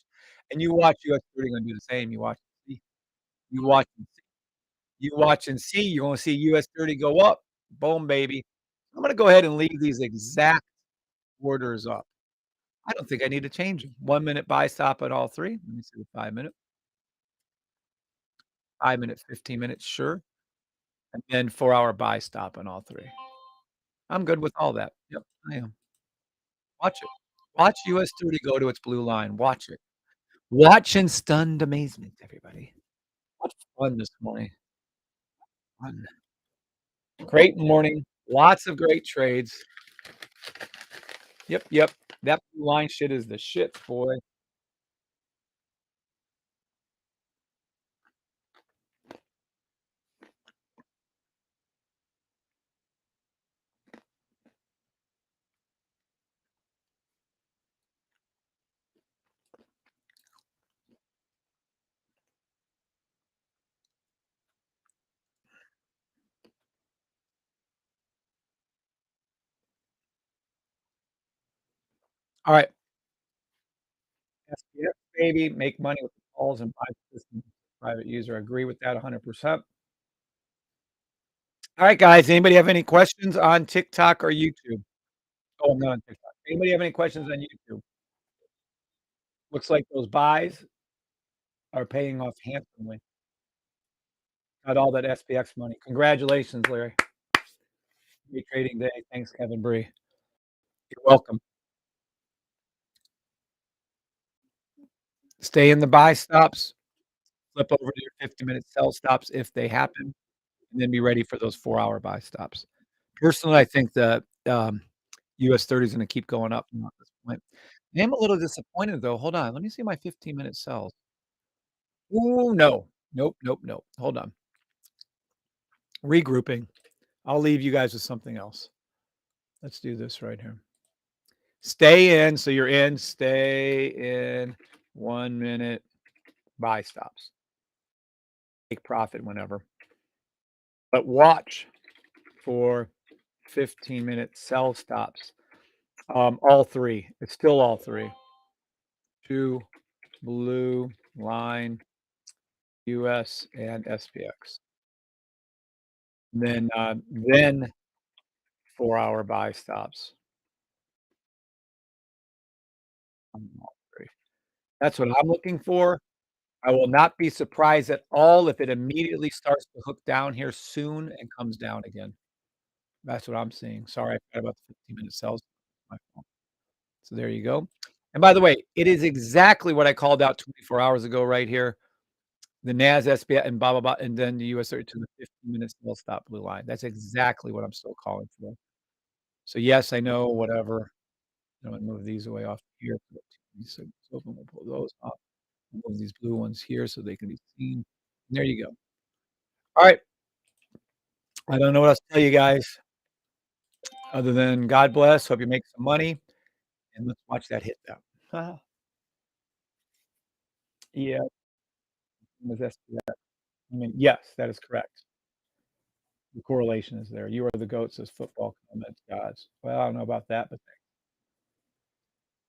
And you watch US 30 gonna do the same. You watch and see. You watch and see. You watch and see. You're gonna see US 30 go up. Boom, baby. I'm gonna go ahead and leave these exact orders up. I don't think I need to change them. 1 minute buy stop at all three. Let me see the 5 minute. 5 minutes, 15 minutes, sure. And then 4-hour buy stop on all three. I'm good with all that. Yep, I am. Watch it. Watch US 30 go to its blue line. Watch it. Watch in stunned amazement, everybody. What fun this morning. Fun. Great morning. Lots of great trades. Yep. That blue line shit is the shit, boy. All right. SPX, baby, make money with the calls and buy system. Private user. Agree with that 100%. All right, guys. Anybody have any questions on TikTok or YouTube? Oh, I'm not on TikTok. Anybody have any questions on YouTube? Looks like those buys are paying off handsomely. Got all that SPX money. Congratulations, Larry. Great trading day. Thanks, Kevin Bri. You're welcome. Stay in the buy stops. Flip over to your 50-minute sell stops if they happen, and then be ready for those 4-hour buy stops. Personally, I think the US 30 is gonna keep going up at this point. I am a little disappointed, though. Hold on. Let me see my 15-minute sells. Ooh, no. Nope. Hold on. Regrouping. I'll leave you guys with something else. Let's do this right here. Stay in. So you're in. Stay in. 1 minute buy stops. Take profit whenever. But watch for 15-minute sell stops. All three. It's still all three. 2 blue line, US and SPX. Then 4-hour buy stops. All three. That's what I'm looking for. I will not be surprised at all if it immediately starts to hook down here soon and comes down again. That's what I'm seeing. Sorry, I forgot about the 15-minute sells. My fault. So there you go. And by the way, it is exactly what I called out 24 hours ago right here. The NAS, SPX, and blah, blah, blah, and then the US 32, the 15-minute sell stop blue line. That's exactly what I'm still calling for. So yes, I know, whatever. I'm gonna move these away off here. So I'm gonna pull those off. Move these blue ones here so they can be seen. And there you go. All right. I don't know what else to tell you guys other than God bless. Hope you make some money. And let's watch that hit down. Yeah. I mean, yes, that is correct. The correlation is there. You are the GOAT, says football comments gods. Well, I don't know about that, but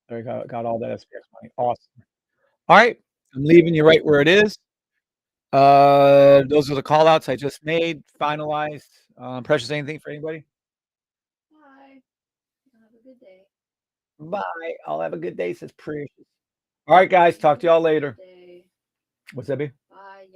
there you got all that SPX money. Awesome. All right. I'm leaving you right where it is. Those are the call outs I just made, finalized. Precious, anything for anybody? Bye. Have a good day. Bye. I'll have a good day, says Precious. All right, guys. Talk to y'all later. Day. What's that be?